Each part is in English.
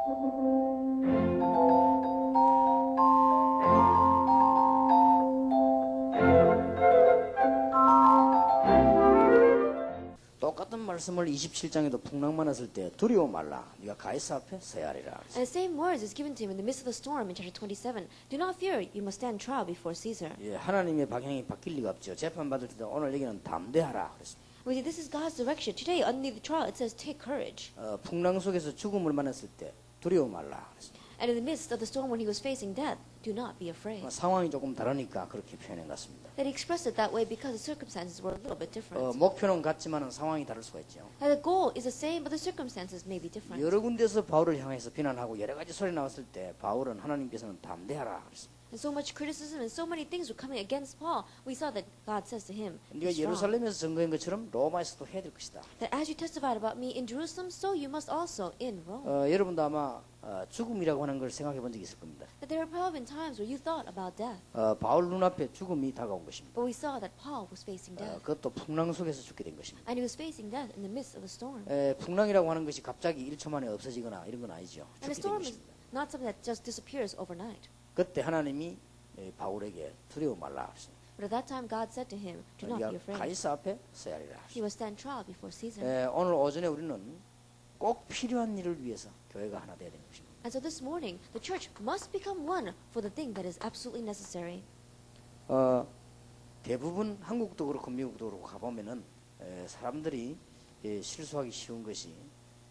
똑같은 말씀을 27장에도 풍랑 많았을 때 두려워 말라. 네가 가이사 앞에 서야 하리라. And the same words is given to him in the midst of the storm in chapter 27. Do not fear, you must stand trial before Caesar. 예, 하나님의 방향이 바뀔 리가 없죠. 재판 받을 때도 오늘 얘기는 담대하라 그랬습니다. Well, this is God's direction. Today, underneath the trial, it says, take courage. 풍랑 속에서 죽음을 만났을 때 두려워 말라 그랬습니다. And in the midst of the storm when he was facing death, do not be afraid. 상황이 조금 다르니까 그렇게 표현한 것 같습니다. That he expressed it that way because the circumstances were a little bit different. 목표는 같지만 상황이 다를 수가 있죠. And the goal is the same, but the circumstances may be different. 여러 군데서 바울을 향해서 비난하고 여러 가지 소리 나왔을 때 바울은 하나님께서는 담대하라 그랬습니다. And so much criticism and so many things were coming against Paul. We saw that God says to him, 네가 "Be strong." 예루살렘에서 증거한 것처럼 로마에서도 해야 될 것이다. That as you testified about me in Jerusalem, so you must also in Rome. 여러분도 아마 죽음이라고 하는 걸 생각해 본 적이 있을 겁니다. That there have probably been times where you thought about death, 바울 눈앞에 죽음이 다가온 것입니다. but we saw that Paul was facing death. 그것도 풍랑 속에서 죽게 된 것입니다. And he was facing death in the midst of the storm. 풍랑이라고 하는 것이 갑자기 1초 만에 없어지거나 이런 건 아니죠. And the 죽게 된 storm is 것입니다. not something that just disappears overnight. 그때 하나님이 바울에게 두려워 말라 하셨습니다. But at that time, God said to him, do not be 네가 afraid. 가이사 앞에 서야 하리라. He will stand trial before Caesar. 오늘 오전에 우리는 꼭 필요한 일을 위해서 교회가 하나 되어야 되는 것입니다. And so this morning, the church must become one for the thing that is absolutely necessary. 대부분 한국도 그렇고 미국도 그렇고 가보면은 사람들이 실수하기 쉬운 것이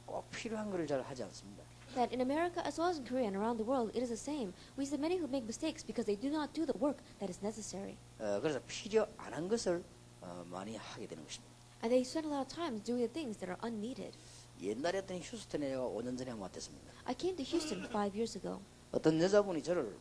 꼭 필요한 것을 잘 하지 않습니다. That in America as well as in Korea and around the world, it is the same. We see many who make mistakes because they do not do the work that is necessary. 그래서 필요 안 한 것을 많이 하게 되는 것입니다. And they spend a lot of time doing the things that are unneeded. 옛날에 어떤 휴스턴에 내가 5년 전에 한번 왔댔습니다. I came to Houston 5 years ago, 어떤 여자분이 저를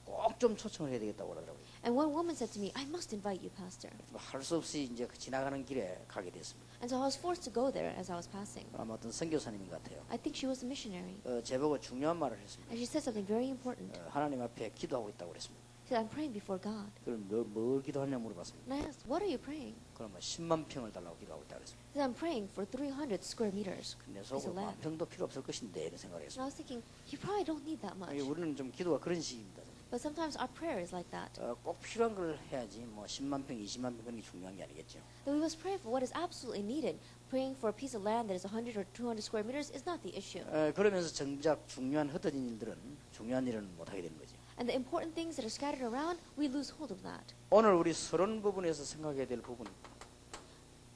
꼭 좀 초청을 해야 되겠다고 그러더라고요. and one woman said to me, I must invite you, Pastor. 할 수 없이 이제 지나가는 길에 가게 됐습니다. And so I was forced to go there as I was passing. 아마 어떤 선교사님인 것 같아요. I think she was a missionary. 제보고 중요한 말을 했습니다. And she said something very important. 하나님 앞에 기도하고 있다고 그랬습니다. She said, I'm praying before God. 그럼 뭘 기도하냐 물어봤습니다. And I asked, what are you praying? 그럼 10만 평을 달라고 기도하고 있다고 그랬습니다. She said, I'm praying for 300 square meters. 근데 Piece 속으로 of land. 만 평도 필요 없을 것인데 이런 생각을 And 했습니다. I was thinking, you probably don't need that much. 우리는 좀 기도가 그런 식입니다. But sometimes our prayer is like that. 꼭 필요한 걸 해야지 뭐 10만 평, 20만 평 그런 게 중요한 게 아니겠죠. That we must pray for what is absolutely needed. Praying for a piece of land that is 100 or 200 square meters is not the issue. 그러면서 정작 중요한 흩어진 일들은 중요한 일은 못하게 되는 거죠. And the important things that are scattered around, we lose hold of that. 오늘 우리 서론 부분에서 생각해야 될 부분.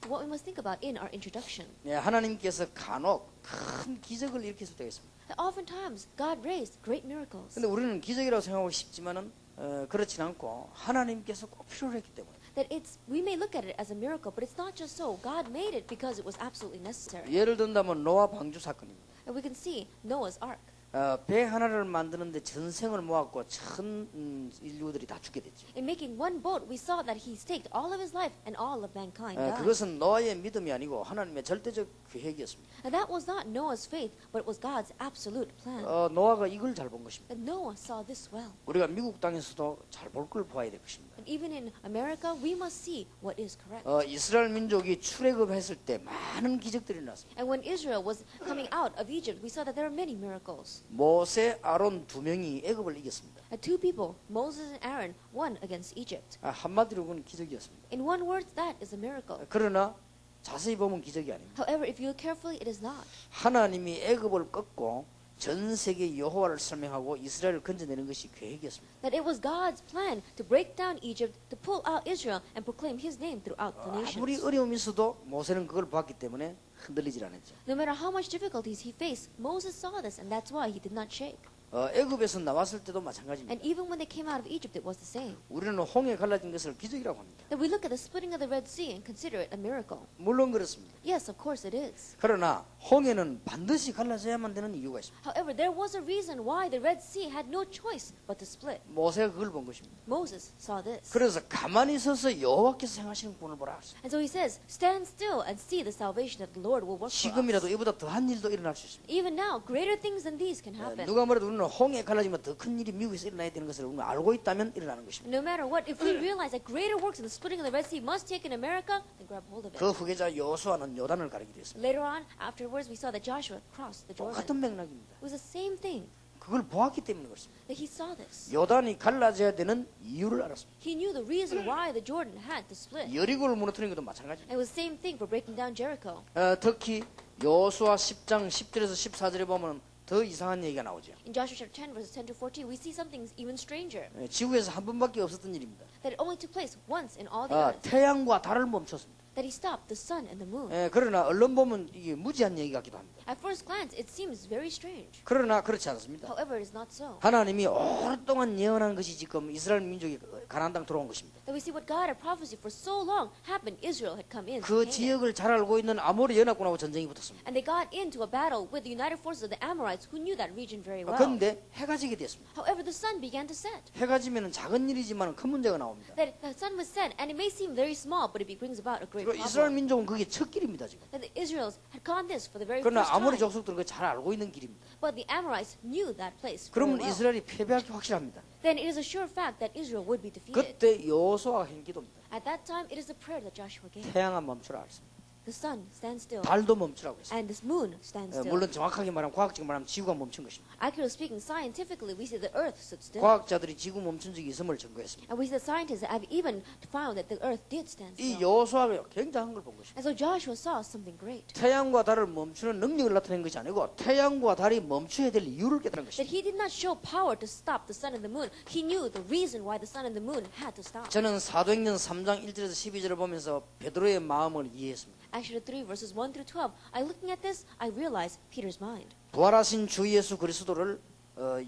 What we must think about in our introduction. 하나님께서 간혹 큰 기적을 일으켰을 때가 있습니다. That oftentimes God raised great miracles. 근데 우리는 기적이라고 생각하고 싶지만은 그렇진 않고 하나님께서 꼭 필요로 했기 때문에. That we may look at it as a miracle, but it's not just so. God made it because it was absolutely necessary. 예를 든다면 노아 방주 사건입니다. And we can see Noah's Ark. 배 하나를 만드는데 전생을 모았고 전 인류들이 다 죽게 됐죠. In making one boat, we saw that he staked all of his life and all of mankind died. 그것은 노아의 믿음이 아니고 하나님의 절대적 계획이었습니다. And that was not Noah's faith, but it was God's absolute plan. 노아가 이걸 잘 본 것입니다. That Noah saw this well. 우리가 미국 땅에서도 잘 볼 걸 보아야 될 것입니다. And even in America, we must see what is correct. 이스라엘 민족이 출애굽했을 때 많은 기적들이 일어났습니다. And when Israel was coming out of Egypt, we saw that there were many miracles. 모세, 아론 두 명이 애굽을 이겼습니다. And two people, Moses and Aaron, won against Egypt. 한마디로 그건 기적이었습니다. In one word, that is a miracle. 그러나 자세히 보면 기적이 아닙니다. However, if you look carefully, it is not. 하나님이 애굽을 꺾고 전 세계 여호와를 설명하고 이스라엘을 건져내는 것이 계획이었습니다. That it was God's plan to break down Egypt, to pull out Israel, and proclaim His name throughout the 아무리 nations. 어려움이 있어도 모세는 그걸 봤기 때문에 흔들리질 않았죠. No matter how much difficulties he faced, Moses saw this, and that's why he did not shake. 애굽에서 나왔을 때도 마찬가지입니다. And even when they came out of Egypt, it was the same. 우리는 홍해 갈라진 것을 기적이라고 합니다. That we look at the splitting of the Red Sea and consider it a miracle. 물론 그렇습니다. Yes, of course it is. 그러나 홍해는 반드시 갈라져야만 되는 이유가 있습니다. However, there was a reason why the Red Sea had no choice but to split. 모세가 그걸 본 것입니다. Moses saw this. 그래서 가만히 서서 여호와께서 행하시는 구원을 보라. And so he says, stand still and see the salvation that the Lord will work for 지금이라도 us. 이보다 더한 일도 일어날 수 있습니다. Even now, greater things than these can happen. 누가 뭐래도 우리는 홍해 갈라지면 더 큰 일이 미국에서 일어나야 되는 것을 우리는 알고 있다면 일어나는 것입니다. No matter what, if we realize that greater works in the splitting of the Red Sea must take in America, then grab hold of it. 그 후계자 여호수아는 요단을 가리기도 했습니다. Later on, after afterwards, we saw that Joshua crossed the Jordan. 똑같은 맥락입니다. It was the same thing. 그걸 보았기 때문에 그렇습니다. That he saw this. 요단이 갈라져야 되는 이유를 알았습니다. He knew the reason why the Jordan had to split. 여리고를 무너뜨리는 것도 마찬가지입니다. And it was the same thing for breaking down Jericho. 특히 여호수아 10장 10절에서 14절에 보면 더 이상한 얘기가 나오죠. In Joshua chapter 10, verses 10 to 14, we see something even stranger. 지구에서 한 번밖에 없었던 일입니다. That it only took place once in all the earth. 태양과 달을 멈췄습니다. That he stopped the sun and the moon. 그러나 얼른 보면 이게 무지한 얘기 같기도 합니다. At first glance, it seems very strange. 그러나 그렇지 않습니다. However, it is not so. 하나님이 오랫동안 예언한 것이 지금 이스라엘 민족이 가나안 땅 들어온 것입니다. That we see what God had prophesied for so long happened. Israel had come in. 그 Canaan. 지역을 잘 알고 있는 아모리 연합군하고 전쟁이 붙었습니다. And they got into a battle with the united forces of the Amorites who knew that region very well. 그런데 해가 지게 됐습니다. However, the sun began to set. 해가 지면 작은 일이지만 큰 문제가 나옵니다. That the sun was set, and it may seem very small, but it brings about a great 그리고 이스라엘 problem. 민족은 그게 첫 길입니다 지금. That the Israelites had gone this for the very 그러나 first 아모리 time. 족속들은 그걸 잘 알고 있는 길입니다. But the Amorites knew that place very 그러면 well. 이스라엘이 패배하기 확실합니다. Then it is a sure fact that Israel would be defeated. 그때 여호수아가 한 기도입니다. At that time, it is the prayer that Joshua gave. 태양아 멈추라 했습니다. The sun stands still, 달도 멈추라고 했습니다. and this moon stands still. 물론 정확하게 말하면 과학적으로 말하면 지구가 멈춘 것입니다. Accurately speaking, scientifically, we see the earth stood still. 과학자들이 지구 멈춘 적이 있음을 증거했습니다. And we see the scientists that have even found that the earth did stand 이 still. 여호수아가 굉장한 걸 본 것입니다. And so Joshua saw something great. 태양과 달을 멈추는 능력을 나타낸 것이 아니고 태양과 달이 멈춰야 될 이유를 깨달은 That 것입니다. he did not show power to stop the sun and the moon. He knew the reason why the sun and the moon had to stop. 저는 사도행전 3장 1절에서 12절을 보면서 베드로의 마음을 이해했습니다. Actually, 3 verses 1 through 12. I looking at this, I realized Peter's mind. 부활하신 주 예수 그리스도를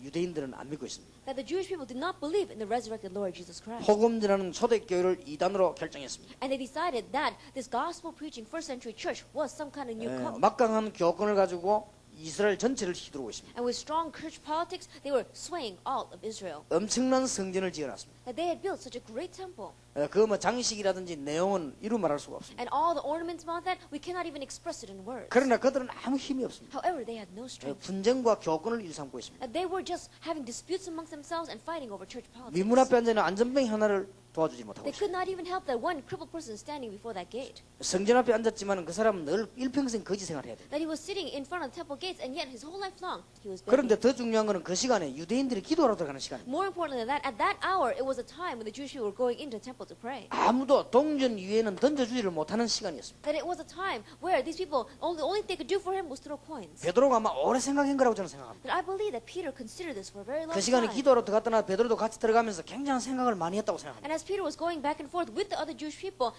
유대인들은 안 믿고 있습니다. That the Jewish people did not believe in the resurrected Lord Jesus Christ. 복음 전하는 초대교회를 이단으로 결정했습니다. And they decided that this gospel preaching first century church was some kind of new cult. 막강한 교권을 가지고 이스라엘 전체를 휘두르고 있습니다. And with strong church politics, they were swaying all of Israel. 엄청난 성전을 지어놨습니다. That they had built such a great temple. 그 뭐 장식이라든지 내용은 이루 말할 수가 없습니다. And all the ornaments about that, we cannot even express it in words. 그러나 그들은 아무 힘이 없습니다. However, they had no strength. 분쟁과 교권을 일삼고 있습니다. They were just having disputes amongst themselves and fighting over church politics. 미문 앞에 앉아 있는 안전병 하나를 도와주지 못하고 They 있습니다. could not even help that one crippled person standing before that gate. 성전 앞에 앉았지만 그 사람은 늘 일평생 거지 생활해야 돼요. That he was sitting in front of the temple gates, and yet his whole life long he was 그런데 begging. 더 중요한 것은 그 시간에 유대인들이 기도하러 들어가는 시간입니다. More importantly than that, at that hour, it was a time when the Jewish people were going into the temple to pray. 아무도 동전 위에는 던져주지를 못하는 시간이었습니다. That it was a time where these people, the only thing they could do for him was throw coins. 베드로가 아마 오래 생각한 거라고 저는 생각합니다. That I believe that Peter considered this for a very long 그 시간에 time. 기도하러 들어갔다나 베드로도 같이 들어가면서 굉장한 생각을 많이 했다고 생각합니다. And as Peter was going back and forth with the other Jewish people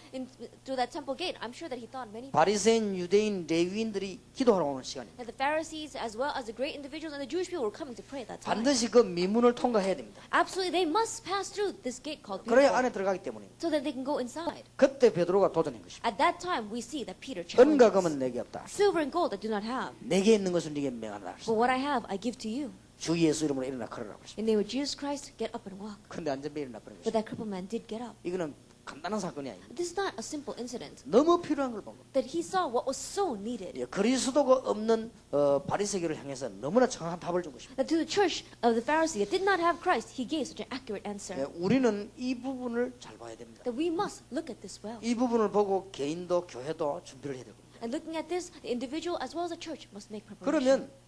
through that temple gate, I'm sure that he thought many things. 바리새인, 유대인, 레위인들이 기도하러 오는 시간입니다. That the Pharisees, as well as the great individuals and the Jewish people, were coming to pray at that time. 반드시 그 미문을 통과해야 됩니다. Absolutely, they must pass through this gate called 그래야 Beautiful, 안에 들어가기 때문입니다. so that they can go inside. 그때 베드로가 도전한 것입니다. At that time, we see that Peter 은과 challenges. 금은 내게 없다. Silver and gold I do not have, 내게 있는 것을 네게 명하라. but what I have I give to you. 주 예수 이름으로 일어나 걸으라고 했습니다. In the name of Jesus Christ, get up and walk. 근데 안전벨이 일어나 버린 But 것입니다. that crippled man did get up. 이거는 간단한 사건이 아닙니다. This is not a simple incident. 너무 필요한 걸 본 겁니다. That he saw what was so needed. 그리스도가 없는 바리새교를 향해서 너무나 정확한 답을 준 것입니다. That to the church of the Pharisees that did not have Christ, he gave such an accurate answer. 우리는 이 부분을 잘 봐야 됩니다. That we must look at this well. 이 부분을 보고 개인도 교회도 준비를 해야 됩니다. And looking at this, the individual as well as the church must make preparation. 그러면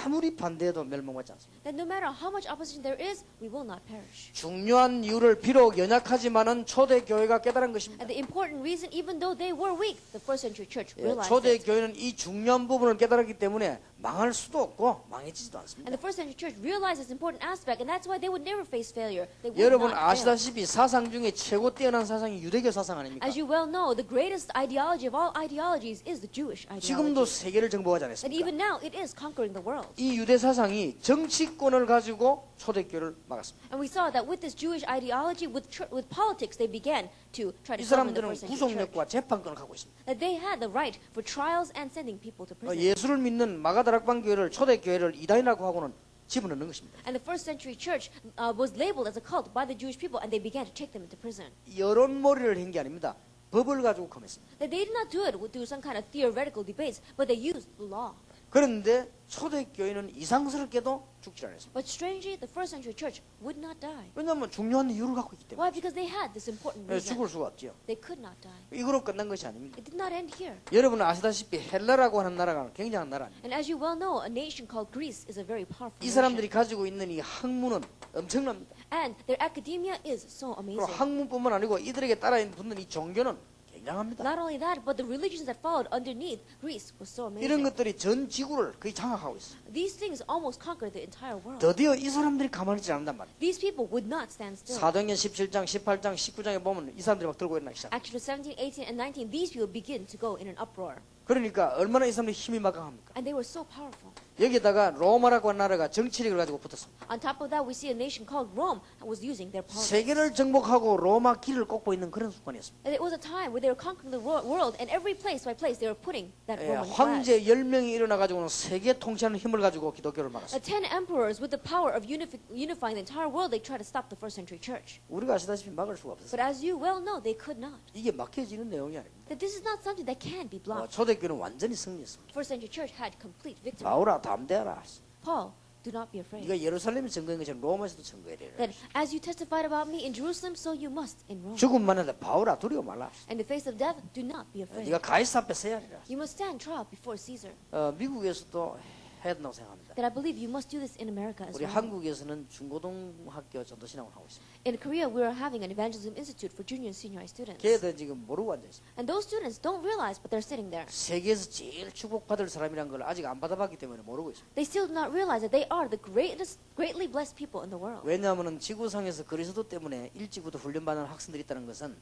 아무리 반대해도 멸망받지 않습니다. That no matter how much opposition there is, we will not perish. 중요한 이유를 비록 연약하지만은 초대교회가 깨달은 것입니다. And the important reason, even though they were weak, the first century church 예, realized it. 초대교회는 이 중요한 부분을 깨달았기 때문에 망할 수도 없고 망해지지도 않습니다. And the first century church realized this important aspect, and that's why they would never face failure. They would 여러분 not fail. 아시다시피 사상 중에 최고 뛰어난 사상이 유대교 사상 아닙니까? As you well know, the greatest ideology of all ideologies is the Jewish 지금도 ideology. 세계를 정복하지 And 않았습니까? even now, it is conquering the world. 이 유대 사상이 정치권을 가지고 초대교회를 막았습니다. And we saw that with this Jewish ideology, with politics, they began to try to 이 govern the 사람들은 first century church. 구속력과 재판권을 갖고 있습니다. That they had the right for trials and sending people to prison. 예수를 믿는 마가다락방 교회를 초대교회를 이단이라고 하고는 집어넣는 것입니다. And the first century church was labeled as a cult by the Jewish people, and they began to take them into prison. 여론몰이를 한 게 아닙니다. 법을 가지고 검했습니다. That they did not do it through some kind of theoretical debates, but they used the law. 그런데 초대교회는 이상스럽게도 죽지 않았습니다. But strangely, the first century church would not die. 왜냐하면 중요한 이유를 갖고 있기 Why? 때문에. Because they had this important 예, reason. 죽을 수가 없죠. They could not die. 이거로 끝난 것이 아닙니다. It did not end here. 여러분 아시다시피 헬라라고 하는 나라가 굉장한 나라 아닙니까? And as you well know, a nation called Greece is a very powerful 이 nation. 사람들이 가지고 있는 이 학문은 엄청납니다. And their academia is so 그리고 amazing. 학문뿐만 아니고 이들에게 따라 붙는 이 종교는 굉장합니다. Not only that, but the religions that followed underneath Greece was so 이런 amazing. 것들이 전 지구를 거의 장악하고 있어요. These things almost conquered the entire world. 드디어 이 사람들이 가만히 있지 않는단 말이에요. These people would not stand still. 사도행전 17장, 18장, 19장에 보면 이 사람들이 막 들고 일어나기 시작. Acts 17, 18, and 19, these people begin to go in an uproar. 그러니까 얼마나 이 사람들이 힘이 막강합니까? And they were so powerful. 여기다가 로마라고 하는 나라가 정치력을 가지고 붙었습니다. On top of that, we see a nation called Rome was using their power. 세계를 정복하고 로마 길을 꺾고 있는 그런 순간이었습니다. And it was a time where they were conquering the world, and every place by place they were putting that 예, Roman flag. 황제 10명이 일어나가지고는 세계 통치하는 힘을 가지고 기독교를 막았습니다. 10 emperors with the power of unifying the entire world, they tried to stop the first century church. 우리가 아시다시피 막을 수가 없었어요. But as you well know, they could not. 이게 막혀지는 내용이 아닙니다. That this is not something that can be blocked. 초대교회는 완전히 승리했습니다. First century church had complete victory. 바울아 담대하라. Paul, do not be afraid. 네가 예루살렘에 증거한 것처럼 로마에서도 증거해야 되라. That as you testified about me in Jerusalem, so you must in Rome. 죽음만 해도 바울아 두려워 말라. In the face of death, do not be afraid. 네가 가이사 앞에 서야 하리라. You must stand trial before Caesar. 미국에서도 해야 된다고 생각합니다. That I believe you must do this in America as 우리 well. 한국에서는 중고등학교 전도신학을 하고 있습니다. In Korea, we are having an evangelism institute for junior and senior high students. 걔들 지금 모르고 앉아 있습니다. And those students don't realize, but they're sitting there. 세계에서 제일 축복받을 사람이란 걸 아직 안 받아봤기 때문에 모르고 있습니다. They still do not realize that they are the greatly blessed people in the world. 왜냐하면 지구상에서 그리스도 때문에 일찍부터 훈련받는 학생들이 있다는 것은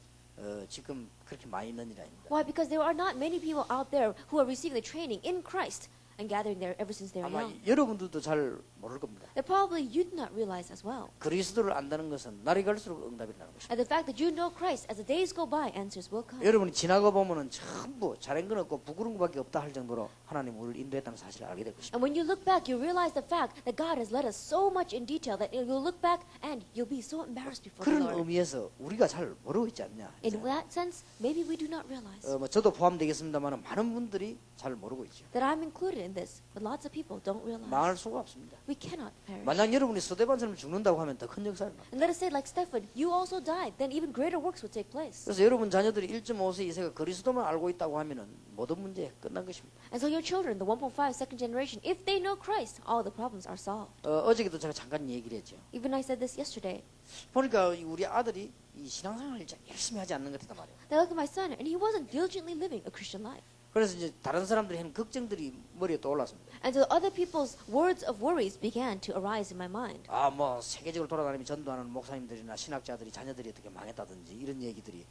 지금 그렇게 많이 있는 일이 아닙니다. Why? Because there are not many people out there who are receiving the training in Christ and gathering there ever since they were 아마 young. 여러분들도 잘 모를 겁니다. That probably you do not realize as well. 그리스도를 안다는 것은 날이 갈수록 응답이라는 것입니다. And the fact that you know Christ, as the days go by, answers will come. 여러분이 지나가 보면은 전부 잘한 건 없고 부끄러운 것밖에 없다 할 정도로 하나님 우리를 인도했다는 사실을 알게 될 것입니다. And when you look back, you realize the fact that God has led us so much in detail that you'll look back and you'll be so embarrassed before the 그런 Lord. 의미에서 우리가 잘 모르고 있지 않냐. In that sense, maybe we do not realize 뭐 저도 포함되겠습니다만 많은 분들이 잘 모르고 있죠. that I'm included in this, but lots of people don't realize. 망할 수가 없습니다. We cannot perish. 만약 여러분이 스데반처럼 죽는다고 하면 더 큰 역사를 납니다. And let us say, like Stephen, you also died, then even greater works would take place. 그래서 여러분 자녀들이 1.5세, 2세가 그리스도만 알고 있다고 하면은 모든 문제 끝난 것입니다. And so your children, the 1.5 second generation, if they know Christ, all the problems are solved. 어저께도 제가 잠깐 얘기를 했죠. Even I said this yesterday. 보니까 우리 아들이 이 신앙생활을 열심히 하지 않는 것 같단 말이에요. I look at my son, and he wasn't diligently living a Christian life. 그래서 이제 다른 사람들이 하는 걱정들이 머리에 떠올랐습니다. And so other people's words of worries began to arise in my mind. 뭐 세계적으로 돌아다니며 전도하는 목사님들이나 신학자들이 자녀들이 어떻게 망했다든지 이런 얘기들이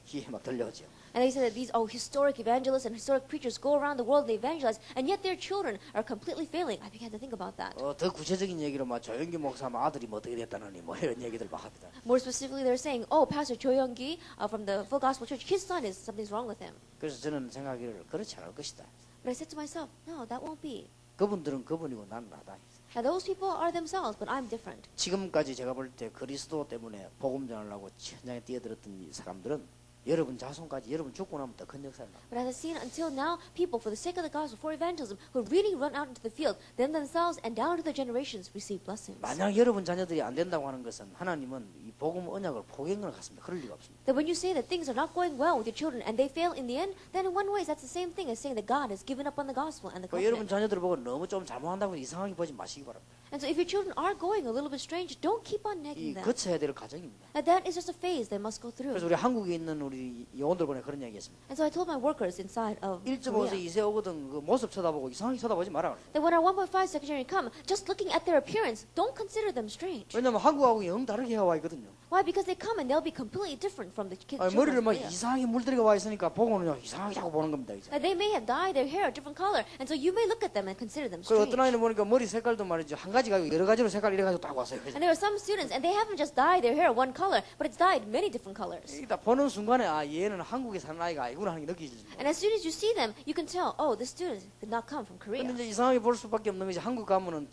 귀에 막 들려오죠. And they said that these historic evangelists and historic preachers go around the world and they evangelize, and yet their children are completely failing. I began to think about that. 더 구체적인 얘기로 막 조영기 목사 아들이 뭐 어떻게 됐다느니 뭐 이런 얘기들 막 합니다. More specifically, they're saying, "Oh, Pastor Cho Young-gi from the Full Gospel Church, his son is something's wrong with him." 그래서 저는 생각하기를 그렇지 않을 것이다. But I said to myself, "No, that won't be. 그분들은 그분이고 나는 나다. Now those people are themselves, but I'm different." 지금까지 제가 볼 때 그리스도 때문에 복음 전하려고 현장에 뛰어들었던 이 사람들은 여러분 자손까지 여러분 죽고 나면 더 큰 역사를 납니다. But as I've seen until now, people for the sake of the gospel, for evangelism, who really run out into the field, them themselves and down to their generations receive blessings. 만약 여러분 자녀들이 안 된다고 하는 것은 하나님은 이 복음 언약을 포기한 것 같습니다. 그럴 리가 없습니다. That when you say that things are not going well with your children and they fail in the end, then in one way that's the same thing as saying that God has given up on the gospel and the 여러분 covenant. 자녀들을 보고 너무 좀 잘못한다고 이상하게 보지 마시기 바랍니다. And so if your children are going a little bit strange, don't keep on 이 nagging them. 거쳐야 될 과정입니다. That is just a phase they must go through. 그래서 우리 한국에 있는 우리 영혼들 보내 그런 얘기했습니다. And so I told my workers inside of 1.5세, Korea 2세 오거든 그 모습 쳐다보고 이상하게 쳐다보지 마라. that when our 1.5 secretary come, just looking at their appearance, don't consider them strange. 왜냐면 한국하고 영 다르게 해와 있거든요. Why? Because they come and they'll be completely different from the kids. 머리를 막 이상하게 물들이가 와 있으니까 보고는 이상하게 자꾸 보는 겁니다. 이제. They may have dyed their hair a different color, and so you may look at them and consider them 그 strange. 어떤 아이는 보니까 머리 색깔도 말이죠 한 가지가 아니고 여러 가지로 색깔 이래 가지고 딱 왔어요. And there are some students, and they haven't just dyed their hair one color, but it's dyed many different colors. 딱 보는 순간에 얘는 한국에 사는 아이가 아니구나 하는 게 느껴지죠. And as soon as you see them, you can tell, oh, this student did not come from Korea. 근데 이제 이상하게 볼 수밖에 없는 것이 한국 가면은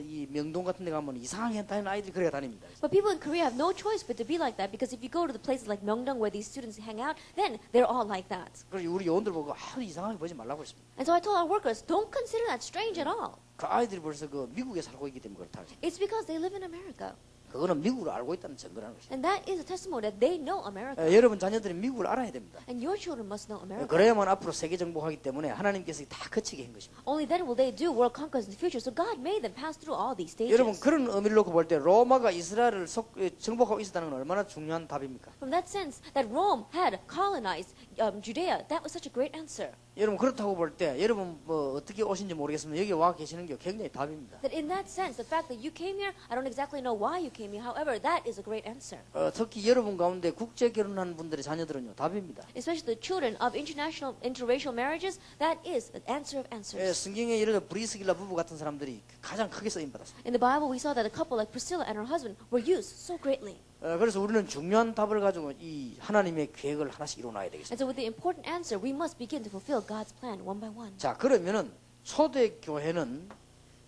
이 명동 같은 데 가면 이상하게 다니는 아이들이 그래 다닙니다. But people in Korea have no choice but to be like that, because if you go to the places like Myeongdong where these students hang out, then they're all like that. 그래서 우리 요원들 보고 이상하게 보지 말라고 했습니다. And so I told our workers, don't consider that strange at all. 그 아이들이 벌써 그 미국에 살고 있기 때문에 그렇다. It's because they live in America. 그거는 미국을 알고 있다는 증거라는 것입니다. And that is a testimony that they know America. 여러분 자녀들이 미국을 알아야 됩니다. And your children must know America. 그래야만 앞으로 세계 정복하기 때문에 하나님께서 다 거치게 한 것입니다. Only then will they do world conquest in the future. So God made them pass through all these stages. 여러분 그런 의미를 놓고 볼 때 로마가 이스라엘을 정복하고 있었다는 건 얼마나 중요한 답입니까? From that sense, that Rome had colonized Judea, that was such a great answer. 여러분 그렇다고 볼 때 여러분 뭐 어떻게 오신지 모르겠으면 여기 와 계시는 게 굉장히 답입니다. That in that sense, the fact that you came here, I don't exactly know why you came here. However, that is a great answer. 특히 여러분 가운데 국제 결혼한 분들의 자녀들은요 답입니다. Especially the children of international interracial marriages, that is an answer of answers. 성경에 예를 들어 브리스길라 부부 같은 사람들이 가장 크게 쓰임 받았습니다. In the Bible, we saw that a couple like Priscilla and her husband were used so greatly. 그래서 우리는 중요한 답을 가지고 이 하나님의 계획을 하나씩 이루어놔야 And 되겠습니다. so with the important answer, we must begin to fulfill God's plan one by one. 자 그러면은 초대 교회는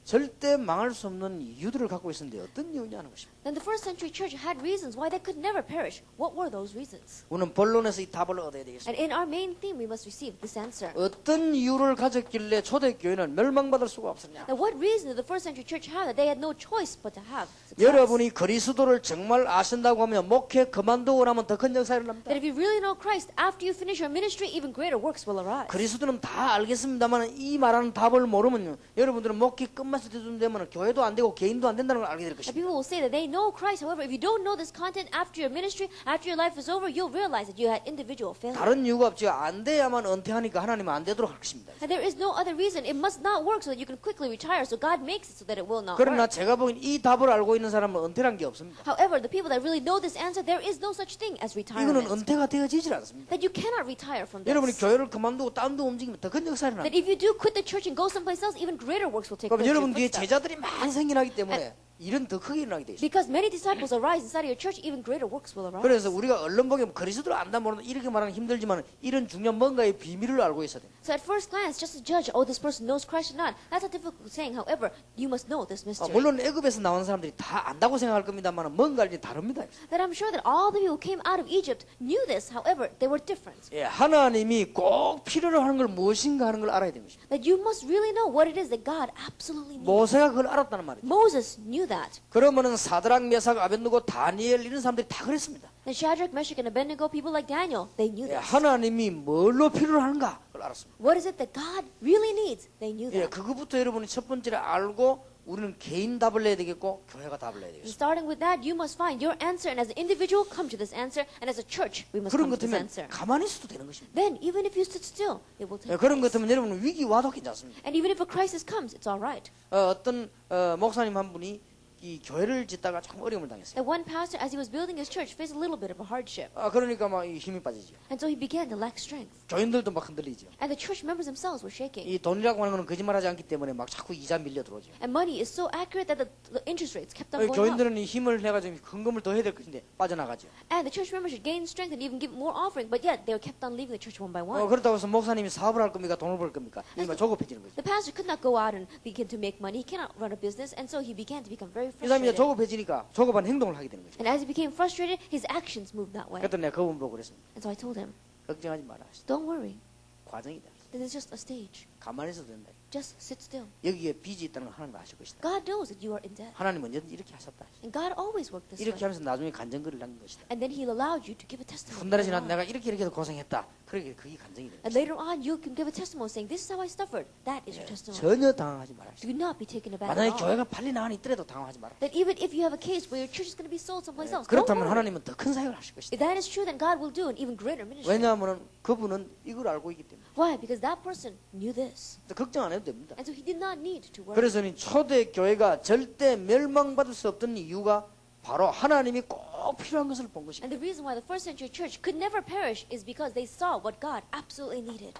절대 망할 수 없는 이유들을 갖고 있었는데 어떤 이유냐는 것입니다. Then the first century church had reasons why they could never perish. What were those reasons? 우리는 본론에서 이 답을 얻어야 되겠습니다. And in our main theme, we must receive this answer. 어떤 이유를 가졌길래 초대 교회는 멸망받을 수가 없었냐? Now, what reason did the first century church have that they had no choice but to have success? 여러분이 그리스도를 정말 아신다고 하면 목회 그만두고 나면 더 큰 역사가 일어납니다. That if you really know Christ, after you finish your ministry, even greater works will arise. 그리스도는 다 알겠습니다만 이 말하는 답을 모르면요, 여러분들은 목회 끝만 때쯤 되면 교회도 안 되고 개인도 안 된다는 걸 알게 될 And 것입니다. people will say that they know Christ. However, if you don't know this content after your ministry, after your life is over, you'll realize that you had individual failure. 다른 이유가 없죠. 안 돼야만 은퇴하니까 하나님은 안 되도록 할 것입니다. And there is no other reason. It must not work so that you can quickly retire. So God makes it so that it will not 그러나 work. 제가 보기엔 이 답을 알고 있는 사람은 은퇴란 게 없습니다. However, the people that really know this answer, there is no such thing as 이거는 retirement. 은퇴가 되어지질 않습니다. That you cannot retire from 여러분이 this. 교회를 그만두고 딴 데 움직이면 더 큰 역사를 That 납니다. if you do quit the church and go someplace else, even greater works will take 그럼 place. in your 여러분 뒤에 footsteps. 제자들이 많이 생겨나기 때문에 일은 더 크게 일어나게 돼 있습니다. Because many disciples arise inside of your church, even greater works will arise. 그래서 우리가 얼른 보기엔 그리스도를 안다 모르는 이렇게 말하는 힘들지만 이런 중요한 뭔가의 비밀을 알고 있어야 됩니다. So at first glance, just to judge, oh, this person knows Christ or not, that's a difficult saying. However, you must know this mystery. 물론 애굽에서 나온 사람들이 다 안다고 생각할 겁니다만 뭔가 이제 다릅니다. That I'm sure that all the people who came out of Egypt knew this. However, they were different. 예, 하나님이 꼭 필요로 하는 걸 무엇인가 하는 걸 알아야 되는 것입니다. That you must really know what it is that God absolutely needs. 모세가 그걸 알았다는 말이죠. Moses knew that. 그러면은 사드락, 메삭, 아벤느고, 다니엘 이런 사람들이 다 그랬습니다. And Shadrach, Meshach, and Abednego, people like Daniel, they knew 예, this. 하나님이 뭘로 필요로 하는가 그걸 알았습니다. What is it that God really needs? They knew 예, that. 그거부터 여러분이 첫 번째로 알고 우리는 개인 답을 내야 되겠고 교회가 답을 내야 And 되겠습니다. starting with that, you must find your answer, and as an individual, come to this answer, and as a church, we must 그런 come to this 것들면 answer. 가만히 있어도 되는 것입니다. Then, even if you sit still, it will take 예, 그런 place. 것들면 여러분은 위기 와도 괜찮습니다. And even if a crisis comes, it's all right. 어떤 목사님 한 분이 이 교회를 짓다가 참 어려움을 당했어요. That one pastor, as he was building his church, faced a little bit of a hardship. 그러니까 막 이 힘이 빠지죠. And so he began to lack strength. 교인들도 막 흔들리죠. And the church members themselves were shaking. 이 돈이라고 하는 거는 거짓말하지 않기 때문에 막 자꾸 이자 밀려 들어오죠. And money is so accurate that the interest rates kept on going up. 교인들은 이 힘을 해가지고 헌금을 더 해야 될 것인데 빠져나가죠. And the church members should gain strength and even give more offering, but yet they were kept on leaving the church one by one. 그렇다고 해서 목사님이 사업을 할 겁니까? 돈을 벌 겁니까? 이만 조급해지는 거죠. The pastor could not go out and begin to make money. He cannot run a business, and so he began to become very 이 사람이 frustrated. 조급해지니까 조급한 행동을 하게 되는 거죠. And as he became frustrated, his actions moved that way. 그랬더니 내가 그분 보고 그랬습니다. And so I told him, 걱정하지 마라. don't worry. 과정이다. This is just a stage. 가만히 있어도 된다. Just sit still. 여기에 빚이 있다는 걸 하나님 아실 것이다. God knows that you are in debt. 하나님은 언제든지 이렇게 하셨다. And God always worked this 이렇게 way. 하면서 나중에 간증글을 남긴 것이다. And then He'll allow you to give a testimony. 한 달에 later 지나 on. 내가 이렇게 해서 고생했다. 그러게 그게 간증이 되는 And 것이다. later on, you can give a testimony saying, this is how I suffered. That is your testimony. 전혀 당황하지 마라. Do not be taken aback 만약에 at all. 교회가 팔리 나가니 있더라도 당황하지 마라. That even if you have a case where your church is going to be sold someplace else, don't 그렇다면 worry. 하나님은 더 큰 사역을 하실 것이다. If that is true, then God will do an even greater ministry. 왜냐하면 그분은 이걸 알고 있기 때문에. Why? Because that person knew this. 걱정 안 해도 됩니다. And so he did not need to worry. 그래서 초대 교회가 절대 멸망받을 수 없던 이유가 바로 하나님이 꼭 필요한 것을 본 것입니다. And the reason why the first century church could never perish is because they saw what God absolutely needed.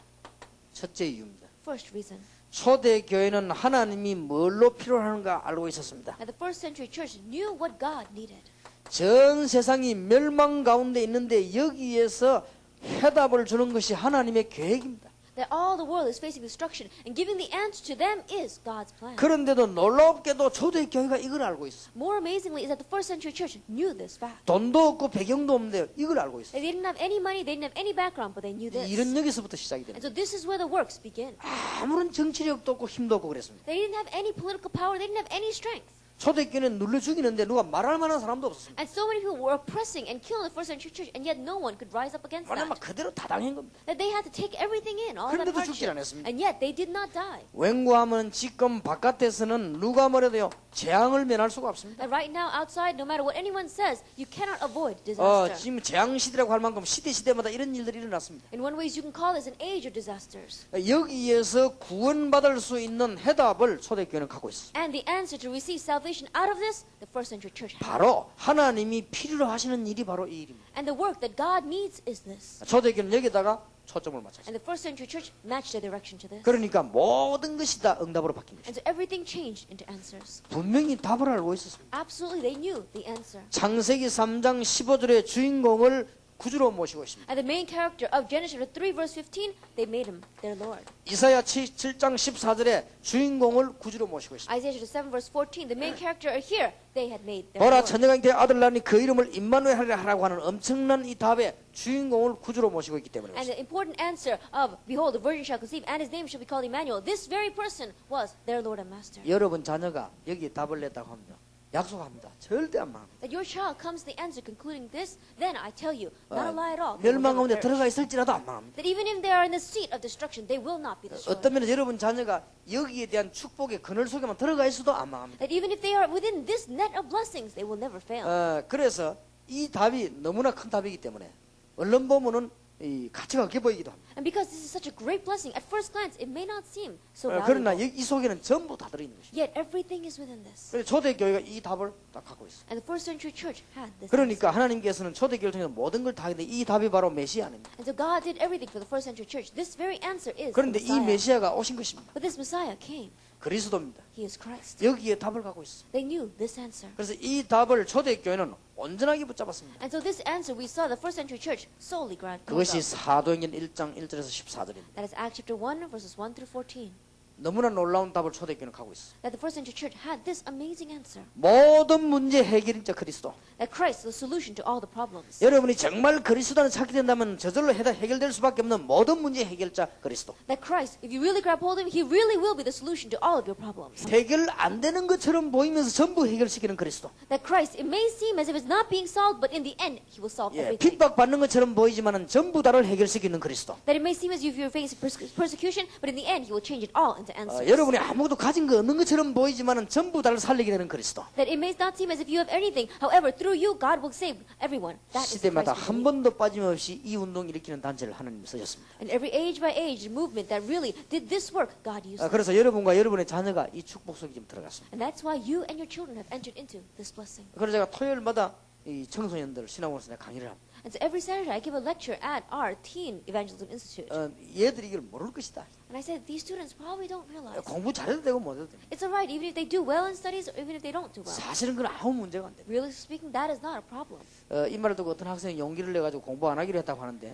첫째 이유입니다. First reason. 초대 교회는 하나님이 뭘로 필요하는가 알고 있었습니다. And the first century church knew what God needed. 전 세상이 멸망 가운데 있는데 여기에서 해답을 주는 것이 하나님의 계획입니다. that all the world is facing destruction, and giving the answer to them is God's plan. 그런데도 놀랍게도 초대교회가 이걸 알고 있어. More amazingly is that the first century church knew this fact. 돈도 없고 배경도 없는데 이걸 알고 있어. They didn't have any money, they didn't have any background, but they knew this. 이런 여기서부터 시작이 And 됩니다. so this is where the works begin. 아무런 정치력도 없고 힘도 없고 그랬습니다. They didn't have any political power, they didn't have any strength. 초대교회는 눌러 죽이는데 누가 말할 만한 사람도 없었습니다. And so many people were oppressing and killing the first century church, and yet no one could rise up against 왜냐면 that. 그대로 다 당한 겁니다. That they had to take everything in, all that 그런데도 죽질 hardship. 않았습니다. And yet they did not die. 웬고하면 지금 바깥에서는 누가 뭐래도요 재앙을 면할 수가 없습니다. That right now outside, no matter what anyone says, you cannot avoid disaster. 지금 재앙 시대라고 할 만큼 시대마다 이런 일들이 일어났습니다. In one ways, you can call this an age of disasters. 여기에서 구원받을 수 있는 해답을 초대교회는 갖고 있습니다. And the answer to receive salvation out of this, the first century church had. 바로 하나님이 필요로 하시는 일이 바로 이 일입니다. And the work that God needs is this. 초대교회는 여기다가 초점을 맞췄습니다. And the first century church matched their direction to this. 그러니까 모든 것이 다 응답으로 바뀐 것입니다. And so everything changed into answers. 분명히 답을 알고 있었습니다. Absolutely, they knew the answer. 창세기 3장 15절의 주인공을 구주로 모시고 있습니다. And the main character of Genesis chapter 3 verse 15, they made him their Lord. 이사야 7장 14절에 주인공을 구주로 모시고 있습니다. Isaiah chapter 7 verse 14, the main character are here, they had made their 보라 Lord. 처녀가 잉태의 아들 낳으니 그 이름을 임마누엘 하라고 하는 엄청난 이 답에 주인공을 구주로 모시고 있기 때문에 And 그렇습니다. the important answer of, behold, the virgin shall conceive, and his name shall be called Emmanuel. This very person was their Lord and Master. 여러분 자녀가 여기에 답을 냈다고 합니다. 약속합니다. 절대 안 망합니다. That your child comes to the answer concluding this, then I tell you, not a lie at all. they will 멸망 never 가운데 perish. 들어가 있을지라도 안 망합니다. That even if they are in the seat of destruction, they will not be destroyed. 어떤 면에 여러분 자녀가 여기에 대한 축복의 그늘 속에만 들어가 있어도 안 망합니다. That even if they are within this net of blessings, they will never fail. 그래서 이 답이 너무나 큰 답이기 때문에 얼른 보면은 이 가치가 없게 보이기도 합니다. And because this is such a great blessing, at first glance, it may not seem so 그러나 valuable. 이 속에는 전부 다 들어있는 것입니다. Yet everything is within this. 그래서 초대교회가 이 답을 딱 갖고 있어요. And the first century church had this. 그러니까 answer. 하나님께서는 초대교회를 통해서 모든 걸 다 했는데 이 답이 바로 메시아입니다. And so God did everything for the first century church. This very answer is the 그런데 이 Messiah. 메시아가 오신 것입니다. But this Messiah came. 그리스도입니다. He is Christ. 여기에 답을 갖고 있어요. They knew this answer. 그래서 이 답을 초대교회는 온전하게 붙잡았습니다. And so this answer we saw the first century church solely grabbed. 그것이 사도행전 1장 1절에서 14절입니다. That is Acts chapter 1 verses 1 through 14. 너무나 놀라운 답을 초대교회는 갖고 있어요. That the first century church had this amazing answer. 모든 문제 해결자 그리스도. That Christ is the solution to all the problems. 여러분이 정말 그리스도를 찾게 된다면 저절로 해결될 수밖에 없는 모든 문제 해결자 그리스도. That Christ, if you really grab hold of him, he really will be the solution to all of your problems. 해결 안 되는 것처럼 보이면서 전부 해결시키는 그리스도. That Christ, it may seem as if it's not being solved, but in the end, he will solve 예, everything. 핍박받는 것처럼 보이지만은 전부 다를 해결시키는 그리스도. That it may seem as if you're facing persecution, but in the end, he will change it all into answers. 여러분이 아무것도 가진 거 없는 것처럼 보이지만은 전부 다를 살리게 되는 그리스도. That it may not seem as if you have anything. However, through you, God will save everyone. That is the 시대마다 Christ we 한 believe. 번도 빠짐없이 이 운동 일으키는 단체를 하나님 쓰셨습니다. And every age by age movement that really did this work, God used. 그래서 여러분과 여러분의 자녀가 이 축복 속에 지금 들어갔습니다. And that's why you and your children have entered into this blessing. 그래서 제가 토요일마다 이 청소년들 신앙원에서 강의를 합니다. And so every Saturday I give a lecture at our Teen Evangelism Institute. 얘들이 이걸 모를 것이다. And I said, these students probably don't realize. 공부 잘해도 되고 못해도 됩니다. It's alright, even if they do well in studies, or even if they don't do well. 사실은 그건 아무 문제가 안 됩니다. Really speaking, that is not a problem. 이 말을 듣고 어떤 학생이 용기를 내가지고 공부 안 하기로 했다고 하는데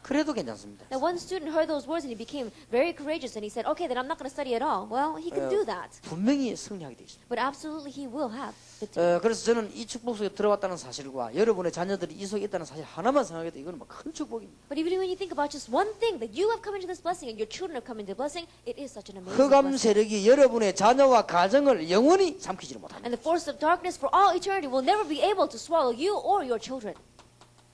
그래도 괜찮습니다. Now one student heard those words and he became very courageous and he said, okay, then I'm not going to study at all. Well, he can do that. 분명히 승리하게 되어 있습니다. But absolutely he will have victory. 그래서 저는 이 축복 속에 들어왔다는 사실과 여러분의 자녀들이 이 속에 있다는 사실 하나만 생각해도 이거는 뭐 큰 축복입니다. But even when you think about just one thing, that you have come into this blessing and your children have come into the blessing, it is such an amazing 흑암 blessing. 세력이 여러분의 자녀와 가정을 영원히 삼키지를 못합니다. And the force of darkness for all eternity will never be able to swallow you or your children.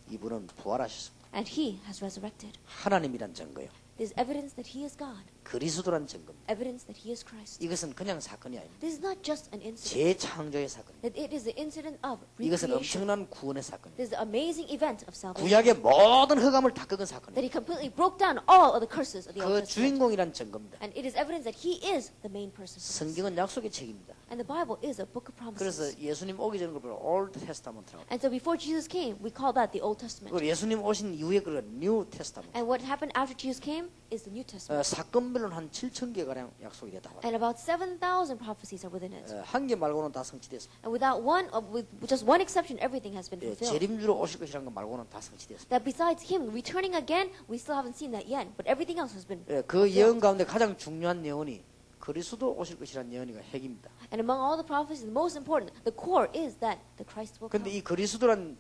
이분은 부활하셨습니다. And he has resurrected. 하나님이란 증거요. There's evidence that he is God. 그리스도란 증거입니다. Evidence that he is Christ. 이것은 그냥 사건이 아닙니다. This is not just an incident. 재창조의 사건입니다. That it is the incident of 이것은 recreation. 엄청난 구원의 사건입니다. This is the amazing event of salvation. 구약의 모든 흑암을 다 꺾은 That 사건입니다. he completely broke down all of the curses of the Old 그 Testament. 주인공이란 증거입니다. And it is evidence that he is the main person. for this. 성경은 약속의 책입니다. And the Bible is a book of 그래서 promises. 예수님 오기 전에 그걸 Old Testament라고. And so before Jesus came, we call that the Old Testament. 그리고 예수님 오신 이후에 그걸 New Testament. And what happened after Jesus came is the New Testament. 사건별로는 한 7,000개 가량 약속이 됐다. And about 7,000 prophecies are within it. 한 개 말고는 다 성취됐습니다. And without one, with just one exception, everything has been fulfilled. 재림주로 오실 것이라는 거 말고는 다 성취됐습니다. That besides Him returning again, we still haven't seen that yet. But everything else has been 그 예언 fulfilled. 가운데 가장 중요한 예언이 그리스도 오실 것이라는 예언이가 핵입니다. And among all the prophecies, the most important, the core is that the Christ will come. 그런데 이 그리스도란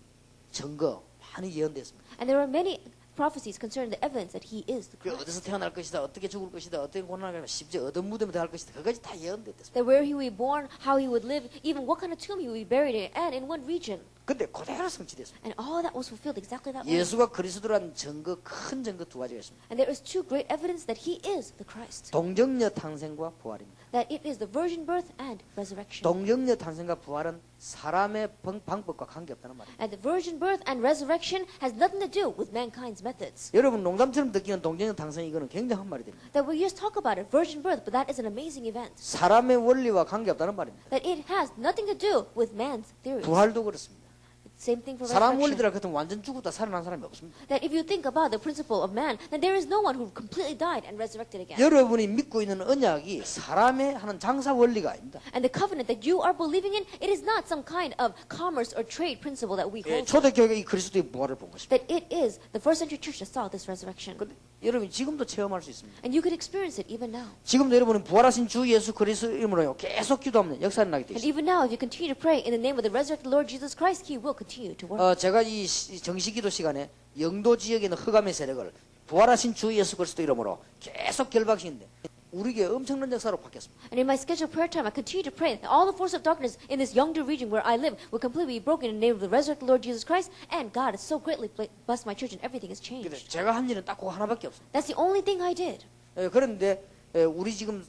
증거 많이 예언됐습니다. And there are many prophecies concerning the evidence that He is the 그 Christ. 어디서 태어날 것이다, 어떻게 죽을 것이다, 어떤 고난을 가면 심지어 어떤 무덤에 들어갈 것이다, 그까지 다 예언됐습니다. That where He will be born, how He would live, even what kind of tomb He would be buried in, and in what region. 근데 그대로 성취됐습니다. And all that was fulfilled exactly that way. 예수가 그리스도란 증거, 큰 증거 두 가지가 있습니다. And there is two great evidence that He is the Christ. 동정녀 탄생과 부활입니다. That it is the virgin birth and resurrection. 동정녀 탄생과 부활은 사람의 방법과 관계없다는 말입니다. And the virgin birth and resurrection has nothing to do with mankind's methods. 여러분 농담처럼 듣기는 동정녀 탄생 이거는 굉장한 말이 됩니다. That we just talk about it, virgin birth, but that is an amazing event. 사람의 원리와 관계없다는 말입니다. That it has nothing to do with man's theories. 부활도 그렇습니다. Same thing for 사람 resurrection. 원리대로 같으면 완전 죽었다 살아난 사람이 없습니다. That if you think about the principle of man, then there is no one who completely died and resurrected again. 여러분이 믿고 있는 언약이 사람의 하는 장사 원리가 아닙니다. And the covenant that you are believing in, it is not some kind of commerce or trade principle that we hold. 초대교회가 이 그리스도의 부활을 본 것입니다. That it is the first century church that saw this resurrection. 근데 여러분이 지금도 체험할 수 있습니다. And you could experience it even now. 지금도 여러분은 부활하신 주 예수 그리스도 이름으로 계속 기도하면 역사를 나게 되어 And 있습니다. even now, if you continue to pray in the name of the resurrected Lord Jesus Christ, He will continue to work. 제가 이 정시기도 시간에 영도 지역에 있는 흑암의 세력을 부활하신 주 예수 그리스도 이름으로 계속 결박시키는데 우리에게 엄청난 역사로 바뀌었습니다. And in my scheduled prayer time, I continue to pray that all the force of darkness in this Yeongdo region where I live will completely be broken in the name of the resurrected Lord Jesus Christ. And God has so greatly blessed my church and everything has 근데 changed. 제가 한 일은 딱 그거 하나밖에 없습니다. That's the only thing I did. 그런데 우리 지금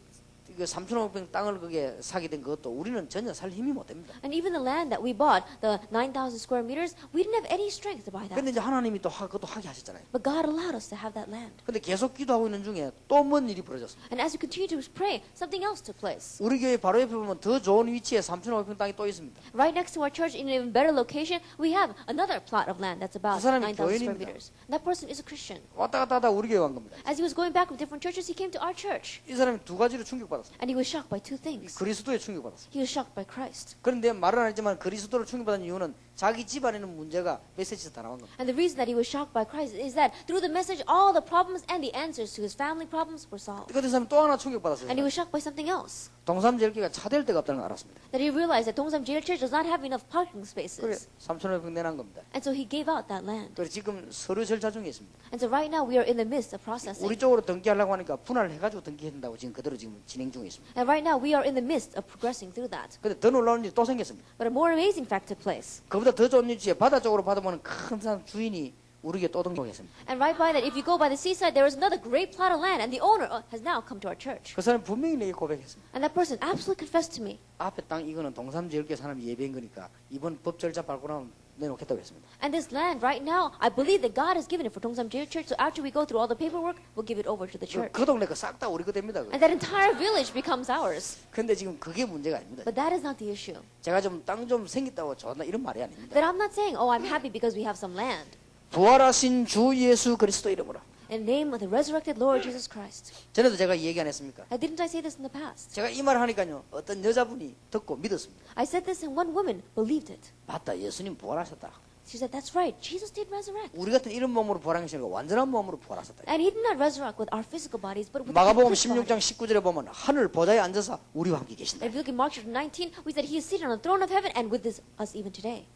3,500평 땅을 그게 사게 된 것도 우리는 전혀 살 힘이 못 됩니다. And even the land that we bought, the 9,000 square meters, we didn't have any strength to buy that. 근데 이제 하나님이 또 그것도 하게 하셨잖아요. But God allowed us to have that land. 근데 계속 기도하고 있는 중에 또 뭔 일이 벌어졌습니다. And as we continue to pray, something else took place. 우리 교회 바로 옆에 보면 더 좋은 위치에 3,500평 땅이 또 있습니다. Right next to our church, in an even better location, we have another plot of land that's about 그 사람이 9,000 square 교인입니다. meters. And that person is a Christian. 왔다 갔다 하다 우리 교회 간 겁니다. As he was going back with different churches, he came to our church. 이 사람이 두 가지로 충격받았습니다. And he was shocked by two 이 things. 그리스도에 충격받았습니다. He was shocked by Christ. 그런데 말은 안 했지만 그리스도를 충격받은 이유는 자기 집안에는 문제가 메시지에서 다 나온 겁니다. And the reason that he was shocked by Christ is that through the message, all the problems and the answers to his family problems were solved. 그 사람이 또 하나 충격받았어요. And he was shocked by something else. 동삼제일교회가 차댈 데가 없다는 걸 알았습니다. That he realized that Dongsan Jail Church does not have enough parking 그래 spaces. 3,500평 내놓은 겁니다. And so he gave out that land. 그래서 지금 서류 절차 중에 있습니다. And so right now we are in the midst of processing. 우리 쪽으로 등기하려고 하니까 분할을 해가지고 등기해야 된다고 지금 그대로 지금 진행 중에 있습니다. And right now we are in the midst of progressing through that. 근데 더 놀라운 일이 또 생겼습니다. But a more amazing fact took place. 그보다 더 좋은 일이 바다 쪽으로 받아보는 큰 사람 주인이 우리에게 또 등록했습니다. And right by that, if you go by the seaside, there is another great plot of land, and the owner has now come to our church. 그 사람이 분명히 내게 고백했습니다. And that person absolutely confessed to me. 앞에 땅 이거는 동삼제일교회 사람이 예배인 거니까 이번 법 절차 밟고 나면 내놓겠다고 했습니다. And this land right now, I believe that God has given it for Dongsan Jail Church. So after we go through all the paperwork, we'll give it over to the church. 그 동네 그 싹 다 우리 거 됩니다. And that entire village becomes ours. 근데 지금 그게 문제가 아닙니다. But that is not the issue. 제가 좀 땅 좀 생겼다고 좋나 이런 말이 아닙니다. That I'm not saying, oh, I'm happy because we have some land. 부활하신 주 예수 그리스도 이름으로. In the name of the resurrected Lord Jesus Christ. 전에도 제가 얘기 안 했습니까? Didn't I say this in the past? 제가 이 말을 하니까요. 어떤 여자분이 듣고 믿었습니다. I said this and one woman believed it. 맞다. 예수님 부활하셨다. She said, that's right. Jesus did resurrect. 우리 같은 이런 몸으로 부활한 것이 아니고 완전한 몸으로 부활하셨다. And he did not resurrect with our physical bodies, but with the 마가복음 complete body. 16장 19절에 보면 하늘 보좌에 앉아서 우리와 함께 계신다. If you look at Mark chapter 19, we said he is seated on the throne of heaven and with us even today.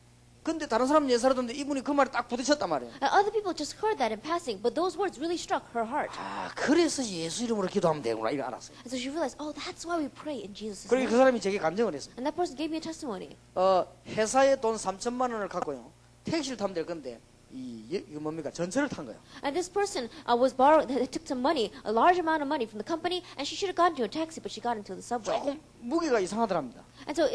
근데 다른 사람은 예사라던데 이분이 그 말에 딱 부딪혔단 말이에요. And other people just heard that in passing, but those words really struck her heart. 아, 그래서 예수 이름으로 기도하면 되구나 이걸 알았어요. And so she realized, oh, that's why we pray in Jesus' 그리고 그 name. 사람이 제게 감정을 했습니다. And that person gave me a testimony. 회사에 돈 3천만 원을 갖고요. 택시를 타면 될 건데 이거 뭡니까? 전철을 탄 거예요. And this person was borrowed, took some money, a large amount of money from the company, and she should have gotten into a taxi, but she got into the subway. 조금 무게가 이상하더랍니다. And so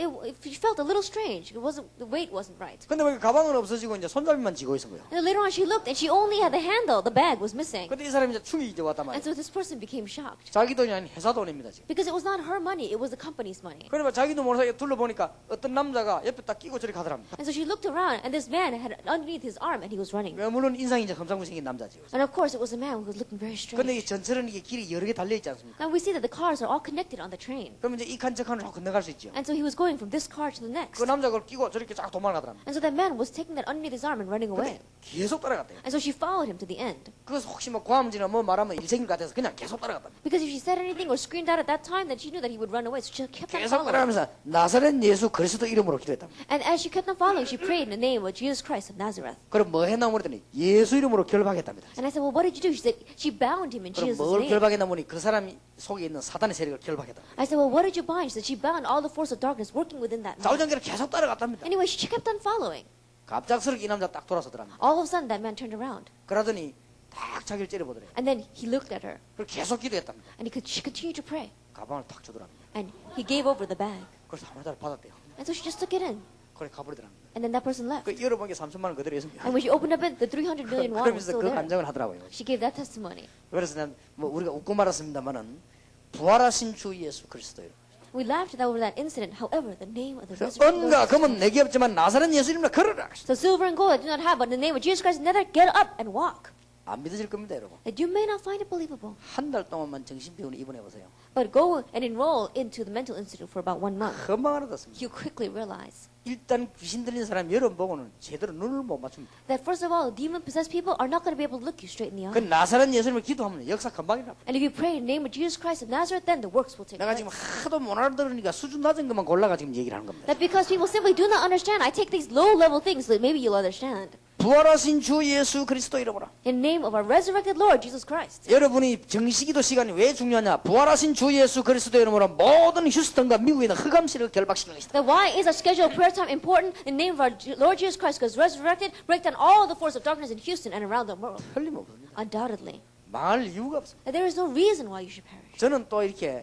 she felt a little strange. The weight wasn't right. 근데 왜 가방은 없어지고 이제 손잡이만 쥐고 있은 거예요. And later on she looked and she only had the handle. The bag was missing. 근데 이 사람이 이제 충격이 이제 왔단 And 말이에요. so this person became shocked. 자기 돈이 아닌 회사 돈입니다 지금. Because it was not her money, it was the company's money. 그러면 자기도 모르게 둘러보니까 어떤 남자가 옆에 딱 끼고 저리 가더랍니다. And so she looked around and this man had underneath his arm and he was running. 물론 인상이 이제 험상궂게 생긴 남자죠. And of course it was a man who was looking very 근데 이 strange. 전철은 이게 길이 여러 개 달려 있지 않습니까? Now we see that the cars are all connected on the train. 그러면 이제 이 칸 저 칸으로 건너갈 수 있죠. And so he was going from this car to the next. 그 남자가 그걸 끼고 저렇게 쫙 도망가더랍니다. And so that man was taking that underneath his arm and running away. 근데 계속 따라갔대요. And so she followed him to the end. 그래서 혹시 뭐 고함지나 뭐 말하면 일생일 같아서 그냥 계속 따라갔답니다. Because if she said anything or screamed out at that time, then she knew that he would run away. So she kept on 계속 following. 따라가면서 나사렛 예수 그리스도 이름으로 기도했답니다. And as she kept on following, she prayed in the name of Jesus Christ of Nazareth. 그럼 뭐 했나 그랬더니 예수 이름으로 결박했답니다. And I said, well, what did you do? She said, she bound him in 그럼 Jesus' 뭘 name. 결박했나 보니 그 사람 속에 있는 사단의 세력을 결박했다. I said, well, what did you bind? She said, she bound all the force of darkness working within that man. 좌우장기를 계속 따라갔답니다. Anyway, she kept on following. 갑작스럽게 이 남자 딱 돌아서더랍니다. All of a sudden, that man turned around. 그러더니 딱 자기를 째려보더래요. And then he looked at her. 그리고 계속 기도했답니다. And she continued to pray. 가방을 탁 주더랍니다. And he gave over the bag. 그래서 하나를 받았대요. And so she just took it in. 그래 가버리더랍니다. And then that person left. 그 열어본 게 3천만 원 그대로 있습니다. And when she opened up it, the 300 million won was 그러면서 still 그 there. 간증을 하더라고요. She gave that testimony. 그래서 난 뭐 우리가 웃고 말았습니다만은 부활하신 주 예수 그리스도요. We laughed over that incident. However, the name of the 그래서 resurrected 은과 Lord 금은 Jesus 내게 없지만 나사렛 예수 이름으로 걸어라. Christ. So silver and gold I do not have, but in the name of Jesus Christ, neither get up and walk. 안 믿어질 겁니다, 여러분. That you may not find it believable. 한 달 동안만 정신병원에 입원해 보세요. But go and enroll into the mental institute for about 1 month. 금방 알아듣습니다. You quickly realize 일단 귀신 들린 사람 여러분 보고는 제대로 눈을 못 맞춥니다. that first of all, demon-possessed people are not going to be able to look you straight in the 그 eye. 나사렛 예수님을 기도하면 역사 금방이라. And if you pray in the name of Jesus Christ of Nazareth, then the works will take 내가 place. 지금 하도 못 알아들으니까 수준 낮은 것만 골라가 지금 얘기를 하는 겁니다. That because people simply do not understand, I take these low-level things so that maybe you'll understand. 부활하신 주 예수 그리스도 이름으로 In the name of our resurrected Lord Jesus Christ. 여러분이 정식기도 시간이 왜 중요하냐? 부활하신 주 예수 그리스도 이름으로 모든 휴스턴과 미국에 있는 흑암시를 결박시키는 것이다. That why is our scheduled prayer time important? In the name of our Lord Jesus Christ, because resurrected, break down all the force of darkness in Houston and around the world. 틀림없습니다. Undoubtedly. 망할 이유가 없습니다. That there is no reason why you should perish. 저는 또 이렇게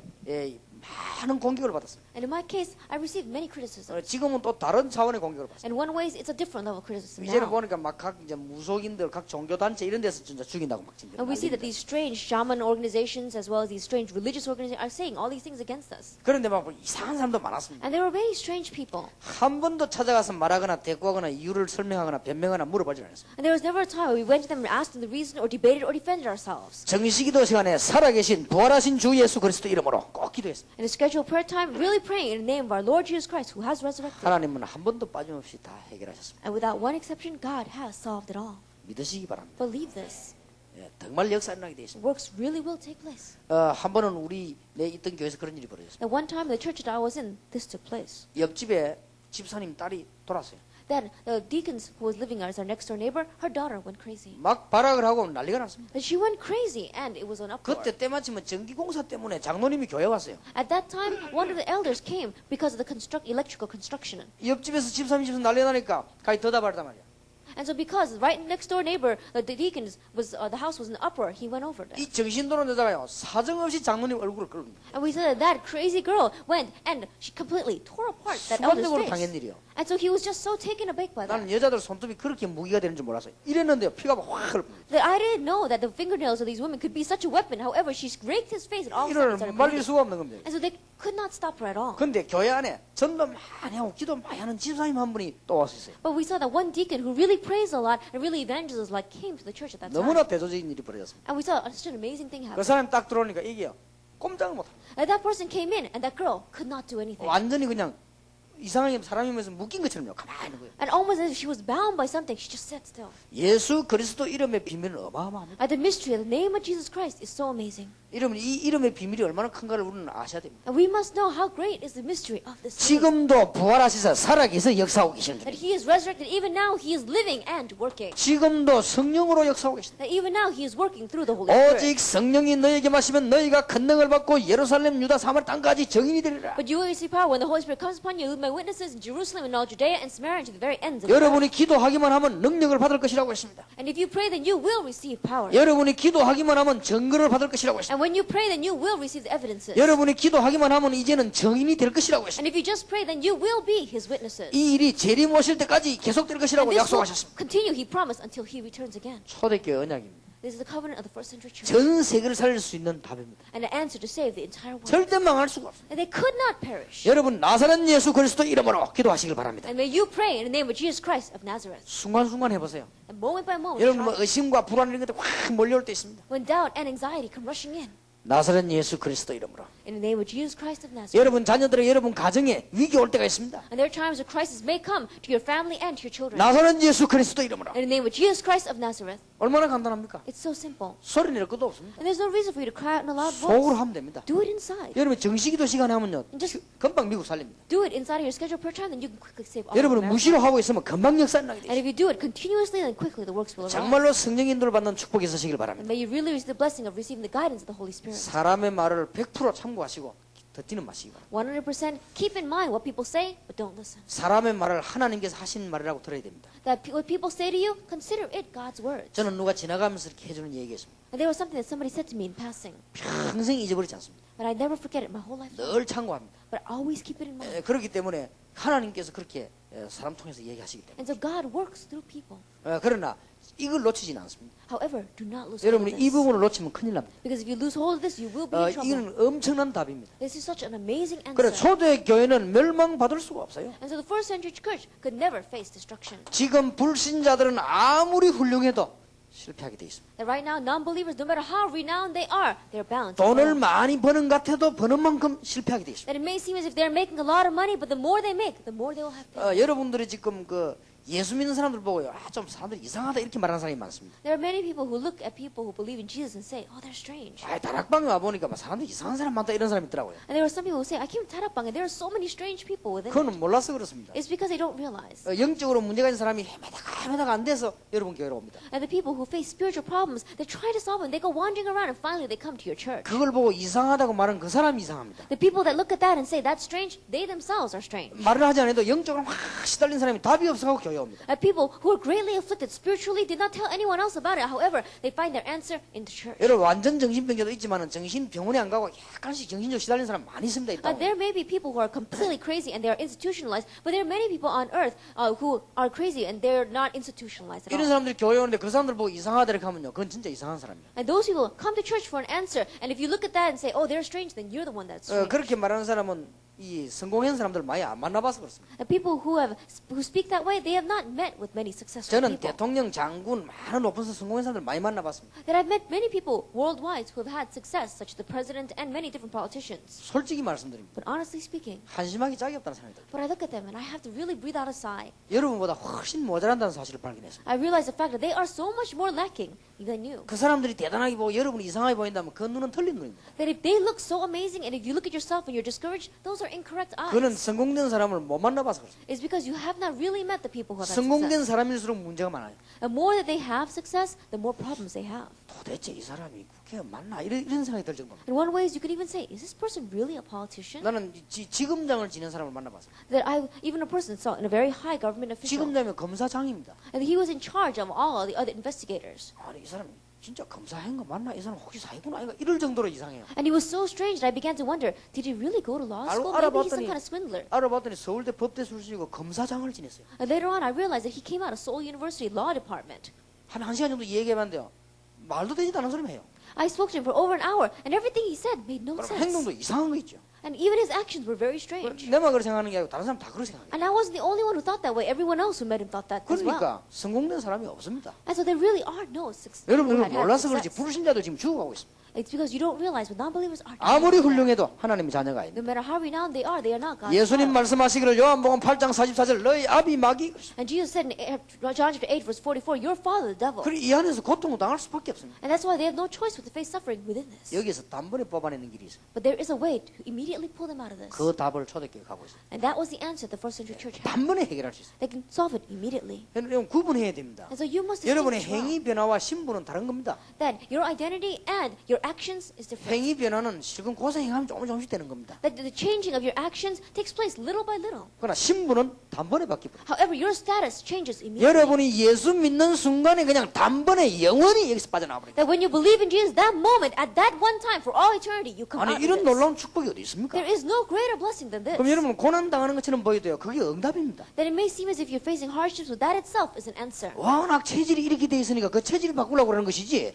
많은 공격을 받았습니다. And in my case, I received many criticisms. 지금은 또 다른 차원의 공격을 받습니다. In one way, it's a different level of criticism 이제는 now. 보니까 막 각 이제 무속인들, 각 종교 단체 이런 데서 진짜 죽인다고 막 진짜. And we see that these strange shaman organizations, as well as these strange religious organizations, are saying all these things against us. 그런데 막 이상한 사람도 많았습니다. And there were many strange people. 한 번도 찾아가서 말하거나 대꾸하거나 이유를 설명하거나 변명하거나 물어보지 않았습니다. And there was never a time where we went to them and asked them the reason, or debated, or defended ourselves. 정식기도 시간에 살아계신 부활하신 주 예수 그리스도 이름으로 꼭 기도했습니다. In a scheduled prayer time, really praying in the name of our Lord Jesus Christ, who has resurrected. 하나님은 한 번도 빠짐없이 다 해결하셨습니다. And without one exception, God has solved it all. 믿으시기 바랍니다. Believe this. 예, 정말 역사 일어나게 되어 있습니다. Works really will take place. 한 번은 내 있던 교회에서 그런 일이 벌어졌습니다. At one time, the church that I was in, this took place. 옆집에 집사님 딸이 돌았어요. Then the deacons who was living as our next door neighbor, her daughter went crazy. 막 발악을 하고 난리가 났습니다. And she went crazy, and it was an uproar. 그때 때마침은 전기공사 때문에 장로님이 교회 왔어요. At that time, one of the elders came because of the electrical construction. 옆집에서 집사님 집에서 난리 나니까 가히 더다발단 말이야. And so because right next door neighbor, the deacons was the house was in uproar, he went over there. 이 정신도는 여자가요 사정없이 장로님 얼굴을 끌어옵니다. And we said that crasy girl went and she completely tore apart that elder's 순간적으로 당한 face. 일이요. And so he was just so taken aback by that. 나는 여자들 손톱이 그렇게 무기가 되는 줄 몰랐어요. 이랬는데요 피가 막 확 흘러옵니다. That I didn't know that the fingernails of these women could be such a weapon. However, she raked his face and all of a sudden 이를 started 말릴 bleeding. 수가 없는 겁니다. And so they could not stop her at all. 근데 교회 안에 전도 많이 하고 기도 많이 하는 집사님 한 분이 또 왔었어요. But we saw that one deacon who really praised a lot and really evangelized a lot came to the church at that time. 너무나 대조적인 일이 벌어졌습니다. And we saw such an amazing thing 그 happen. 사람이 딱 들어오니까 이게요 꼼짝을 못합니다. And that person came in and that girl could not do anything. 완전히 그냥 이상하게 사람이면서 묶인 것처럼요 가만히 있는 거예요. And almost as if she was bound by something, she just sat still. 예수 그리스도 이름의 비밀은 어마어마합니다. And the mystery of the name of Jesus Christ is so amazing. 이 이름의 비밀이 얼마나 큰가를 우리는 아셔야 됩니다. And we must know how great is the mystery of this name. 지금도 부활하셔서 살아계서 역사하고 계시는 That 분. he is resurrected, even now he is living and working. 지금도 성령으로 역사하고 계신다. That even now he is working through the Holy Spirit. 오직 성령이 너에게 마시면 너희가 큰 능을 받고 예루살렘, 유다, 사마리 땅까지 증인이 되리라. But you will receive power when the Holy Spirit comes upon you. You will be my witnesses in Jerusalem and all Judea and Samaria and to the very ends of the earth. 여러분이 기도하기만 하면 능력을 받을 것이라고 했습니다. And if you pray, then you will receive power. 여러분이 기도하기만 하면 증거를 받을 것이라고 했습니다. And And when you pray, then you will receive the evidences. 여러분이 기도하기만 하면 이제는 증인이 될 것이라고 했습니다. And if you just pray, then you will be his witnesses. 이 일이 재림 오실 때까지 계속될 And 것이라고 this will 약속하셨습니다. continue, he promised, until he returns again. 초대교회 언약입니다. This is the covenant of the first century church. 전 세계를 살릴 수 있는 답입니다. And an answer to save the entire world. 절대 망할 수가 없습니다. And they could not perish. 여러분 나사렛 예수 그리스도 이름으로 기도하시길 바랍니다. And may you pray in the name of Jesus Christ of Nazareth. 순간순간 해보세요. And moment by moment, 여러분 뭐 try. 의심과 불안 이런 것들 확 몰려올 때 있습니다. When doubt and anxiety come rushing in. 나사렛 예수 그리스도 이름으로 In the name of Jesus Christ of Nazareth. 여러분 자녀들의 여러분 가정에 위기 올 때가 있습니다. And there are times where crisis may come to your family and to your children. 나사렛 예수 그리스도 이름으로 In the name of Jesus Christ of Nazareth. 얼마나 간단합니까? It's so simple. 소리 낼 것도 없습니다. And there's no reason for you to cry out in a loud 속으로 voice. 하면 됩니다. Do it inside. 여러분 정시기도 시간에 하면요 Just- 금방 미국 살립니다. Do it inside of your scheduled prayer time, then you can quickly save all of 여러분은 America. 무시로 하고 있으면 금방 역사 나게 And 되죠. if you do it continuously, then quickly the works will arise. 정말로 성령 인도를 받는 축복이 있으시길 And 바랍니다. may you really receive the blessing of receiving the guidance of the Holy Spirit. 사람의 말을 100% 참고하시고 듣지는 마시기 바랍니다. 100% keep in mind what people say, but don't listen. 사람의 말을 하나님께서 하신 말이라고 들어야 됩니다. What people say to you, consider it God's words. 저는 누가 지나가면서 이렇게 해주는 얘기였습니다. And there was something that somebody said to me in passing, 평생 잊어버리지 않습니다. but I never forget it my whole life. 늘 참고합니다. But I always keep it in mind. 그렇기 때문에 하나님께서 그렇게 사람 통해서 얘기하시기 때문에 And so God works through people. 그러나 이걸 놓치지는 않습니다. However, do not lose hold 여러분이 of 이 this. 부분을 놓치면 큰일 납니다. Because if you lose hold of this, you will be in trouble. 이건 엄청난 답입니다. This is such an amazing 그래 answer. 초대교회는 멸망받을 수가 없어요. And so the first century church could never face destruction. 지금 불신자들은 아무리 훌륭해도 실패하게 돼 있습니다. That right now, non-believers, no matter how renowned they are, they're bound to 돈을 fail. 많이 버는 것 같아도 버는 만큼 실패하게 돼 있습니다. That it may seem as if they're making a lot of money, but the more they make, the more they will have to. 여러분들이 지금 그 예수 믿는 사람들 보고요. 좀 사람들이 이상하다 이렇게 말하는 사람이 많습니다. There are many people who look at people who believe in Jesus and say, oh, they're strange. 다락방에 와보니까 막 사람들이 이상한 사람 많다 이런 사람이 있더라고요. And there are some people who say, I came to Tarapang and there are so many strange people within it. 그거는 몰라서 그렇습니다. It's because they don't realize. 영적으로 문제가 있는 사람이 헤매다가 안 돼서 여러분 교회로 옵니다. And the people who face spiritual problems, they try to solve them. They go wandering around and finally they come to your church. 그걸 보고 이상하다고 말하는 그 사람이 이상합니다. The people that look at that and say, that's strange, they themselves are strange. 말을 하지 않아도 영적으로 확 시달린 사람이 답이 없어서 교회 옵니다. And people who are greatly afflicted spiritually did not tell anyone else about it. However, they find their answer in the church. 여러분 완전 정신병자도 있지만 정신병원에 안 가고 약간씩 정신적 시달린 사람 많이 있습니다. 있다고. There may be people who are completely crazy and they are institutionalized, but there are many people on earth who are crazy and they're not institutionalized at 이런 all. 사람들이 교회 오는데 그 사람들 보고 이상하다 이렇게 하면요. 그건 진짜 이상한 사람이에요. And those people come to church for an answer, and if you look at that and say, oh, they're strange, then you're the one that's strange. 그렇게 말하는 사람은 이 성공한 사람들 많이 안 만나봐서 그렇습니다. And people who speak that way, they have not met with many successful 저는 people. 대통령, 장군, 많은 높은 성공한 사람들 많이 만나봤습니다. That I've met many people worldwide who have had success, such as the president and many different politicians. 솔직히 말씀드립니다. But honestly speaking, 한심하기 짝이 없다는 생각이 들어요. but I look at them and I have to really breathe out a sigh. 여러분보다 훨씬 모자란다는 사실을 발견했습니다. I realize the fact that they are so much more lacking than you. 그 사람들이 대단하게 보고 여러분이 이상하게 보인다면 그 눈은 틀린 눈입니다. That if they look so amazing and if you look at yourself and you're discouraged, those are incorrect 그는 eyes. 성공된 사람을 못 만나봐서 그렇습니다. It's because you have not really met the people who have had 성공된 success. 사람일수록 문제가 많아요. The more that they have success, the more problems they have. 도대체 이 사람이 국회의원 맞나? 이런 생각이 들 정도입니다. In one way, you could even say, is this person really a politician? 나는 지검장을 지낸 사람을 만나봤어요. That even a person saw in a very high government official, 지검장이면 검사장입니다. and he was in charge of all the other investigators. 아니 이 사람이 진짜 검사한 거 맞나? 이 사람 혹시 사기꾼 아닌가? 이럴 정도로 이상해요. And he was so strange that I began to wonder, did he really go to law school? Maybe he's some kind of swindler. 알아봤더니 서울대 법대 출신이고 검사장을 지냈어요. And later on, I realized that he came out of Seoul University Law Department. 한 시간 정도 얘기해봤는데요. 말도 되지도 않은 소리만 해요. I spoke to him for over an hour, and everything he said made no 그럼 sense. 행동도 이상한 거 있죠. And even his actions were very strange. 내만 그렇게 생각하는 게 아니고 다른 사람 다 그렇게 생각해요. And I wasn't the only one who thought that way. Everyone else who met him thought that as well. 그러니까 성공된 사람이 없습니다. And so there really are no success. 여러분 몰라서 그렇지 불신자도 지금 죽어가고 있습니다. It's because you don't realize what non-believers are. 아무리 훌륭해도 하나님의 자녀가 아닙니다. No matter how renowned they are not God's 예수님 child. 말씀하시기를 요한복음 8장 44절 너희 아비 마귀 And Jesus said in John chapter 8 verse 44, your father the devil. 그래 이 안에서 고통을 당할 수밖에 없습니다. And that's why they have no choice but to face suffering within this. 여기서 단번에 뽑아내는 길이 있어요. But there is a way to immediately pull them out of this. 그 답을 초대교회 가고 있어요. And that was the answer the first century church had. 단번에 해결할 수 있어요. They can solve it immediately. 여러분 구분해야 됩니다. And so you must 여러분의 distinguish well 행위 변화와 신분은 다른 겁니다. that your identity and your your actions is different. 행위 변화는 실컷 고생하면 조금씩 되는 겁니다. That the changing of your actions takes place little by little. 그러나 신분은 단번에 바뀌어요. However, your status changes immediately. 여러분이 예수 믿는 순간에 그냥 단번에 영원히 여기서 빠져나와 버려요. That when you believe in Jesus, that moment, at that one time, for all eternity, you come 아니 out 이런 of this. 놀라운 축복이 어디 있습니까? There is no greater blessing than this. 그럼 여러분 고난 당하는 것처럼 보여도요. 그게 응답입니다. That it may seem as if you're facing hardships, but that itself is an answer. 워낙 체질이 이렇게 돼 있으니까 그 체질을 바꾸려고 하는 것이지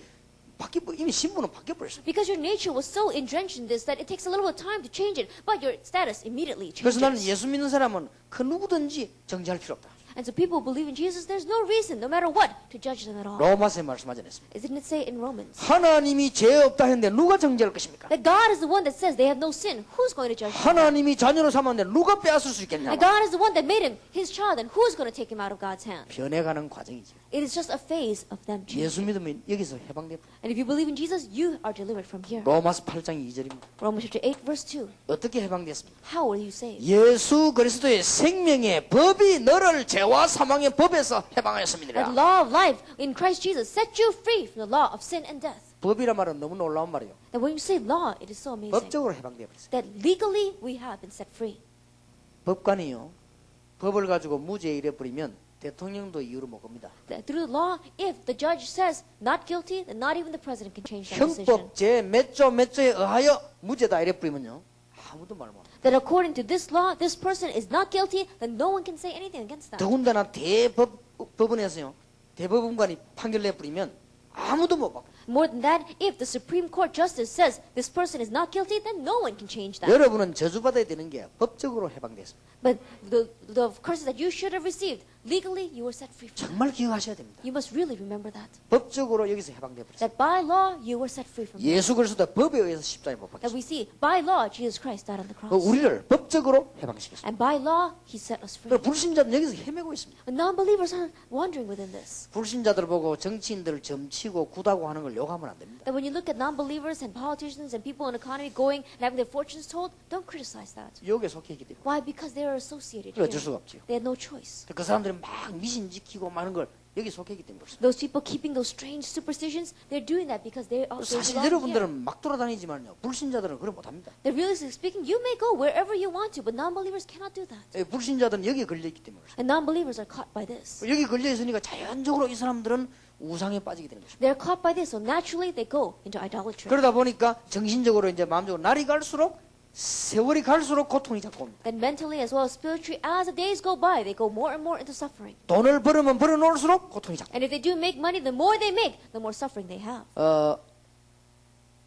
이미 신분은 바뀌어버렸어요. Because your nature was so entrenched in this that it takes a little bit of time to change it, but your status immediately 그래서 나는 changes. 예수 믿는 사람은 그 누구든지 정죄할 필요 없다. And so people who believe in Jesus, there's no reason, no matter what, to judge them at all. 로마서에 말씀하지 않았습니다. Didn't it say in Romans? 하나님이 죄 없다 했는데 누가 정죄할 것입니까? That God is the one that says they have no sin. Who's going to judge them? 하나님이 자녀로 삼았는데 누가 빼앗을 수 And 있겠냐고. God is the one that made him his child, and who's going to take him out of God's hand? 변해가는 과정이지. It is just a phase of them 예수 changing. 믿으면 여기서 해방돼. And if you believe in Jesus, you are delivered from here. 로마서 8장 2절입니다. Romans chapter 8, verse 2. 어떻게 해방됐습니까? How were you saved? 예수 그리스도의 생명의 법이 너를 죄와 사망의 법에서 해방하였습니다. The law of life in Christ Jesus set you free from the law of sin and death. 법이란 말은 너무 놀라운 말이에요. That when you say law, it is so amazing. 법적으로 해방되어 버렸어요. That legally we have been set free. 법관이요. 법을 가지고 무죄 이래 버리면 대통령도 이유로 못 겁니다. That through the law, if the judge says not guilty, then not even the president can change that decision. 형법 제 몇 조에 의하여 무죄다 이래 버리면요. 아무도 말 못 합니다. That according to this law, this person is not guilty, then no one can say anything against that. 더군다나 대법원에서요. 대법원관이 판결 내 버리면 아무도 못 받고. More than that, if the Supreme Court justice says this person is not guilty, then no one can change that. 여러분은 저주받아야 되는 게 법적으로 해방됐습니다. But the curses that you should have received, legally you were set free from that. 정말 기억하셔야 됩니다. You must really remember that. 법적으로 여기서 해방돼 버렸어요. That by law, you were set free from that. 예수 그리스도 법에 의해서 십자가에 못 That 박혔어요. we see, by law, Jesus Christ died on the cross. 우리를 법적으로 해방시켰어요. And by law, he set us free. 불신자는 여기서 헤매고 있습니다. But non-believers are wandering within this. 불신자들 보고 정치인들 점치고 구다고 하는 걸 욕하면 안 됩니다. That when you look at non-believers and politicians and people in the economy going and having their fortunes told, don't criticize that. 욕에 속해 있기 때문에. Why? Because they are associated 그래 here. 어쩔 수가 없지요. They had no choice. 그 사람들이 막 미신 지키고 많은 걸 여기 속해 있기 때문에 그렇습니다. Those people keeping those strange superstitions, they're doing that because they are 사실 belong here. 여러분들은 막 돌아다니지만요. 불신자들은 그걸 못합니다. That realistically speaking, you may go wherever you want to, but non-believers cannot do that. 불신자들은 여기에 걸려있기 때문에 그렇습니다. And non-believers are caught by this. 여기 걸려있으니까 자연적으로 이 사람들은 우상에 빠지게 되는 것입니다. They're caught by this, so naturally they go into idolatry. 그러다 보니까 정신적으로 이제 마음적으로 날이 갈수록 세월이 갈수록 고통이 자꾸 옵니다. Then mentally as well as spiritually, as the days go by, they go more and more into suffering. 돈을 벌으면 벌어놓을수록 고통이 자꾸 And if they do make money, the more they make, the more suffering they have.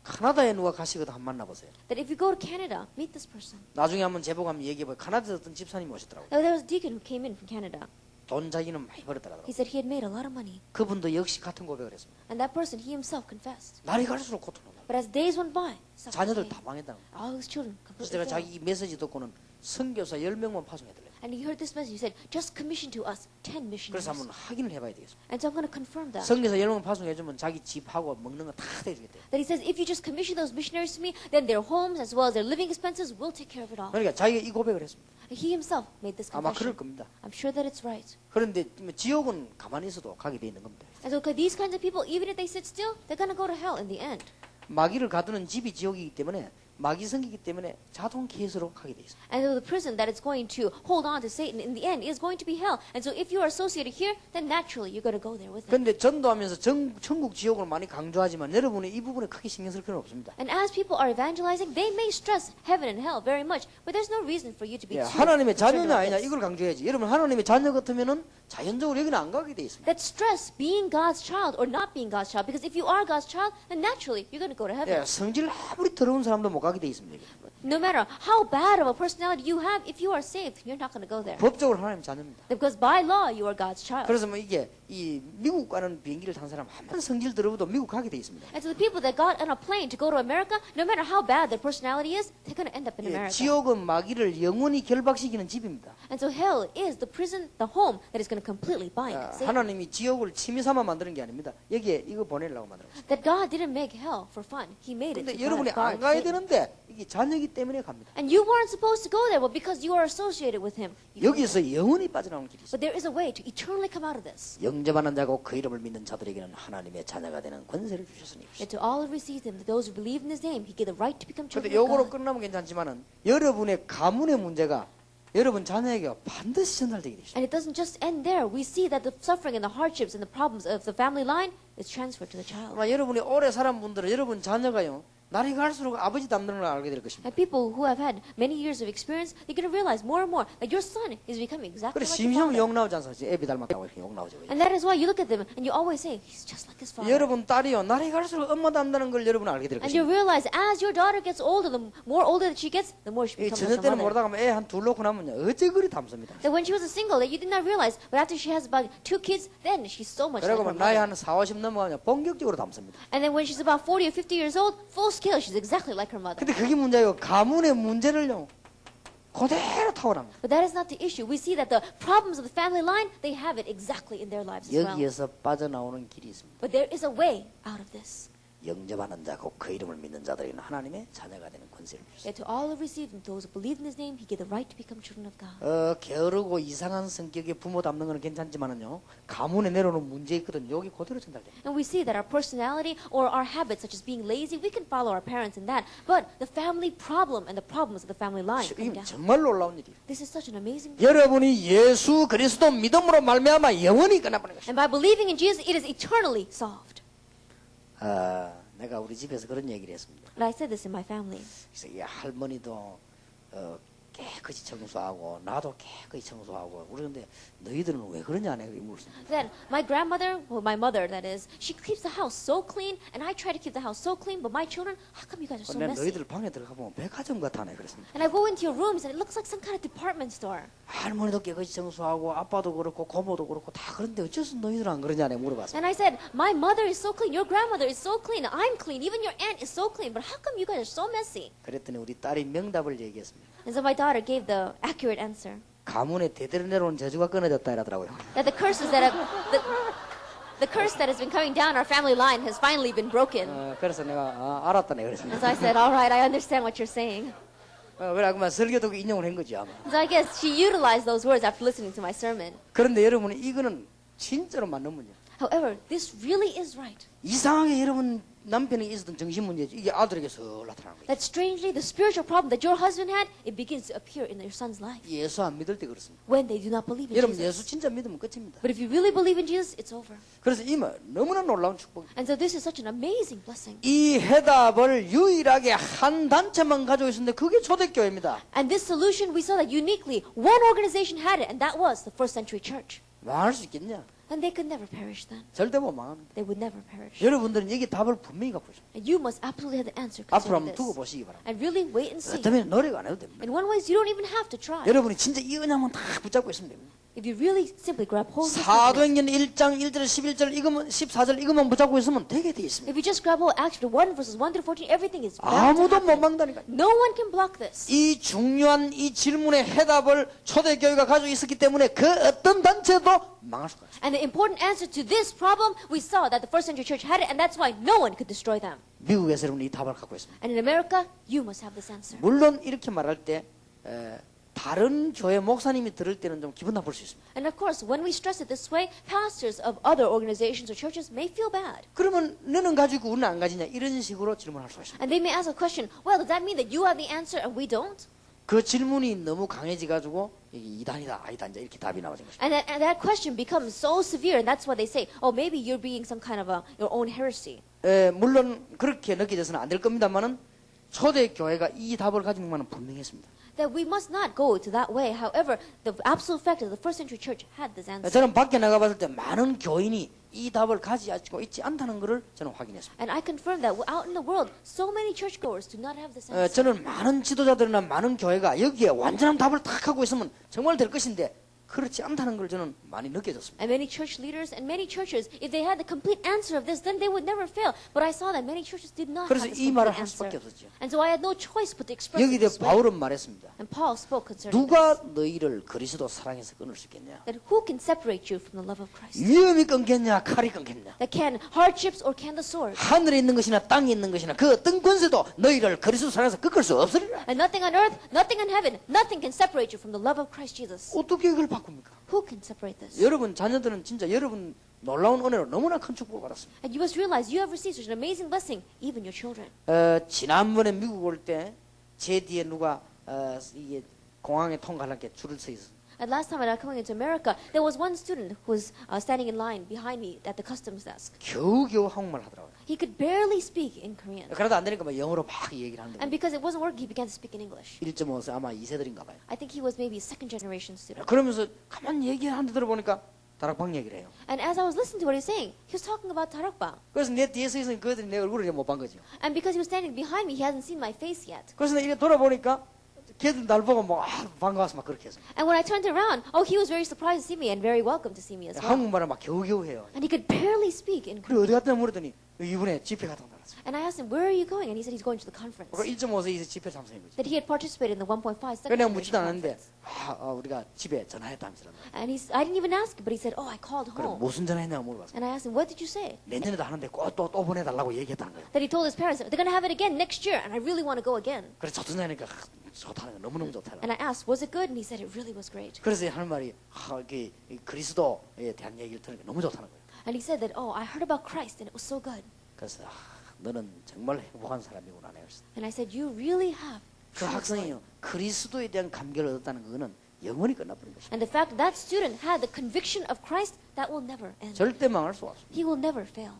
카나다에 누가 가시거든 한번 만나보세요. That if you go to Canada, meet this person. 나중에 한번 제보가면 얘기해봐요. 카나다에 어떤 집사님이 오셨더라고요. Now, there was a deacon who came in from Canada. 돈 자기는 많이 벌었더라고요. He said he had made a lot of money. 그분도 역시 같은 고백을 했습니다. And that person, he himself confessed. 날이 갈수록 고통이 옵니다. But as days went by, suffering 자녀들 came. 다 망했다는 거예요. All his children 그래서 completely 제가 failed. 자기 이 메시지 듣고는 선교사 10명만 파송해달래요. And he heard this message. He said, just commission to us 10 missionaries. 그래서 한번 확인을 해봐야 되겠습니다. And so I'm going to confirm that. 선교사 10명 파송해주면 자기 집하고 먹는 거 다 대주겠대요. That he says, if you just commission those missionaries to me, then their homes as well as their living expenses will take care of it all. 그러니까 자기가 이 고백을 했습니다. He himself made this 아마 그럴 confession. 겁니다. I'm sure that it's right. 그런데 지옥은 가만히 있어도 가게 돼 있는 겁니다. And so these kinds of people, even if they sit still, they're going to go to hell in the end. 마귀를 가두는 집이 지옥이기 때문에 마귀 성기이기 때문에 자동 계수로 가게 돼 있습니다. And so the prison that is going to hold on to Satan in the end is going to be hell. And so if you are associated here, then naturally you're going to go there with him. 그런데 전도하면서 천국 지옥을 많이 강조하지만 여러분이 이 부분에 크게 신경 쓸 필요는 없습니다. And as people are evangelizing, they may stress heaven and hell very much, but there's no reason for you to be 예, too 하나님의 concerned 자녀냐 about 아니냐 this. 이걸 강조해야지. 여러분 하나님의 자녀 같으면은 자연적으로 여기는 안 가게 돼 있습니다. That stress being God's child or not being God's child, because if you are God's child, then naturally you're going to go to heaven. 예, 성질 아무리 더러운 사람도 못 가게 돼 있습니다. No matter how bad of a personality you have, if you are saved, you're not going to go there. 법적으로 하나님 자녀입니다. Because by law, you are God's child. 그래서 뭐 이게 이 미국 가는 비행기를 탄 사람 한 번 성질 더러워도 미국 가게 돼 있습니다. And so the people that got on a plane to go to America, no matter how bad their personality is, they're going to end up in 예, America. 지옥은 마귀를 영원히 결박시키는 집입니다. And so hell is the prison, the home that is going to completely bind Satan. 하나님이 지옥을 취미 삼아 만드는 게 아닙니다. 여기에 이거 보내려고 만든 것입니다. That God didn't make hell for fun. He made it 근데 to 여러분이 guard 안 가야 Satan. 되는데 그런데 이게 자녀이기 때문에 갑니다. And you weren't supposed to go there, but because you are associated with him. you went there. 여기서 영원히 빠져나오는 길이 있어요. But there is a way to eternally come out of this. 영접하는 자고 그 이름을 믿는 자들에게는 하나님의 자녀가 되는 권세를 주셨으니. And to all who receive him, to those who believe in his name, he gave the right to become 근데 children of 요거로 God. 끝나면 괜찮지만은 여러분의 가문의 문제가 여러분 자녀에게 반드시 전달되게 되죠. And it doesn't just end there. We see that the suffering and the hardships and the problems of the family line is transferred to the child. 아마 여러분이 오래 살은 분들은 여러분 자녀가요 날이 갈수록 아버지 닮는 걸 알게 될 것입니다. And people who have had many years of experience, they're going to realize more and more that your son is becoming exactly 그래 like your 심심하면 father. 욕 나오지 않습니까? 애비 닮았다고 이렇게 욕 나오죠. And that is why you look at them and you always say, he's just like his father. 여러분 딸이요 날이 갈수록 엄마 닮다는 걸 여러분 알게 될 And you 것입니다. realize as your daughter gets older, the more older that she gets, the more she 이 becomes 저녁 like her 때는 mother. 모르다가 애 한 둘 놓고 나면요 어째 그리 닮습니다. That when she was a single, that you did not realize, but after she has about 2 kids, then she's so much like 그리고 her 나이 mother. 한 4, 50 넘어가면 본격적으로 닮습니다. And then when she's about 40 or 50 years old, full scale, she's exactly like her mother. 근데 그게 문제예요. 가문의 문제를요 그대로 타고납니다. But that is not the issue. We see that the problems of the family line, they have it exactly in their lives as well. 여기에서 빠져나오는 길이 있습니다. But there is a way out of this. 영접하는 자고 그 이름을 믿는 자들에게는 하나님의 자녀가 되는 권세를 주셨습니다. That to all who received him, those who believe in his name, he gave the right to become children of God. 게으르고 이상한 성격의 부모 닮는 거는 괜찮지만은요 가문에 내려오는 문제 있거든. 여기 그대로 전달됩니다. And we see that our personality or our habits, such as being lazy, we can follow our parents in that. But the family problem and the problems of the family line come 이게 down. 정말 놀라운 일이에요. This is such an amazing thing. 여러분이 예수 그리스도 믿음으로 말미암아 영원히 끝나버린 것입니다. And by believing in Jesus, it is eternally solved. 내가 우리 집에서 그런 얘기를 했습니다. And I said this in my family. 그래서 이 할머니도 깨끗이 청소하고 나도 깨끗이 청소하고 그러는데 너희들은 왜 그러냐 내가 물었습니다. Then my grandmother, well, my mother, that is, she keeps the house so clean, and I try to keep the house so clean. But my children, how come you guys are so 근데 messy? 너희들 방에 들어가 보면 백화점 같아네 그랬습니다. And I go into your rooms, and it looks like some kind of department store. 할머니도 깨끗이 청소하고 아빠도 그렇고 고모도 그렇고 다 그런데 어째서 너희들은 안 그러냐 내가 물어봤습니다. And I said, my mother is so clean, your grandmother is so clean, I'm clean, even your aunt is so clean. But how come you guys are so messy? 그랬더니 우리 딸이 명답을 얘기했습니다. And so my daughter gave the accurate answer. 가문에 대대로 내려온 저주가 끊어졌다 이러더라고요. That the curses that have, the curse that has been coming down our family line has finally been broken. 그래서 내가 알았다네 그랬습니다. And so I said, all right, I understand what you're saying. 그래 그만 설교 듣고 인용을 한 거지 아마. So I guess she utilized those words after listening to my sermon. 그런데 여러분 이거는 진짜로 맞는 문제예요. However, this really is right. 이상하게 여러분 남편에게 있었던 정신 문제죠. 이게 아들에게 서 나타나는 거예요. That strangely, the spiritual problem that your husband had, it begins to appear in your son's life 예수 안 믿을 때 그렇습니다. when they do not believe in 여러분 Jesus. 예수 진짜 믿으면 끝입니다. But if you really believe in Jesus, it's over. 그래서 이말 너무나 놀라운 축복이에요. And so this is such an amazing blessing. 이 해답을 유일하게 한 단체만 가지고 있었는데 그게 초대교회입니다. And this solution, we saw that uniquely one organization had it, and that was the first century church. 망할 수 있겠냐? And they could never perish then. 절대 못 망합니다. They would never perish. 여러분들은 여기 답을 분명히 갖고 있습니다. And you must absolutely have the answer 앞으로 concerning 한번 두고 this. 보시기 바랍니다. And really wait and see. 어쩌면 노력 안 해도 됩니다. In one ways, you don't even have to try. 여러분이 진짜 이 은혜만 다 붙잡고 있으면 됩니다. If you really simply grab hold of this goodness, 사도행전 1장 1절 11절 이거만 14절 이것만 붙잡고 있으면 되게 돼 있습니다. if you just grab hold of Acts 1 verses 1 through 14, everything is bound to 아무도 못 happen. 막다니까. No one can block this. 이 중요한 이 질문의 해답을 초대교회가 가지고 있었기 때문에 그 어떤 단체도 망할 수가 없어요. And the important answer to this problem, we saw that the first century church had it, and that's why no one could destroy them. 미국에서 여러분 이 답을 갖고 있습니다. And in America, you must have this answer. 물론 이렇게 말할 때 다른 교회 목사님이 들을 때는 좀 기분 나쁠 수 있습니다. And of course, when we stress it this way, pastors of other organizations or churches may feel bad. 그러면 너는 가지고 우리는 안 가지냐 이런 식으로 질문할 수가 있습니다. And they may ask a question, well, does that mean that you have the answer and we don't? 그 질문이 너무 강해지 가지고 이게 이단이다 아이단자 이렇게 답이 나오는 것입니다. And that question becomes so severe, and that's why they say, oh, maybe you're being some kind of your own heresy. 물론 그렇게 느껴져서는 안 될 겁니다만은 초대 교회가 이 답을 가지고만은 분명했습니다. That we must not go to that way. However, the absolute fact is the first century church had this answer. 저는 밖에 나가봤을 때 많은 교인이 이 답을 가지고 있지 않다는 것을 저는 확인했습니다. And I confirm that out in the world, so many churchgoers do not have this answer. 저는 많은 지도자들이나 많은 교회가 여기에 완전한 답을 딱 하고 있으면 정말 될 것인데 그렇지 않다는 걸 저는 많이 느껴졌습니다. And many church leaders and many churches, if they had the complete answer of this, then they would never fail. But I saw that many churches did not have 그래서 this 이 complete 말을 할 answer. 수밖에 없었죠. And so I had no choice but to express it 여기에 this way. 바울은 말했습니다. And Paul spoke concerning 누가 this. 너희를 그리스도 사랑해서 끊을 수 있겠냐? That who can separate you from the love of Christ? 위험이 끊겠냐? 칼이 끊겠냐? That can hardships or can the sword? 하늘에 있는 것이나 땅에 있는 것이나 그 어떤 권세도 너희를 그리스도 사랑해서 끊을 수 없으리라. And nothing on earth, nothing in heaven, nothing can separate you from the love of Christ Jesus. 어떻게 이걸 바꿉니까? Who can separate this? 여러분 자녀들은 진짜 여러분 놀라운 은혜로 너무나 큰 축복을 받았습니다. And you must realize you have received such an amazing blessing, even your children. 지난번에 미국 올 때 제 뒤에 누가 이게 공항에 통과하려게 줄을 서 있어. And last time when I was coming into America, there was one student who was standing in line behind me at the customs desk. 겨우겨우 한국말 하더라고요. He could barely speak in Korean. 그러다 안 되니까 막 영어로 막 얘기를 하는데 And because it wasn't working, he began to speak in English. 1.5세 아마 2세들인가 봐요. I think he was maybe a second generation student. 그러면서 가만히 얘기하는데 들어보니까 다락방 얘기를 해요. And as I was listening to what he was saying, he was talking about 다락방. 그래서 내 뒤에 서 있으니 그들이 내 얼굴을 못 본 거죠. And because he was standing behind me, he hasn't seen my face yet. 그래서 내가 이렇게 돌아보니까 걔들 날 보고 뭐 반가워서 막 그렇게 해서 And when I turned around, oh, he was very surprised to see me and very welcome to see me as well. 한국말을 막 겨우겨우 해요. And he could barely speak in 그리고 Korean. 어디 갔다 물었더니 이번에 집회 갔다 온다 그랬어요. And I asked him, where are you going? And he said he's going to the conference. 그 1.5세 이제 집회 참석인 거지. That he had participated in the 1.5 second 그래 내가 generation 묻지도 않았는데 conference. 우리가 집에 전화했다면서. And I didn't even ask, but he said, oh, I called 그럼 home. 무슨 전화했냐고 물어봤어요. And I asked him, what did you say? 내년에도 하는데 꼭 또 보내달라고 얘기했다는 거예요. That he told his parents, they're going to have it again next year, and I really want to go again. 그래서 좋다니까 좋다는 거 너무너무 좋다는 And I asked, was it good? And he said, it really was great. 그래서 하는 말이 이 그리스도에 대한 얘기를 들으니까 너무 좋다는 거예요. And he said that, oh, I heard about Christ, and it was so good. 그래서 너는 정말 행복한 사람이구나 내가 그랬어요. And I said, you really have. 그 학생이요 그리스도에 대한 감격을 얻었다는 거는 영원히 끝나버린 것입니다. And the fact that student had the conviction of Christ, that will never end. 절대 망할 수 없습니다. He will never fail.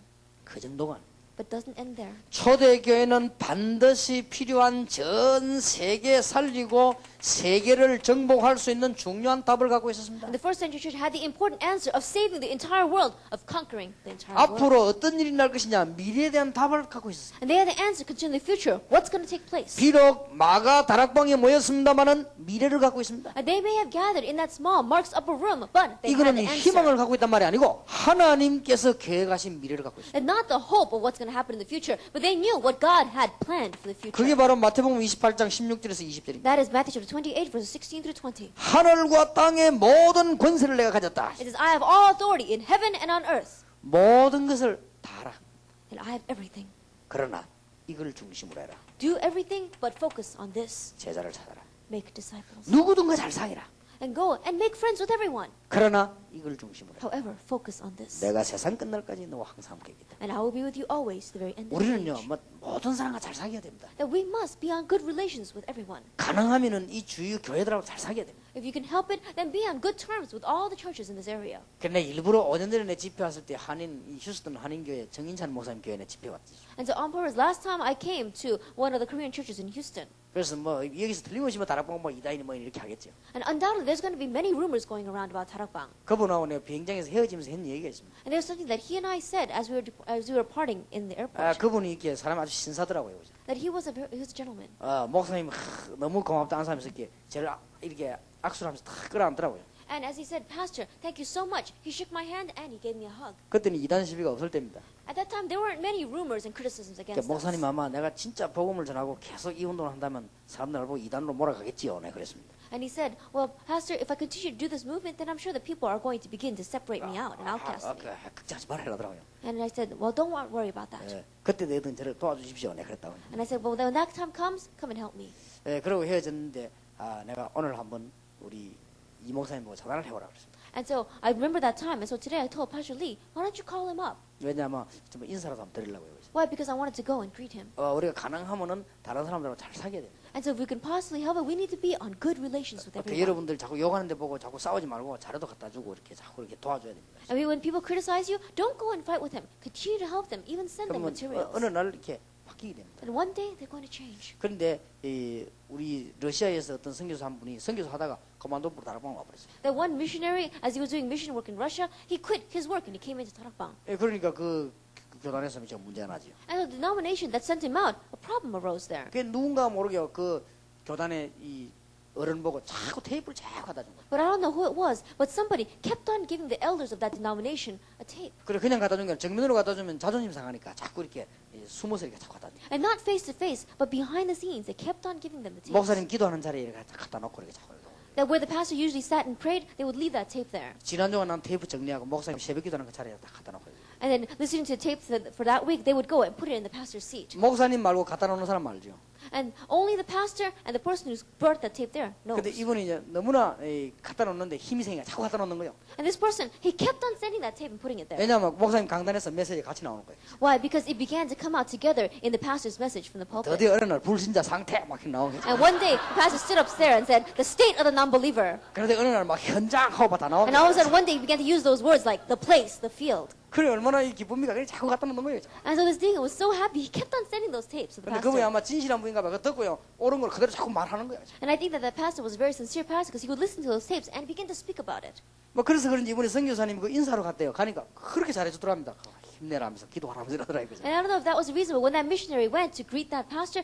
그 정도가 아니에요. But doesn't end there. 초대교회는 반드시 필요한 전 세계 살리고 세계를 정복할 수 있는 중요한 답을 갖고 있었습니다. And the first century church had the important answer of saving the entire world, of conquering the entire world. 앞으로 어떤 일이 날 것이냐 미래에 대한 답을 갖고 있었어요. And they had the answer concerning the future. What's going to take place? 비록 마가 다락방에 모였습니다마는 미래를 갖고 있습니다. And they may have gathered in that small Mark's upper room, but they had 이거는 the answer. 희망을 갖고 있단 말이 아니고 하나님께서 계획하신 미래를 갖고 있습니다. And not the hope of what's going to happen in the future, but they knew what God had planned for the future. 그게 바로 마태복음 28장 16절에서 20절입니다. That is Matthew chapter 28, verses 16 through 20. 하늘과 땅의 모든 권세를 내가 가졌다. It says, I have all authority in heaven and on earth, 모든 것을 다 알아. and I have everything. 그러나 이걸 중심으로 해라. Do everything, but focus on this. 제자를 찾아라. Make disciples. 누구든가 잘 사귀라. And go and make friends with everyone. 그러나 이걸 중심으로 해라. However, focus on this. 내가 세상 끝날까지 너와 항상 함께 있겠다. And I will be with you always to the very end of the 우리는요, age. 모든 사람과 잘 사귀어야 됩니다. That we must be on good relations with everyone. 가능하면은 이 주요 교회들하고 잘 사귀어야 됩니다. If you can help it, then be on good terms with all the churches in this area. 그런데 일부러 5년 전에 내 집회 왔을 때 이 휴스턴 한인교회 정인찬 목사님 교회 내 집회 왔지. And so on purpose, last time I came to one of the Korean churches in Houston. 그래서 여기서 틀림없이 다락방 이다인이 이렇게 하겠죠. And undoubtedly, there's going to be many rumors going around about 다락방. 그분하고 내가 비행장에서 헤어지면서 했는 얘기가 있습니다. And there's something that he and I said as we were parting in the airport. 그분이 이렇게 사람 아주 신사더라고요. That he was a gentleman. 목사님 너무 고맙다 한 사람이 이렇게 저를 이렇게 악수를 하면서 탁 끌어안더라고요. And as he said, Pastor, thank you so much. He shook my hand and he gave me a hug. 그때는 이단 시비가 없을 때입니다. At that time, there weren't many rumors and criticisms against us. 목사님 아마 내가 진짜 복음을 전하고 계속 이 운동을 한다면 사람들 보고 이단으로 몰아가겠지요. 네, 그랬습니다. And he said, well, Pastor, if I continue to do this movement, then I'm sure the people are going to begin to separate me out and outcast me. 걱정하지 말아라더라고요. And I said, well, don't worry about that. 그때 너희들 저를 도와주십시오. 네, 그랬다고. And I said, well, when that time comes, come and help me. 그러고 헤어졌는데 내가 오늘 한번 우리 이 목사님 보고 전화를 해보라 그랬습니다. And so I remember that time. And so today I told Pastor Lee, why don't you call him up? 왜냐하면 좀 인사라도 한번 드리려고요. Why? Because I wanted to go and greet him. 우리가 가능하면은 다른 사람들하고 잘 사귀어야 됩니다. And so if we can possibly help it, we need to be on good relations with everyone. 여러분들 자꾸 욕하는데 보고 자꾸 싸우지 말고 자료도 갖다 주고 이렇게 자꾸 이렇게 도와줘야 됩니다. I mean, when people criticize you, don't go and fight with them. Continue to help them, even send them 그러면 materials. 어느 날 이렇게 바뀌게 됩니다. And one day they're going to change. 그런데 우리 러시아에서 어떤 선교사 한 분이 선교사 하다가 그만두고 다락방 와버렸어요. That one missionary, as he was doing mission work in Russia, he quit his work and he came into 다락방. 그러니까 그 교단에서 지금 문제가 나죠. And the denomination that sent him out, a problem arose there. 그 누군가 모르게 그 교단에 이 어른 보고 자꾸 테이프를 자꾸 갖다 준 거예요. But I don't know who it was, but somebody kept on giving the elders of that denomination a tape. 그래 그냥 갖다 준 게 아니라 정면으로 갖다 주면 자존심 상하니까 자꾸 이렇게 숨어서 이렇게 자꾸 갖다 준 거예요. And not face to face, but behind the scenes, they kept on giving them the tapes. 목사님 기도하는 자리에 이렇게 갖다 놓고 이렇게 자꾸 That where the pastor usually sat and prayed, they would leave that tape there. 지난주간 난 테이프 정리하고 목사님 새벽 기도하는 그 자리에 다 갖다 놓고 And then listening to the tapes for that week, they would go and put it in the pastor's seat. 목사님 말고 갖다 놓는 사람 알죠? And only the pastor and the person who's brought that tape there knows. 근데 이분이 이제 너무나 갖다 놓는데 힘이 생겨 자꾸 갖다 놓는 거예요. And this person, he kept on sending that tape and putting it there. 왜냐하면 목사님 강단에서 메시지 같이 나오는 거예요. Why? Because it began to come out together in the pastor's message from the pulpit. 드디어 어느 날 불신자 상태 막 이렇게 나오게. And one day, the pastor stood up there and said, the state of the non-believer. 그런데 어느 날 막 현장 하고 다 나오게. And all of a sudden, one day, he began to use those words like the place, the field. 그래 얼마나 이 기쁩니까? 그래 자꾸 갖다 놓는 거예요. And so this deacon was so happy, he kept on sending those tapes to the 근데 그분이 pastor. 아마 진실한 분인가 봐. 그거 듣고요. 옳은 걸 그대로 자꾸 말하는 거예요. And I think that pastor was a very sincere pastor because he would listen to those tapes and begin to speak about it. 뭐 그래서 그런지 이번에 선교사님 그 인사로 갔대요. 가니까 그렇게 잘해주더랍니다. 힘내라면서 기도하라면서 이러더라고요. And I don't know if that was the reason, but when that missionary went to greet that pastor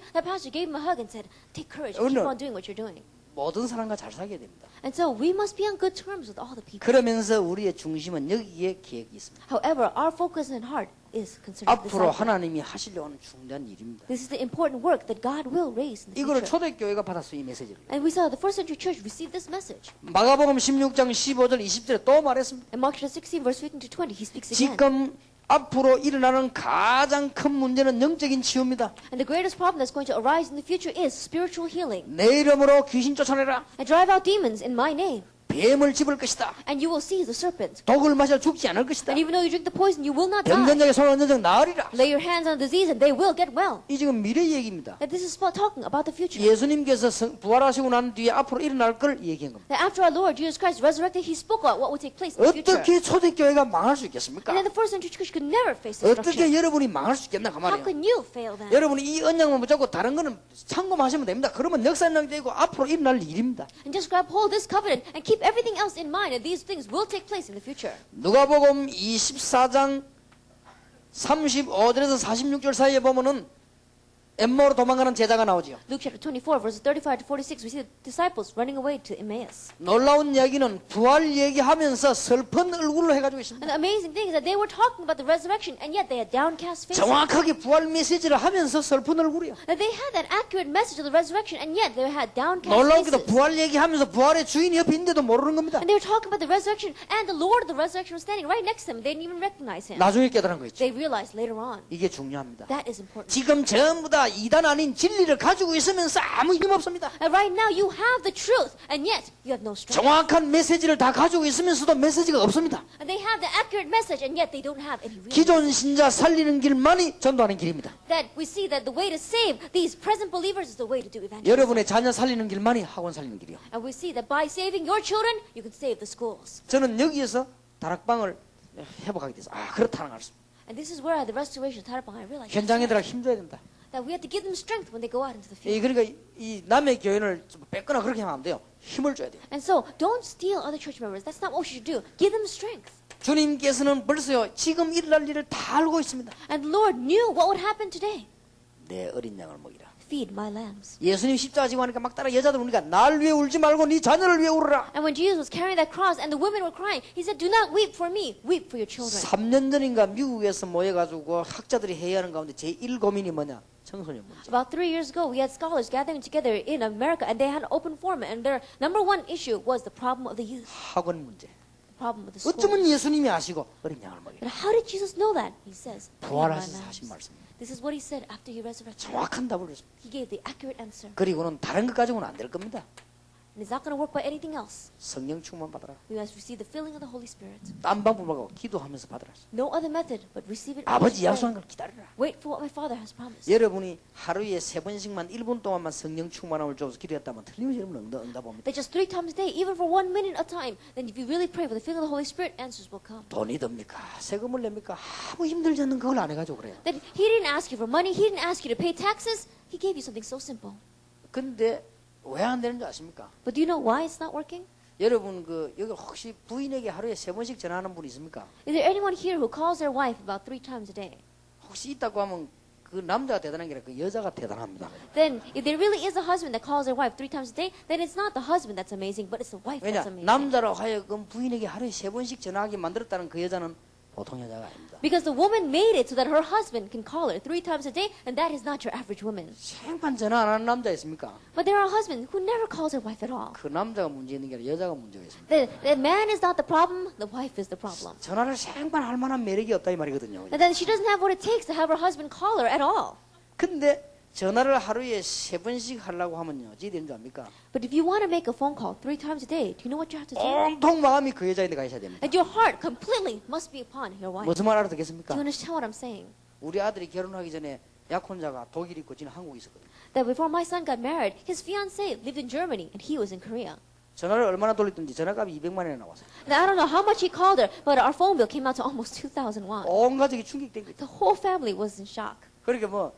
gave him a hug and said, take courage, Oh, keep no. on doing what you're doing. 모든 사람과 잘 살게 됩니다. And so we must be on good terms with all the people. 그러면서 우리의 중심은 여기에 계획이 있습니다. However, our focus and heart is concerning the 앞으로 disciple. 하나님이 하시려는 중대한 일입니다. This is the important work that God will raise in the 이거를 future. 초대교회가 받았어요, 이 메시지를. And we saw the first century church receive this message. 마가복음 16장 15절 20절에 또 말했습니다. In Mark chapter 16, verse 15 to 20, he speaks again. 지금 앞으로 일어나는 가장 큰 문제는 영적인 치유입니다. And the greatest problem that's going to arise in the future is spiritual healing. 내 이름으로 귀신 쫓아내라. And drive out demons in my name. 뱀을 집을 것이다. And you will seize the serpent. 독을 마셔 죽지 않을 것이다. And even though you drink the poison, you will not die. 병전적에 손 얹은 적 나으리라. Lay your hands on the disease and they will get well. 이 지금 미래 얘기입니다. That this is talking about the future. 예수님께서 부활하시고 난 뒤에 앞으로 일어날 걸 얘기한 겁니다. That after our Lord Jesus Christ resurrected, he spoke about what would take place in the future. 어떻게 초대교회가 망할 수 있겠습니까? And then the first century church could never face destruction. 어떻게 여러분이 망할 수 있겠나 그 How 말이에요. can you fail then? 여러분이 이 언약만 붙잡고 다른 거는 참고하시면 됩니다. 그러면 역사는 되고 앞으로 일어날 일입니다. And just grab hold of this covenant and keep everything else in mind, and these things will take place in the future. 누가복음 24장 35절에서 46절 사이에 보면은 엠마오로 도망가는 제자가 나오지요. Luke chapter 24, verses 35 to 46, we see the disciples running away to Emmaus. 놀라운 이야기는 부활 얘기하면서 슬픈 얼굴로 해가지고 있습니다. And the amazing thing is that they were talking about the resurrection, and yet they had downcast faces. 정확하게 부활 메시지를 하면서 슬픈 얼굴이요. That they had that accurate message of the resurrection, and yet they had downcast 놀라운게도 faces. 부활 얘기하면서 부활의 주인이 옆에 있는데도 모르는 겁니다. And they were talking about the resurrection, and the Lord of the resurrection was standing right next to them. They didn't even recognize him. 나중에 깨달은 거 있죠. They realized later on. 이게 중요합니다. That is important. 지금 전부 다 이단 아닌 진리를 가지고 있으면서 아무 힘 없습니다. And right now you have the truth, and yet you have no strength. 정확한 메시지를 다 가지고 있으면서도 메시지가 없습니다. And they have the accurate message, and yet they don't have any real. 기존 신자 살리는 길만이 전도하는 길입니다. That we see that the way to save these present believers is the way to do evangelism. 여러분의 자녀 살리는 길만이 학원 살리는 길이요. And we see that by saving your children, you can save the schools. 저는 여기에서 다락방을 회복하게 돼서 그렇다는 걸 알았습니다. And this is where the restoration of Tarapang, I realized 현장에다가 힘줘야 된다. that we have to give them strength when they go out into the field. 그러니까 이 남의 교회를 좀 뺏거나 그렇게 하면 안 돼요. 힘을 줘야 돼요. And so, don't steal other church members. That's not what you should do. Give them strength. 주님께서는 벌써요 지금 일어날 일을 다 알고 있습니다. And the Lord knew what would happen today. 내 어린 양을 먹이라. Feed my lambs. 예수님 십자가 지고 하니까 막 따라 여자들 우니까 날 위해 울지 말고 네 자녀를 위해 울어라. And when Jesus was carrying that cross and the women were crying, he said, do not weep for me, weep for your children. 3년 전인가 미국에서 모여가지고 학자들이 회의하는 가운데 제1 고민이 뭐냐? 청소년 문제. About 3 years ago, we had scholars gathering together in America, and they had an open forum, and their number one issue was the problem of the youth, 학원 문제. the problem of the 어쩌면 schools. 예수님이 아시고 어린 양을 먹이라. But how did Jesus know that? He says, "Feed my 부활하셔서 lambs." 하신 말씀. This is what he said after he resurrected. 정확한 답을 줬습니다. He gave the accurate answer. 그리고는 다른 것 가지고는 안 될 겁니다. And it's not going to work by anything else. 성령 충만 받아라. We must receive the filling of the Holy Spirit. 딴 방법 말고 기도하면서 받아라. No other method, but receive it. 아버지 as you 약속한 pray. 걸 기다리라. Wait for what my Father has promised. 여러분이 하루에 3번씩만 1분 동안만 성령 충만함을 줘서 기도했다면 틀림없이 여러분 응답합니다. That just 3 times a day, even for 1 minute at a time, then if you really pray for the filling of the Holy Spirit, answers will come. 돈이 듭니까? 세금을 냅니까? 아무 힘들지 않는 그걸 안 해가지고 그래요. That he didn't ask you for money, he didn't ask you to pay taxes, he gave you something so simple. 근데 왜 안 되는 줄 아십니까? But do you know why it's not working? 여러분 여기 혹시 부인에게 하루에 3번씩 전화하는 분 있습니까? Is there anyone here who calls their wife about 3 times a day? 혹시 있다고 하면 그 남자가 대단한 게 아니라 그 여자가 대단합니다. then if there really is a husband that calls their wife 3 times a day, then it's not the husband that's amazing, but it's the wife 왜냐 that's amazing. 남자로 하여금 부인에게 하루에 3번씩 전화하게 만들었다는 그 여자는 보통 여자가 아닙니다. Because the woman made it so that her husband can call her 3 times a day, and that is not your average woman. 생판 전화 안 하는 남자 있습니까? But there are husbands who never calls their wife at all. 그 남자가 문제 있는 게 아니라 여자가 문제가 있습니다. The man is not the problem, the wife is the problem. 전화를 생판 할 만한 매력이 없다 이 말이거든요. And then she doesn't have what it takes to have her husband call her at all. 근데 전화를 하루에 3번씩 하려고 하면요. 어찌 되는 줄 압니까? But if you want to make a phone call 3 times a day, do you know what you have to do? 온통 마음이 그 여자인데 가 있어야 됩니다. And your heart completely must be upon your wife. 무슨 말 Do 알아듣겠습니까? you understand what I'm saying? 우리 아들이 결혼하기 전에 약혼자가 독일 있고 지는 한국에 있었거든요. That before my son got married, his fiancée lived in Germany and he was in Korea. 전화를 얼마나 돌렸든지 전화값이 200만 원이 나왔어요. Now I don't know how much he called her, but our phone bill came out to almost 2,000 won. 온 가족이 충격된 거죠. The whole family was in shock. 그러니까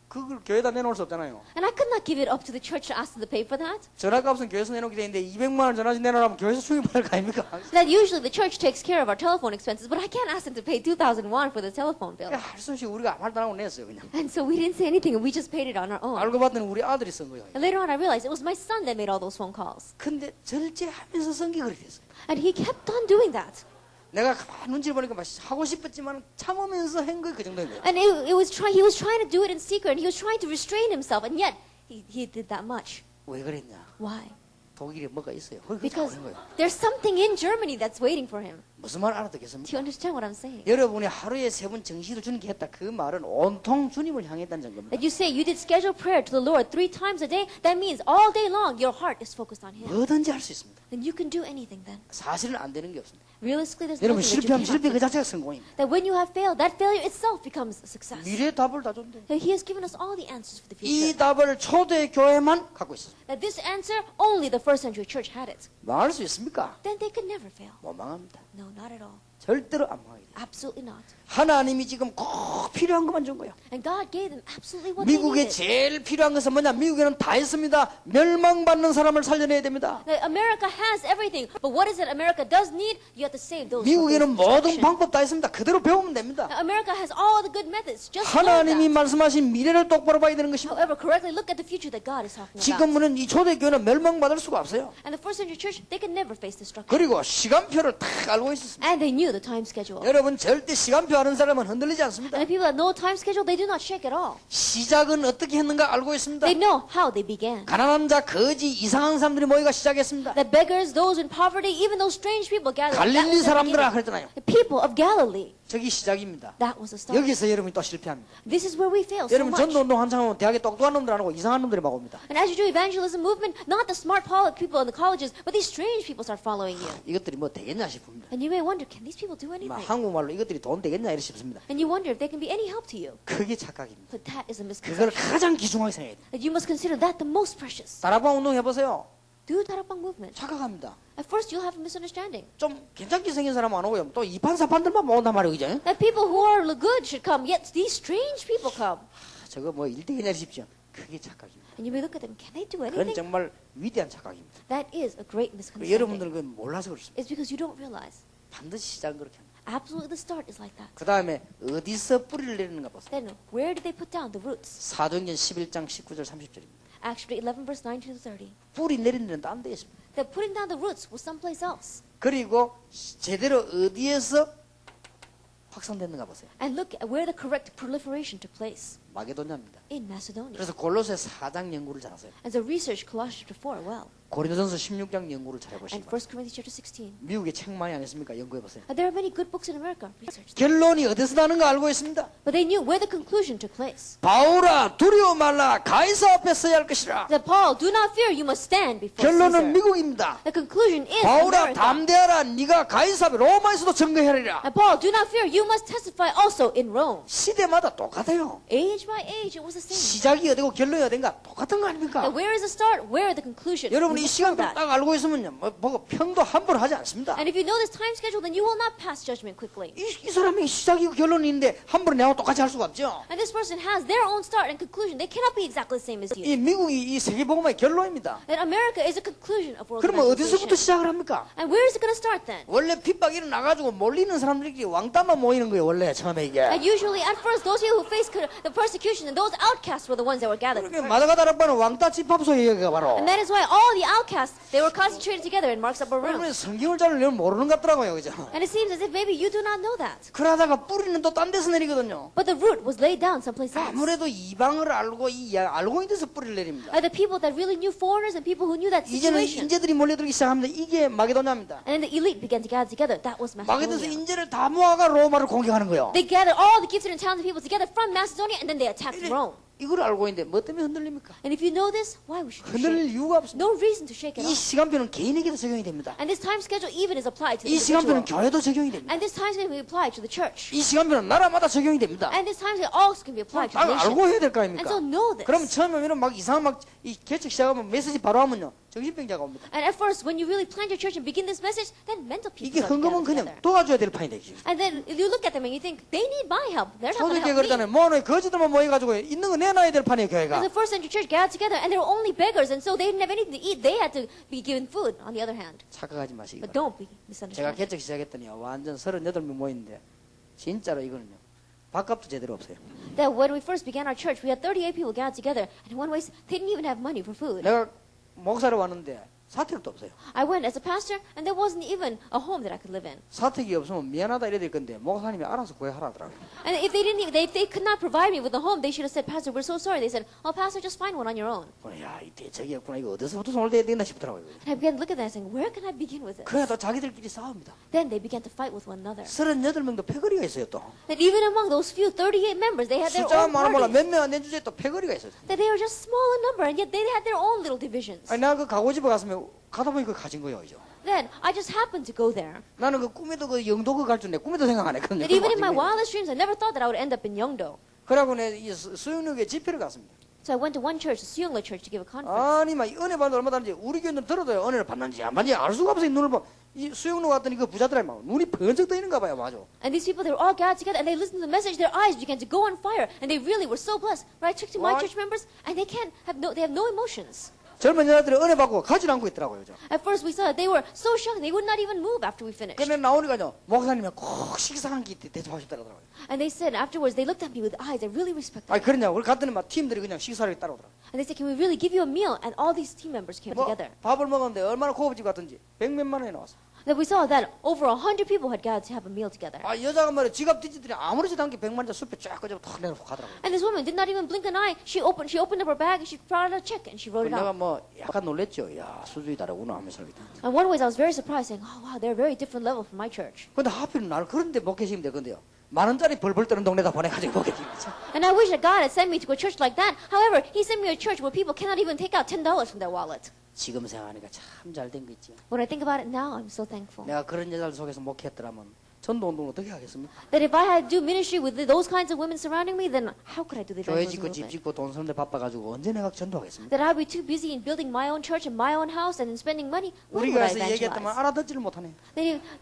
그걸 교회에다 내놓을 수 없잖아요. And I could not give it up to the church to ask them to pay for that. 전화값은 교회에서 내놓게 되는데 200만 원 전화지 내놓으라면 교회에서 충격받을 거 아닙니까? That usually the church takes care of our telephone expenses, but I can't ask them to pay 2,000 won for the telephone bill. 할 수 없이 우리가 아무 말도 안 하고 냈어요 그냥. And so we didn't say anything and we just paid it on our own. 알고 봤더니 우리 아들이 쓴 거예요. And later on I realized it was my son that made all those phone calls. 근데 절제하면서 쓴 게 그렇게 됐어요. And he kept on doing that. 내가 가만 눈치를 보니까 막 하고 싶었지만 참으면서 한 거예요. 그 정도인 거예요. And he was trying to do it in secret and he was trying to restrain himself and yet he did that much. 왜 그랬냐? Why? 독일에 뭐가 있어요. 거기 Because 오는 거예요. there's something in Germany that's waiting for him. 무슨 말 Do 알아듣겠습니까? you understand what I'm saying? 여러분이 하루에 3번 정시를 주님께 했다. 그 말은 온통 주님을 향했다는 겁니다. That you say you did scheduled prayer to the Lord 3 times a day, that means all day long your heart is focused on Him. 뭐든지 할 수 있습니다. Then you can do anything then. 사실은 안 되는 게 없습니다. Realistically, there's 여러분 nothing that you 실패하면 cannot 실패 그 do. 자체가 성공입니다. That when you have failed, that failure itself becomes a success. 미래의 답을 다 줬는데 That He has given us all the answers for the 이 future. 답을 초대 교회만 갖고 있었습니다. That this answer, only the first century church had it. 망할 수 있습니까? Then they could never fail. 못 망합니다. No, not at all. 절대로 안 망하게 돼요. Absolutely not. 하나님이 지금 꼭 필요한 것만 준 거예요. And God gave them absolutely what they 미국에 needed. 제일 필요한 것은 뭐냐? 미국에는 다 있습니다. 멸망받는 사람을 살려내야 됩니다. That America has everything, but what is it America does need? You have to save those. who 미국에는 face 모든 destruction. 방법 다 있습니다. 그대로 배우면 됩니다. Now, America has all the good methods. Just learn 하나님이 that. 말씀하신 미래를 똑바로 봐야 되는 것입니다. However, correctly look at the future that God is talking about. 지금은 이 초대교회는 멸망받을 수가 없어요. And the first century church, they could never face destruction. 그리고 시간표를 딱 알고 있었습니다. And they knew the time schedule. 여러분 절대 시간표 아는 사람은 흔들리지 않습니다. And the people that know time schedule, they do not shake at all. 시작은 어떻게 했는가 알고 있습니다. They know how they began. 가난한 자, 거지, 이상한 사람들이 모이가 시작했습니다. The beggars, those in poverty, even those strange people gathered. That 갈릴리 was the 사람들아 beginning. 그랬잖아요. The people of Galilee, 저기 시작입니다. that was the start. 여기서 여러분이 또 실패합니다. This is where we fail so 여러분 much. 전도운동 한창 하면 대학에 똑똑한 놈들 안 오고 이상한 놈들이 막 옵니다. And as you do evangelism movement, not the smart people in the colleges, but these strange people start following you. 이것들이 뭐 되겠냐 싶습니다. And you may wonder, can these people do 막 anything? 한국말로 이것들이 돈 되겠냐 이렇게 싶습니다. And you wonder if they can be any help to you. 그게 착각입니다. But that is a 그걸 misconception. 가장 귀중하게 생각해야 돼요. That you must consider that the most precious. 다락방 운동 해보세요. Do Tarapang movement. 착각합니다. At first, you'll have a misunderstanding. 좀 괜찮게 생긴 사람 안 오고요. 또 이판사판들만 모은단 말이에요. 그죠? That people who are good should come, yet these strange people come. 저거 뭐 일대기냐 싶죠. 그게 착각입니다. And you may look at them, can they do 그건 anything? 정말 위대한 착각입니다. That is a great misconception. 여러분들 그건 몰라서 그렇습니다. It's because you don't realize. 반드시 시작은 그렇게 합니다. Absolutely, the start is like that. 그 다음에 어디서 뿌리를 내리는가 보세요. Then, where do they put down the roots? 사도행전 11장 19절 30절입니다. Acts 11, verse 19 to 30. 뿌리 내리는 데는 딴 데 있습니다. That putting down the roots was someplace else. 그리고 제대로 어디에서 확산됐는가 보세요. And look at where the correct proliferation took place. 마게도냐입니다. In Macedonia. 그래서 골로새 4장 연구를 잘하세요. And so research Colossians chapter 4 well. 고린도전서 16장 연구를 잘 And 해보시면 1 Corinthians chapter 16. 미국에 책 많이 안 했습니까? 연구해 보세요. There are many good books in America. Research. 결론이 어디서 나는가 알고 있습니다. But they knew where the conclusion took place. 바울아 두려워 말라 가이사 앞에 서야 할 것이라. That Paul, do not fear, you must stand before 결론은 Caesar. 미국입니다. The conclusion is 바울아 America. 담대하라 네가 가이사 앞에 로마에서도 증거하리라. And Paul, do not fear, you must testify also in Rome. 시대마다 똑같아요. Age by age, it was the same. 시작이 어디고 결론이 어딘가 똑같은 거 아닙니까? And where is the start? Where are the conclusion? 여러분 이 You must 시간 know that. 딱 알고 있으면요 뭐 평도 함부로 하지 않습니다. And if you know this time schedule, then you will not pass judgment quickly. 이 사람이 시작이고 결론이 있는데 함부로 내하고 똑같이 할 수가 없죠. And this person has their own start and conclusion. They cannot be exactly the same as you. 이 미국이 이 세계복음화의 결론입니다. That America is a conclusion of world 그러면 어디서부터 evangelization. 시작을 합니까? And where is it going to start then? 원래 핍박 일어나가지고 몰리는 사람들끼리 왕따만 모이는 거예요 원래 처음에 이게. And usually, at first, those people who face the persecution persecution, and those outcasts were the ones that were gathered. 그러니까 마다가다락바는 왕따 집합소예가 바로. And that is why all the outcasts, they were concentrated together in Mark's upper room. 그러면 성경을 잘 모르는 것 같더라고요, 그죠? And it seems as if maybe you do not know that. 그러다가 뿌리는 또 딴 데서 내리거든요. But the root was laid down someplace else. 아무래도 이방을 알고 알고 있는 데서 뿌리를 내립니다. The people that really knew foreigners and people who knew that 이제는 situation. 인재들이 몰려들기 시작합니다. 이게 마게도냐입니다. And then the elite began to gather together. That was 마게도에서 Macedonia. 인재를 다 모아가 로마를 공격하는 거예요. They gathered all the gifted and talented people together from Macedonia, and then they attacked Rome. 이걸 알고 있는데 뭐 때문에 흔들립니까? And if you know this, why should you 흔들릴 shake? 이유가 없습니다. No reason to shake at 이 all. 시간표는 개인에게도 적용이 됩니다. And this time schedule even is applied to the 이 시간표는 individual. 교회도 적용이 됩니다. And this time schedule can be applied to the church. 이 시간표는 나라마다 적용이 됩니다. And this time schedule also can be applied to the 딱 nation. 알고 해야 될 거 And 아닙니까? so know this. 그럼 처음에 이런 막 이상한 이 개척 시작하면 메시지 바로 하면요 정신병자가 옵니다. And at first, when you really plant your church and begin this message, then mental 이게 people start to 헌금은 gather 그냥 together. 도와줘야 될 판이 되지. And then you look at them and you think, they need my help. They're not going to 초대교회 help me. 그러잖아요. 모아놓은 거지들만 모여가지고 있는 거 내놔야 될 판이에요 교회가. As the first century church gathered together, and they were only beggars, and so they didn't have anything to eat. They had to be given food, on the other hand. 착각하지 마시기 But 바랍니다. don't be 제가 misunderstood. 개척 시작했더니 완전 38명 모였는데 진짜로 이거는요 밥값도 제대로 없어요. That when we first began our church, we had 38 people gathered together, and in one way, they didn't even have money for food. 내가 목사로 왔는데 사택도 없어요. I went as a pastor, and there wasn't even a home that I could live in. 사택이 없으면 미안하다 이래야 될 건데 목사님이 알아서 구해하라 하더라고요. And if they didn't, if they could not provide me with a home, they should have said, Pastor, we're so sorry. They said, oh, Pastor, just find one on your own. 야, 이 대책이 없구나. 이거 어디서부터 손을 대야 되나 싶더라고요. And I began to look at that and saying, where can I begin with this? 그래 또 자기들끼리 싸웁니다. Then they began to fight with one another. 38명도 패거리가 있어요 또. That even among those few 38 members, they had their 숫자가 own 많아 몰라 parties. 몇명 안 된 주제에 또 패거리가 있어요. That they were just small in number, and yet they had their own little divisions. 아니 내가 그 가고집에 갔으면 가다 보니 그 가진 거예요. 이제. Then I just happened to go there. 나는 그 꿈에도 그 영도 그 갈 줄 내 꿈에도 생각 안 했거든요. That even in my wildest dreams, I never thought that I would end up in Yeongdo. 그러고 내이 수영역에 집회를 갔습니다. So I went to one church, the Seongla church, to give a conference. 아니 막 은혜 받는 얼마 다른지 우리 교회는 들어도요 은혜를 받는지 안 받는지 알 수가 없어요. 눈을 봐. 이 수영로 갔더니 그 부자들이 막 눈이 번쩍 떠 있는가 봐요. 맞아. And these people, they were all gathered together, and they listened to the message. Their eyes began to go on fire, and they really were so blessed. But I checked to my Why? church members, and they have no emotions. 젊은 여자들이 은혜 받고 가지 않고 있더라고요. 저. At first, we saw that they were so shocked, they would not even move after we finished. 근데 나오니까요 목사님이 꼭 식사 한 끼 대접하셨더라고요. And they said afterwards, they looked at me with eyes that really respected. 아니 그러냐고. 우리 갔더니 막 팀들이 그냥 식사를 따라오더라고요. And they said, can we really give you a meal? And all these team members came 뭐 together. 밥을 먹었는데 얼마나 고급집 같은지 100몇만 원이 나왔어. Then we saw that over 100 people had gathered to have a meal together. 아 여자가 말이야 지갑 뒤지더니 아무렇지도 않게 100만 원짜리 숲에 쫙 꺼져 탁 내놓고 가더라고요. And this woman did not even blink an eye. She opened up her bag and she brought out a check and she wrote it 내가 out. 뭐 약간 놀랬죠. 야 수준이 다르구나 하면서. And one way I was very surprised, saying, "Oh wow, they're a very different level from my church." 근데 하필 나를 그런데 목회시키면 되건데요. 만 원짜리 벌벌 떠는 동네다 보내가지고 목회시키죠. And I wish that God had sent me to a church like that. However, He sent me a church where people cannot even take out $10 from their wallet. 지금 생각하니까 참 잘 된 거 있죠. When I think about it now, I'm so thankful. 내가 그런 여자들 속에서 목회했더라면 전도운동 어떻게 하겠습니까? That if I had to do ministry with those kinds of women surrounding me, then how could I do the 교회 evangelism 짓고 집 movement? 짓고 돈 쓰는데 바빠가지고 언제 내가 전도하겠습니까? That I'd be too busy in building my own church and my own house and in spending money. When 우리 would I 교회에서 얘기했다면 evangelize? 알아듣지를 못하네.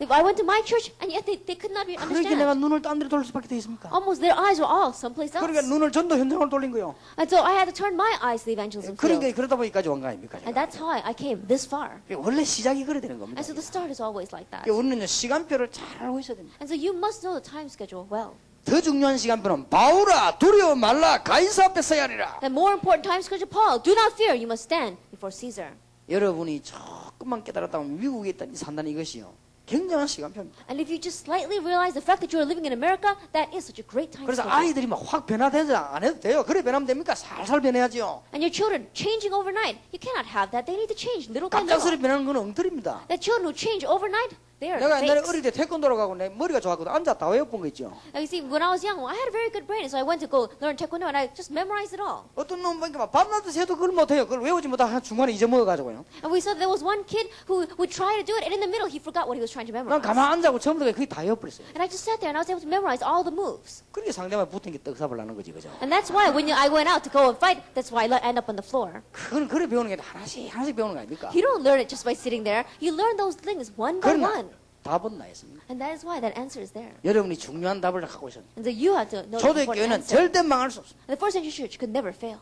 If I went to my church and yet they could not 그러니까 내가 understand. 눈을 딴 데로 돌릴 수밖에 돼 있습니까? Almost their eyes were all someplace else. 그러니까 눈을 전도 현장으로 돌린 거요. And so I had to turn my eyes to the evangelism 그러니까 field. 그러다 보니까지 온 거 아닙니까? And that's how I came this far. 원래 시작이 그래 되는 겁니다. And so the start is always like that. 그러니까 우리는 시간표를 잘 알고 있어야 됩니다. And so you must know the time schedule well. 더 중요한 시간표는 바울아 두려워 말라 가이사 앞에 서야 하리라. The more important time schedule, Paul, do not fear, you must stand before Caesar. 여러분이 조금만 깨달았다면 미국에 있다니 산다는 이것이요. 굉장한 시간표입니다. And if you just slightly realize the fact that you are living in America, that is such a great time 그래서 schedule. 아이들이 막 확 변화되지 안 해도 돼요. 그래 변하면 됩니까? 살살 변해야죠. And your children changing overnight, you cannot have that. They need to change little by 갑작스레 little. 변하는 건 엉터리입니다. The children who change overnight, they are 내가 옛날에 fakes. 어릴 때 태권도로 가고 내 머리가 좋았거든. 앉아 다 외워본 거 있죠. Now, you see, when I was young, I had a very good brain, so I went to go learn taekwondo, and I just memorized it all. 어떤 놈 보니까 막 밤낮 새도 그걸 못해요. 그걸 외우지 못하고 중간에 잊어먹어가지고요. And we saw there was one kid who would try to do it, and in the middle, he forgot what he was trying to 난 memorize. 가만 앉아고 처음부터 그게 다 외워버렸어요. And I just sat there, and I was able to memorize all the moves. 그렇게 상대방이 붙은 게 떡삽을 나는 거지, 그죠? And that's why when I went out to go and fight, that's why I end up on the floor. 그건 그래 배우는 게 아니라 하나씩 배우는 거 아닙니까? You don't learn it just by sitting there. You learn those things one by 그러나 one. 답은 나였습니다. And that is why that answer is there. 여러분이 중요한 답을 갖고 있었는데 And so you have to know the important 초대교회는 answer. 절대 망할 수 없습니다. And the first century church could never fail.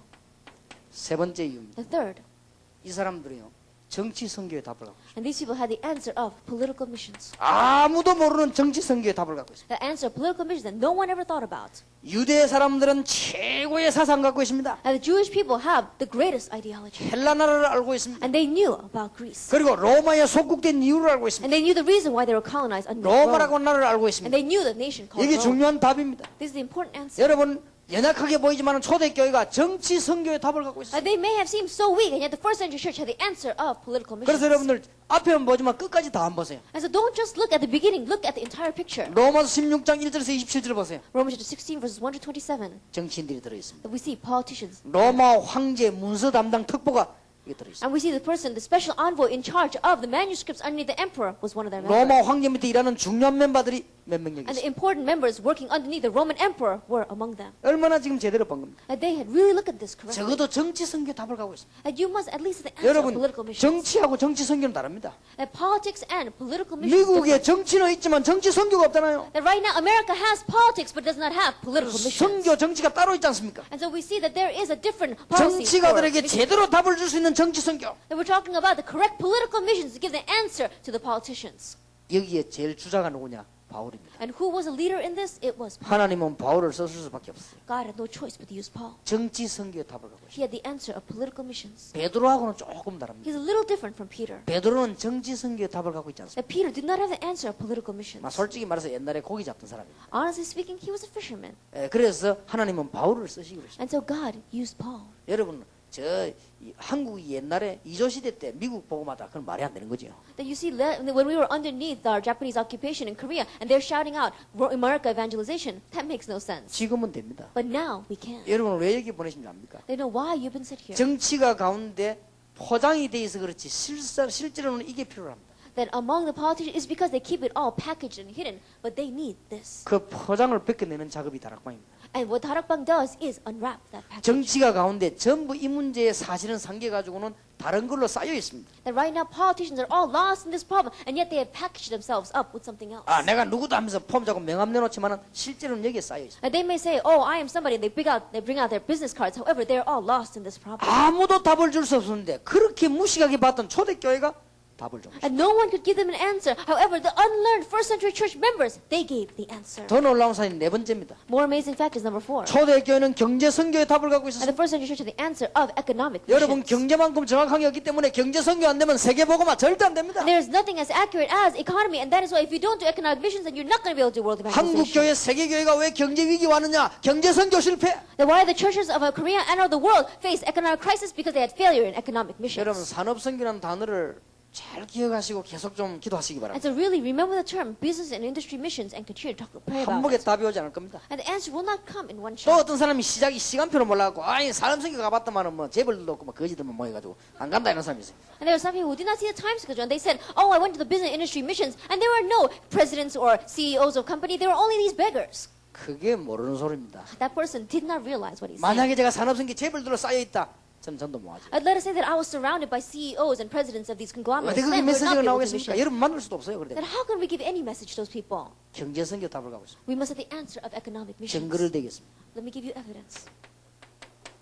세 번째 이유입니다. The third, 이 사람들이요 정치 선교의 답을 갖고 있습니다. And these people had the answer of political missions. 아무도 모르는 정치 선교의 답을 갖고 있습니다. The answer of political missions that no one ever thought about. 유대 사람들은 최고의 사상 갖고 있습니다. And the Jewish people have the greatest ideology. 헬라 나라를 알고 있습니다. And they knew about Greece. 그리고 로마에 속국된 이유를 알고 있습니다. And they knew the reason why they were colonized under 로마라고 Rome. 나라를 알고 And 있습니다. they knew the nation called 이게 Rome. 중요한 답입니다. This is the important answer. 여러분 연약하게 보이지만 초대교회가 정치 선교의 답을 갖고 있어요. They may have seemed so weak, and yet the first century church had the answer of political missions. 그래서 여러분들 앞에는 보지만 끝까지 다 안 보세요. And so don't just look at the beginning, look at the entire picture. 로마서 16장 1절에서 27절 보세요. Romans chapter 16 verses 1 to 27. 정치인들이 들어있습니다. That we see politicians. 로마 황제 문서 담당 특보가 이게 들어있습니다. And we see the person, the special envoy in charge of the manuscripts underneath the emperor was one of their members. 로마 황제 밑에 일하는 중요한 멤버들이 몇 명 여기 And the 있어요. important members working underneath the Roman emperor were among them. 얼마나 지금 제대로 본 겁니다. And they had really looked at this correctly. 적어도 정치 선교 답을 가고 있습니다. And you must at least have the answer of 여러분 political missions. 정치하고 정치 선교는 다릅니다. And politics and political missions. 미국에 정치는 있지만 정치 선교가 없잖아요. That right now America has politics but does not have political missions. 선교 정치가 따로 있지 않습니까? And so we see that there is a different policy for 정치가들에게 missions. 제대로 답을 줄 수 있는 정치 선교. That we're talking about the correct political missions to give the answer to the politicians. 여기에 제일 주자가 누구냐? 바울입니다. And who was a leader in this? It was Paul. 하나님은 바울을 썼을 수밖에 없어요. God had no choice but to use Paul. 정치 선교의 답을 갖고 있어요. He had the answer of political missions. 베드로하고는 조금 다릅니다. He's a little different from Peter. 베드로는 정치 선교의 답을 갖고 있지 않습니다. That Peter did not have the answer of political missions. 솔직히 말해서 옛날에 고기 잡던 사람입니다. Honestly speaking, he was a fisherman. 그래서 하나님은 바울을 쓰시기로 했습니다. And so God used Paul. 여러분 한국이 옛날에 이조 시대 때 미국 보고마다 그건 말이 안 되는 거죠. That you see, when we were underneath our Japanese occupation in Korea, and they're shouting out America evangelization, that makes no sense. 지금은 됩니다. But now we can. 여러분 왜 여기 보내신지 압니까? They know why you've been sent here. 정치가 가운데 포장이 돼 있어 그렇지 실제로는 이게 필요합니다. That among the politicians is because they keep it all packaged and hidden, but they need this. 그 포장을 벗겨내는 작업이 다락방입니다. And what Tarakbang does is unwrap that package. 정치가 가운데 전부 이 문제의 사실은 상계 가지고는 다른 걸로 쌓여 있습니다. That right now politicians are all lost in this problem, and yet they have packaged themselves up with something else. 내가 누구도 하면서 폼 잡고 명함 내놓지만은 실제로는 여기에 쌓여 있습니다. And they may say, "Oh, I am somebody." And they bring out their business cards. However, they're all lost in this problem. 아무도 답을 줄 수 없었는데 그렇게 무식하게 봤던 초대교회가 답을 줍니다. And no one could give them an answer. However, the unlearned first century church members, they gave the answer. 더 놀라운 사실이 네 번째입니다. More amazing fact is number 4. 초대교회는 경제 선교의 답을 갖고 And 있었습니다. the first century church had the answer of economic 여러분 missions. 경제만큼 정확하게 없기 때문에 경제 선교 안 되면 세계 복음화 절대 안 됩니다. There is nothing as accurate as economy, and that is why if you don't do economic missions, then you're not going to be able to do world 한국 evangelization. 교회 세계 교회가 왜 경제 위기 왔느냐? 경제 선교 실패. Then why the churches of Korea and of the world face economic crisis? Because they had failure in economic 여러분 missions. 산업 선교라는 단어를 잘 기억하시고 계속 좀 기도하시기 And 바랍니다. so really remember the term business and industry missions and continue to pray about 한복에 it. 답이 오지 않을 겁니다. And the answer will not come in one 또 shot. 어떤 사람이 시간표를 몰라갖고 산업 선교 가봤더만은 뭐 재벌들도 없고 뭐 거지들만 모여가지고 안 간다 이런 사람이 있어요. And there were some people who did not see the time schedule, and they said, "Oh, I went to the business industry missions, and there were no presidents or CEOs of company. There were only these beggars." 그게 모르는 소리입니다. That person did not realize what he said. 만약에 제가 산업 선교 재벌들로 쌓여 있다. 저는 전도 못하죠. I'd let us say that I was surrounded by CEOs and presidents of these conglomerates. 어떻게 그게 Then we would not 메시지가 be able to 나오겠습니까? mission. 여러분 만날 수도 없어요. 그런데 Then how can we give any message to those people? 경제 선교 답을 가고 있습니다. We must have the answer of economic missions. 증거를 대겠습니다. Let me give you evidence.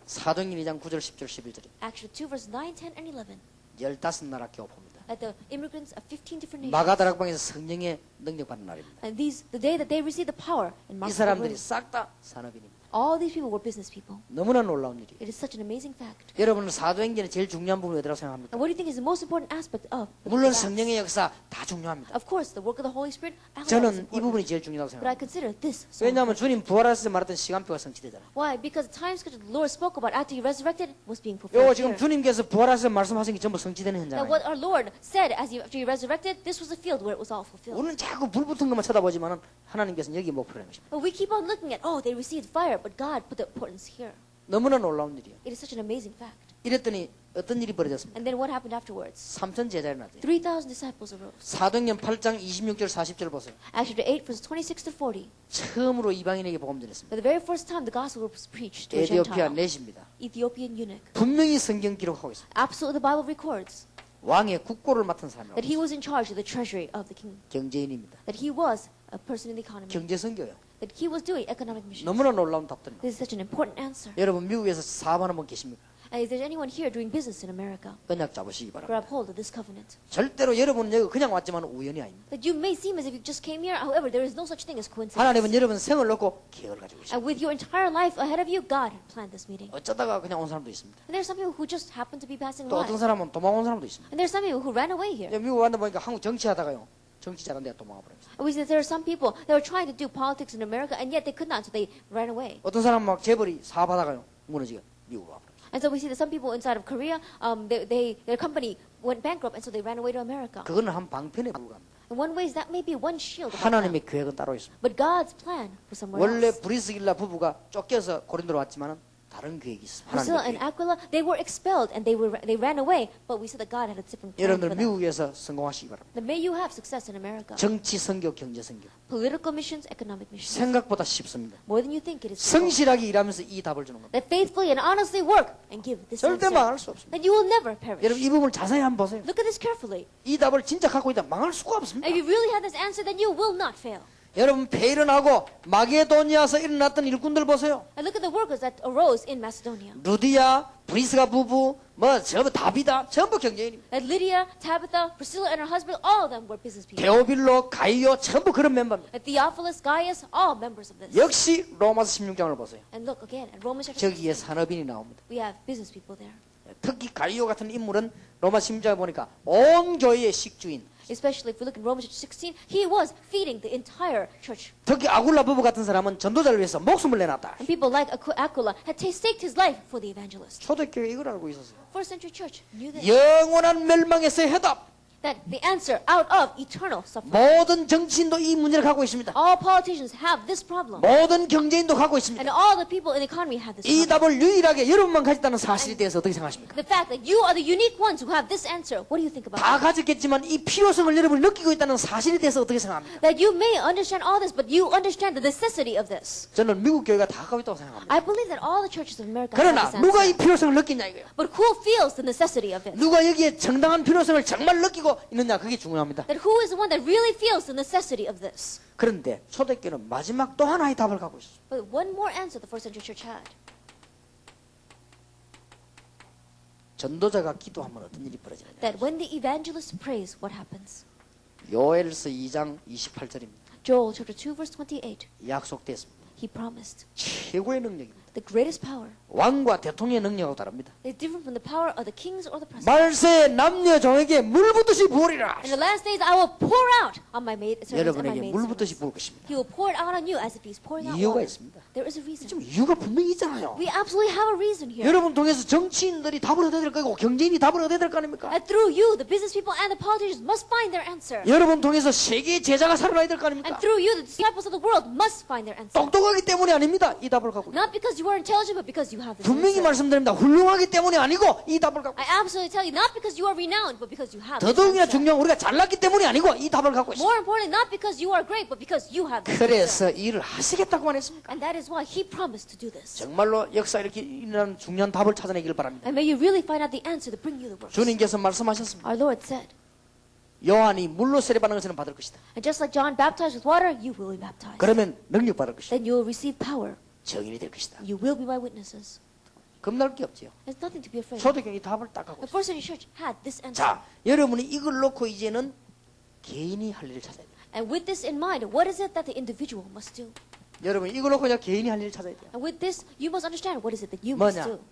사도행전 2장 9절 10절 11절에 Acts 2 verse 9, 10, and 11. 15나라 교포입니다. That the immigrants of 15 different nations. 마가다락방에서 성령의 능력 받는 날입니다. And the day that they received the power in 이 Mark 사람들이 싹 다 산업인입니다. all these people were business people. 너무나 놀라운 일이에요. It is such an amazing fact. 여러분은 사도행전의 제일 중요한 부분이 어디라고 생각합니까? And what do you think is the most important aspect of the book 물론 of Acts? 성령의 역사 다 중요합니다. Of course, the work of the Holy Spirit. all that is 저는 이 important. 부분이 제일 중요하다고 But I 생각합니다. consider this so 왜냐하면 important. 주님 부활하실 때 말했던 시간표가 성취되잖아요. Why? Because the time schedule the Lord spoke about after He resurrected was being 요 fulfilled 지금 here. 주님께서 부활하실 때 말씀하신 게 전부 성취되는 That 현장이에요. what our Lord said after He resurrected, this was the field where it was all fulfilled. 우리는 자꾸 불 붙은 것만 쳐다보지만은 하나님께서는 여기 목표라는 것입니다. But we keep on looking at, oh, they received fire, but God put the importance here. 너무나 놀라운 일이에요. It is such an amazing fact. 이랬더니 어떤 일이 벌어졌습니까? And then what happened afterwards? 3천 제자를 낳았대요. 3,000 disciples arose. 사도행전 8장 26절 40절 보세요. Acts chapter 8, verses 26 to 40. 처음으로 이방인에게 복음 전했습니다. For the very first time, the gospel was preached to a 에디오피아 Gentile, 넷입니다. Ethiopian eunuch. 분명히 성경 기록하고 있습니다. Absolutely, the Bible records 왕의 국고를 맡은 사람이라고. that he was in charge of the treasury of the king. 경제인입니다. That he was a person in the economy. 경제 선교요. That he was doing economic missions. 너무나 놀라운 답들입니다. This is such an important answer. 여러분 미국에서 사업하는 분 계십니까? And is there anyone here doing business in America? 언약 잡으시기 바랍니다. Grab hold of this covenant. 절대로 여러분은 여기 그냥 왔지만 우연이 아닙니다. That you may seem as if you just came here, however, there is no such thing as coincidence. 하나님은 여러분 생을 놓고 계획을 가지고 있습니다. And with your entire life ahead of you, God planned this meeting. 어쩌다가 그냥 온 사람도 있습니다. And there are some people who just happen to be passing 또 어떤 by. 사람은 도망온 사람도 있습니다. And there are some people who ran away here. 미국 왔다 보니까 한국 정치하다가요. 정치 잘한 데가 도망가 버렸어요. And we see that there are some people that were trying to do politics in America, and yet they could not, so they ran away. 어떤 사람은 막 재벌이 사업하다가요. 무너지게 미국으로 와버렸어요. And so we see that some people inside of Korea, their company went bankrupt, and so they ran away to America. 그거는 한 방편에 불과합니다. In one way, that may be one shield. of 하나님의 that. 계획은 따로 있습니다. But God's plan was somewhere 원래 else. 브리스길라 부부가 쫓겨서 고린도로 왔지만은 다른 계획이 있습니다. Priscilla and 하나님의 계획. Aquila, they were expelled and they ran away, but we said that God had a different plan 여러분들 for them. 미국에서 성공하시기 바랍니다. That may you have success in America. 정치 선교, 경제 선교 Political missions, economic missions. 생각보다 쉽습니다. More than you think it is. difficult. 성실하게 일하면서 이 답을 주는 겁니다. That faithfully and honestly work and give this 절대 answer. 망할 수 없습니다. That you will never perish. 여러분 이 부분을 자세히 한번 보세요. Look at this carefully. 이 답을 진짜 갖고 있다 망할 수가 없습니다. If you really have this answer, then you will not fail. 여러분 베일은하고 마게도니아에서 일어났던 일꾼들 보세요. And look at the workers that arose in Macedonia. 루디아, 브리스가 부부, 뭐 전부 다비다, 전부 경제인입니다. That Lydia, Tabitha, Priscilla and her husband, all of them were business people. 데오빌로, 가이오 전부 그런 멤버입니다. That Theophilus, Gaius, all members of this. 역시 로마서 16장을 보세요. And look again at Romans chapter 저기에 16. 산업인이 나옵니다. We have business people there. 특히 가이오 같은 인물은 로마 16장에 보니까 온 교회의 식주인, Especially if we look in Romans chapter 16, he was feeding the entire church. 특히 아굴라 부부 같은 사람은 전도자를 위해서 목숨을 내놨다. And people like Aquila had staked his life for the evangelist. 초대교회 이걸 알고 있었어요. First century church knew this. 영원한 멸망에서의 해답. That the answer out of eternal suffering. 모든 정치인도 이 문제를 갖고 있습니다. All politicians have this problem. 모든 경제인도 갖고 있습니다. And all the people in the economy have this 이 problem. 답을 유일하게 여러분만 가졌다는 사실에 대해서 어떻게 생각하십니까? The fact that you are the unique ones who have this answer. What do you think about 다 that? 가졌겠지만 이 필요성을 여러분이 느끼고 있다는 사실에 대해서 어떻게 생각합니까? That you may understand all this, but you understand the necessity of this. 저는 미국 교회가 다 갖고 있다고 생각합니다. I believe that all the churches of America have 그러나 this 누가 이 answer. 필요성을 느끼냐 이거예요. But who feels the necessity of it? 누가 여기에 정당한 필요성을 정말 느끼고 있느냐 그게 중요합니다. That who is the one that really feels the necessity of this? 그런데 초대교회는 마지막 또 하나의 답을 갖고 있어요. But one more answer the first century church had. 전도자가 기도하면 어떤 일이 벌어지느냐. That when the evangelist prays, what happens? 요엘서 2장 28절입니다. Joel chapter 2 verse 28. 약속됐습니다. He promised 최고의 능력입니다. the greatest power. 왕과 대통령의 능력하고 다릅니다. It's different from the power of the kings or the presidents. 말세에 남녀 종에게 물 붓듯이 부으리라. In the last days, I will pour out on my maid servants and my 여러분에게 maid 물 붓듯이 servants. 부을 것입니다. He will pour it out on you as if he's pouring out 이유가 water. 있습니다. There is a reason. 좀 이유가 분명히 있잖아요. We absolutely have a reason here. 여러분 통해서 정치인들이 답을 얻어야 될 거고 경제인이 답을 얻어야 될 거 아닙니까? And through you, the business people and the politicians must find their answer. 여러분 통해서 세계의 제자가 살아나야 될 거 And 아닙니까? through you, the disciples of the world must find their answer. 똑똑하기 때문이 아닙니다. 이 답을 갖고. Not because you are intelligent, but because you have this 분명히 answer. 말씀드립니다. 훌륭하기 때문이 아니고 이 답을 갖고. I absolutely tell you, not because you are renowned, but because you have this 더더욱이나 answer. 중요한 우리가 잘났기 때문이 아니고 이 답을 갖고 있어요. More importantly, not because you are great, but because you have this answer. 그래서 일을 하시겠다고 안 했습니까? And that is why he promised to do this. 정말로 역사 이렇게 일어나는 중요한 답을 찾아내기를 바랍니다. And may you really find out the answer to bring you the works. 주님께서 말씀하셨습니다. Our Lord said, 요한이 물로 세례받는 것은 받을 것이다. and just like John baptized with water, you will be baptized. 그러면 능력 받을 것이다. Then you will receive power. 정인이 될 것이다. You will be my witnesses. 겁날 게 없지요. There's nothing to be afraid of. 초대교회 이 답을 딱 갖고 The 있어요. first century church had this answer. 자, 여러분이 이걸 놓고 이제는 개인이 할 일을 찾아야 돼요. And with this in mind, what is it that the individual must do? 여러분 이걸 놓고 그냥 개인이 할 일을 찾아야 돼요. And with this, you must understand what is it that you must 뭐냐? do.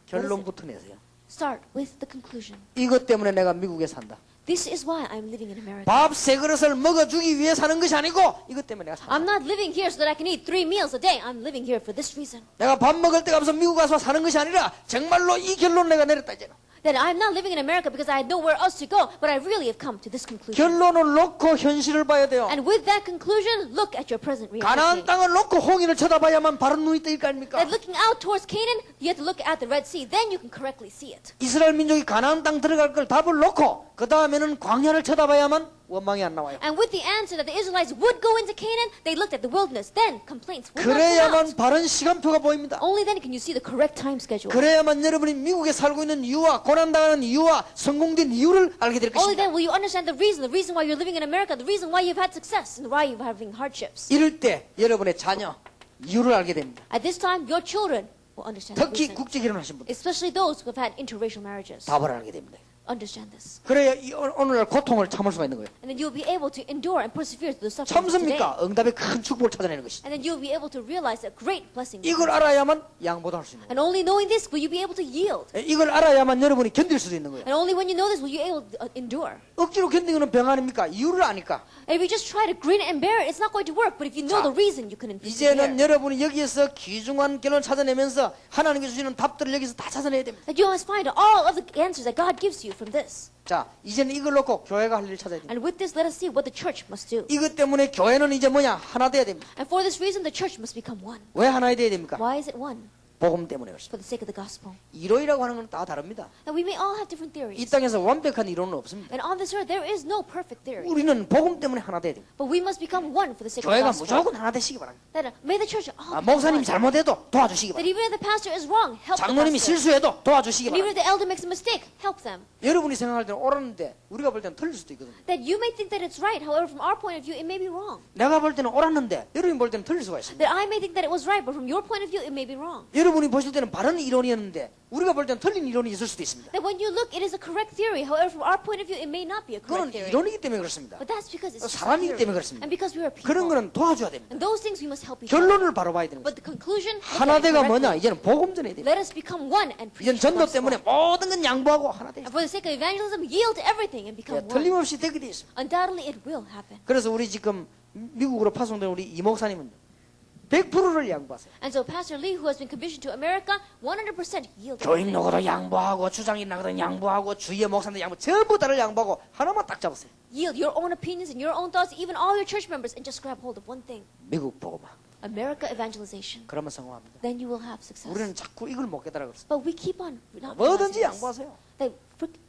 결론부터 내세요. Start with the conclusion. 이것 때문에 내가 미국에 산다. This is why I'm living in America. 밥 세 그릇을 먹어주기 위해 사는 것이 아니고 이것 때문에 내가 산다. I'm not living here so that I can eat 3 meals a day. I'm living here for this reason. 내가 밥 먹을 데가 없어 미국 가서 사는 것이 아니라 정말로 이 결론을 내가 내렸다 이제는. That I'm not living in America because I had nowhere else to go, but I really have come to this conclusion. 결론을 놓고 현실을 봐야 돼요. And with that conclusion, look at your present 가나안 reality. 땅을 놓고 홍해를 쳐다봐야만 바른 눈이 뜨일 거 아닙니까? That looking out towards Canaan, you have to look at the Red Sea. Then you can correctly see it. 이스라엘 민족이 가나안 땅 들어갈 걸 답을 놓고 그 다음에는 광야를 쳐다봐야만 원망이 안 나와요. And with the answer that the Israelites would go into Canaan, they looked at the wilderness. Then complaints would not come out. 그래야만 바른 시간표가 보입니다. Only then can you see the correct time schedule. 그래야만 여러분이 미국에 살고 있는 이유와 고난당하는 이유와 성공된 이유를 알게 될 Only 것입니다. then will you understand the reason why you're living in America, the reason why you've had success, and why you're having hardships. 이럴 때 여러분의 자녀 이유를 알게 됩니다. At this time, your children will understand the 특히 reason. 국제 결혼하신 분들 Especially those who have had interracial marriages. 답을 알게 됩니다. Understand this. 그래야 오늘날 고통을 참을 수가 있는 거예요. And then you'll be able to endure and persevere through the suffering of today. 참습니까? 응답의 큰 축복을 찾아내는 것이죠. And then you'll be able to realize a great blessing. 이걸 알아야만 양보도 할 수 있는 거예요. And only knowing this will you be able to yield. 이걸 알아야만 여러분이 견딜 수도 있는 거예요. And only when you know this will you able to endure. 억지로 견디는 병 아닙니까? 이유를 아니까. And if you just try to grin and bear it, it's not going to work. But if you know 자, the reason, you can 이제는 persevere. 여러분이 여기에서 귀중한 결론을 찾아내면서 하나님께 주시는 답들을 여기서 다 찾아내야 됩니다. That you must find all of the answers that God gives you from this. 자, 이제는 이걸 놓고 교회가 할 일을 찾아야 됩니다. And with this, let us see what the church must do. 이것 때문에 교회는 이제 뭐냐? 하나 돼야 됩니다. And for this reason, the church must become one. 왜 하나 돼야 됩니까? Why is it one? 복음 때문에 그렇습니다. For the sake of the gospel. 이론이라고 하는 건 다 다릅니다. And we may all have different 이 theories. 땅에서 완벽한 이론은 없습니다. And on this earth, there is no perfect theory. 우리는 복음 때문에 하나 돼야 됩니다. But we must become one for the sake of the 교회가 gospel. 무조건 하나 되시기 바랍니다. That may the church all become 목사님 one. 잘못해도 도와주시기 That 바랍니다. even if the pastor is wrong, help the 장로님이 pastor. 실수해도 도와주시기 And even if 바랍니다. the elder makes a mistake, help them. 여러분이 생각할 때는 옳았는데 우리가 볼 때는 틀릴 수도 있거든요. That you may think that it's right, however, from our point of view, it may be wrong. 내가 볼 때는 옳았는데 여러분이 볼 때는 틀릴 수가 있습니다. That I may think that it was right, but from your point of view, it may be wrong. 여러분이 보실 때는 바른 이론이었는데 우리가 볼 때는 틀린 이론이 있을 수도 있습니다. That when you look, it is a correct theory, however, from our point of view, it may not be a 그건 correct theory. 이론이기 때문에 그렇습니다. But that's because it's just a 사람이기 theory. 때문에 그렇습니다. And because we are people. 그런 거는 도와줘야 됩니다. And those things we must help each other. 결론을 바로 봐야 되는 거죠. But the conclusion, look 하나 at it 돼가 뭐냐? correctly. 이제는 복음 전해야 됩니다. Let us become one and 이제는 preach the 전도 gospel. 때문에 모든 건 양보하고 하나 돼야 And for the sake of evangelism, yield to everything and become one. 틀림없이 되게 돼 있습니다. Undoubtedly, it will happen. 그래서 우리 지금 미국으로 파송된 우리 이 목사님은 100%를 양보하세요. And so Pastor Lee, who has been commissioned to America, 100% yield. 교인 everything. 노고도 양보하고 주장인 나거든 양보하고 주위의 목사님도 양보 전부 다를 양보하고 하나만 딱 잡으세요. Yield your own opinions and your own thoughts, even all your church members, and just grab hold of one thing. 미국 복음화. America evangelization. 그러면 성공합니다. Then you will have success. 우리는 자꾸 이걸 못 깨달아 그랬어요. But we keep on not 뭐든지 realizing this. 양보하세요. That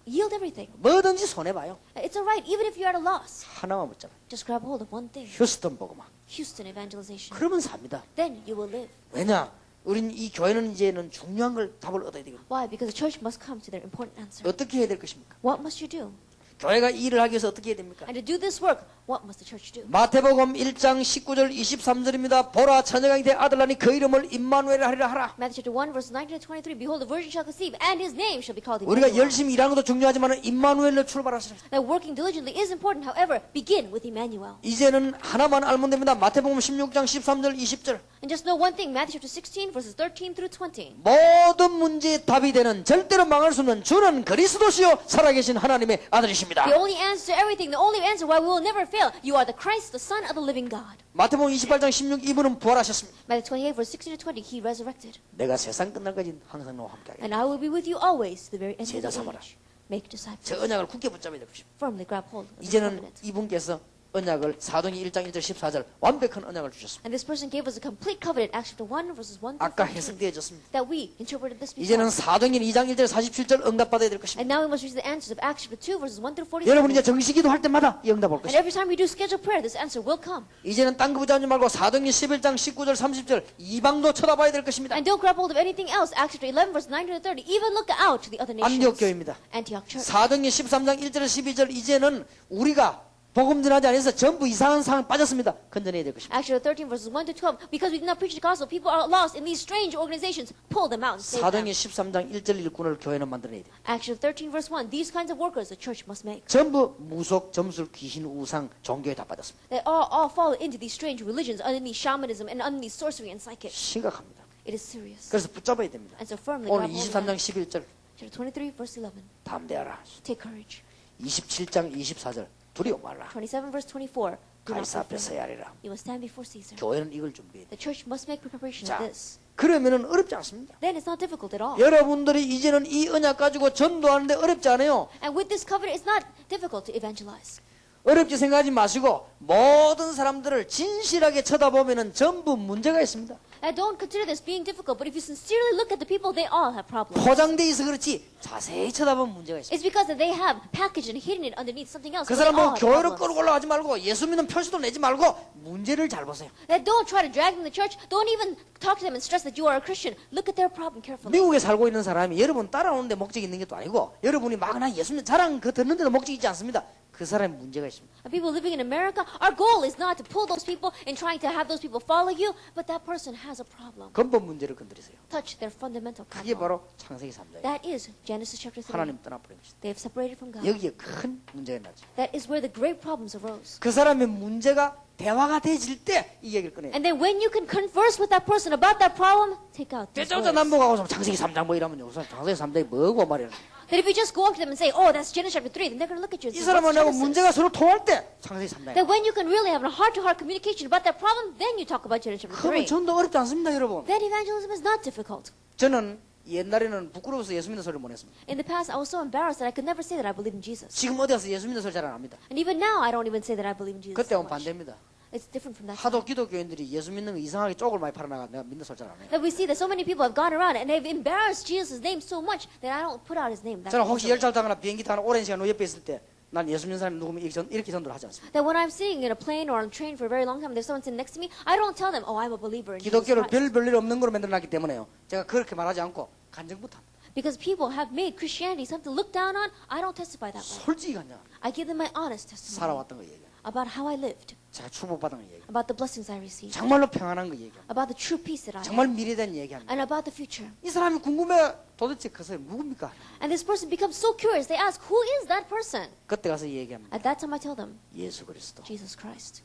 yield everything. 뭐든지 손해봐요. It's alright, even if you're at a loss. 하나만 붙잡아요. Just grab hold of one thing. 휴스턴 복음화. Houston evangelization. 그러면 삽니다. Then you will live. 왜냐? 우린 이 교회는 이제는 중요한 걸 답을 얻어야 되거든요. Why? Because the church must come to their important answer. 어떻게 해야 될 것입니까? What must you do? 교회가 이 일을 하기 위해서 어떻게 해야 됩니까? And to do this work, what must the church do? 마태복음 1장 19절 23절입니다. 보라 처녀가 잉태 아들 낳으니 그 이름을 임마누엘 하리라 하라. Matthew chapter 1, verse 19 to 23. Behold, the virgin shall conceive, and his name shall be called 우리가 Emmanuel. 열심히 일하는 것도 중요하지만 임마누엘로 출발하시라. That working diligently is important. However, begin with Emmanuel. 이제는 하나만 알면 됩니다. 마태복음 16장 13절 20절. And just know one thing. Matthew chapter 16, verses 13 through 20. 모든 문제의 답이 되는 절대로 망할 수 없는 주는 그리스도시요 살아계신 하나님의 아들이십니다. The only answer to everything, the only answer why we will never fail. You are the Christ, the Son of the living God. 마태복음 28장 16 이분은 부활하셨습니다. Matthew 28, verse 16 to 20. He resurrected. 내가 세상 끝날까지 항상 너와 함께하겠다. And I will be with you always to the very end of 제자 the 삼아라. age. Make 저 disciples. 언약을 굳게 붙잡아야 될 것입니다. Firmly grab hold of the 이제는 covenant. 이분께서 언약을 사도행전 1장 1절 14절 완벽한 언약을 주셨습니다. And this person gave us a complete covenant, Acts chapter 1, verses 1 through 아까 14. 해석되어졌습니다. That we interpreted this 이제는 before. 사도행전 2장 1절 47절 응답받아야 될 것입니다. And now we must reach the answers of Acts chapter 2, verses 1 through 47. 여러분 이제 정식기도 할 때마다 이 응답 올 And 것입니다. every time we do scheduled prayer, this answer will come. 이제는 딴 거 붙잡지 말고 사도행전 11장 19절 30절 이방도 쳐다봐야 될 것입니다. And don't grab hold of anything else. Acts chapter 11, verse 9 to 30. Even look out to the other nations. 안디옥 교회입니다. Antioch church. 사도행전 13장 1절 12절 이제는 우리가 복음 전하지 않아서 전부 이상한 상황 빠졌습니다. 건져내야 될 것입니다. Acts chapter 13, verses 1 to 12. Because we did not preach the gospel, people are lost in these strange organizations. Pull them out and save them. 사도행전 13장 1절 일꾼을 교회는 만들어내야 돼요. Acts chapter 13, verse 1. These kinds of workers the church must make. 전부 무속, 점술, 귀신, 우상, 종교에 다 빠졌습니다. They all fall into these strange religions, underneath shamanism and underneath sorcery and psychic. 심각합니다. It is serious. 그래서 붙잡아야 됩니다. And so firmly 오늘 grab hold of 23장 that. 11절 Chapter 23, verse 11. 담대하라. Take courage. 27장 24절 두려워 말라. 27, verse 24. Do not 가이사 be 앞에 afraid. 서야 하리라. You must stand before Caesar. 교회는 이걸 준비해야 돼. The church must make preparation 자, of this. 그러면은 어렵지 않습니다. Then it's not difficult at all. 여러분들이 이제는 이 언약 가지고 전도하는데 어렵지 않아요. And with this covenant, it's not difficult to evangelize. 어렵게 생각하지 마시고 모든 사람들을 진실하게 쳐다보면은 전부 문제가 있습니다. And don't consider this being difficult, but if you sincerely look at the people, they all have problems. 포장돼 있어 그렇지 자세히 쳐다보면 문제가 있습니다. It's because that they have packaged and hidden it underneath something else. 그 So they 사람 뭐 all have 교회로 problems. 끌고 올라가지 말고 예수 믿는 표시도 내지 말고 문제를 잘 보세요. That don't try to drag them to church. Don't even talk to them and stress that you are a Christian. Look at their problem carefully. 미국에 살고 있는 사람이 여러분 따라오는데 목적이 있는 것도 아니고 여러분이 막 나 예수 믿는 자랑 그 듣는데도 목적이 있지 않습니다. 그 사람의 문제가 있습니다. And people living in America, our goal is not to pull those people and trying to have those people follow you, but that person has a problem. 근본 문제를 건드리세요. Touch their fundamental 그게 problem. 바로 창세기 3장이에요. That is Genesis chapter 3. 하나님 떠나버린 것이다. They have separated from God. 여기에 큰 문제가 나죠. That is where the great problems arose. 그 사람의 문제가 대화가 되질 때 이 얘기를 꺼내요. And then when you can converse with that person about that problem, take out these 대자보자 words. 남북하고 창세기 3장 뭐 이러면요. 우선 창세기 3장이 뭐고 말이야. That if you just go up to them and say, oh, that's Genesis chapter 3, then they're going to look at you and 이 say, what's 사람하고 Genesis? 문제가 서로 통할 때 창세기 3장이에요. That when you can really have a heart-to-heart communication about that problem, then you talk about Genesis chapter 그러면 3. 전도 어렵지 않습니다, 여러분. Then evangelism is not difficult. 저는 옛날에는 부끄러워서 예수 믿는 소리를 못 했습니다. In the past, I was so embarrassed that I could never say that I believe in Jesus. 지금 어디 가서 예수 믿는 소리 잘 안 합니다. And even now, I don't even say that I believe in Jesus 그때 so 오면 much. 반대입니다. It's different from that 하도 time. 기독교인들이 예수 믿는 거 이상하게 쪽을 많이 팔아나가 내가 믿는 소리 잘 안 해요. That we see that so many people have gone around and they've embarrassed Jesus' name so much that I don't put out his name. That's 저는 혹시 easily. 열차 타거나 비행기 타거나 오랜 시간 옆에 있을 때 난 예수 믿는 사람이 누구면 이렇게 전도를 하지 않습니다. That when I'm sitting in a plane or on a train for a very long time, there's someone sitting next to me, I don't tell them, oh, I'm a believer in Jesus 기독교를 Christ. 별일 없는 거로 만들어놨기 때문에요. 제가 그렇게 말하지 않고 간증부터 합니다. Because people have made Christianity something to look down on, I don't testify that way. 솔직히 그냥 I give them my honest testimony 살아왔던 거 얘기해요. about how I lived, 제가 축복받은 거 얘기해요. about the blessings I received, 정말로 평안한 거 얘기해요. about the true peace that I have, 정말 미래에 대한 얘기합니다. and about the future. 이 사람이 궁금해 도대체 그 사람이 누굽니까? And this person becomes so curious, they ask, who is that person? 그때 가서 얘기합니다. At that time I tell them, 예수 그리스도. Jesus Christ.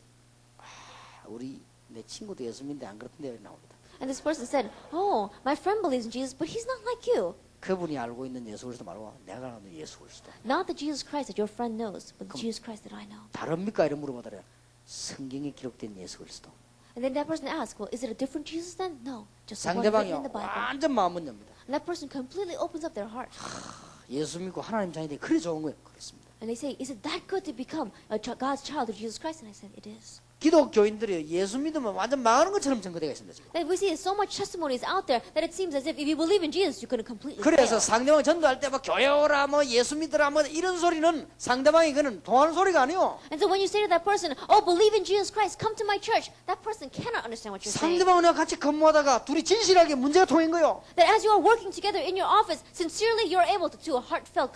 우리 내 친구도 예수 믿는데 안 그렇던데 나옵니다. And this person said, oh, my friend believes in Jesus, but he's not like you. 그분이 알고 있는 예수 그리스도 말고 내가 아는 예수 그리스도. Not the Jesus Christ that your friend knows, but the Jesus Christ that I know. 다릅니까? 이런 물어보더래요. 성경에 기록된 예수 그리스도. And then that person asks, well, is it a different Jesus then? No, just the one written in 상대방이 the Bible. 완전 마음은 엽니다. And that person completely opens up their heart. 예수 믿고 하나님 자녀들이 그리 좋은 거예요. 그렇습니다. And they say, is it that good to become God's child of Jesus Christ? And I said, it is. 기독교인들이 예수 믿으면 완전 망하는 것처럼 전거되어 있습니다. 지금. And we see so much testimonies out there that it seems as if you believe in Jesus, you're going to completely 그래서 fail. 상대방 전도할 때 뭐 교회 오라 뭐 예수 믿으라 뭐 이런 소리는 상대방이 그는 통하는 소리가 아니요. And so when you say to that person, oh, believe in Jesus Christ, come to my church, that person cannot understand what you're saying. 상대방과 같이 근무하다가 둘이 진실하게 문제가 통한 거요. That as you are working together in your office, sincerely you're able to do a heartfelt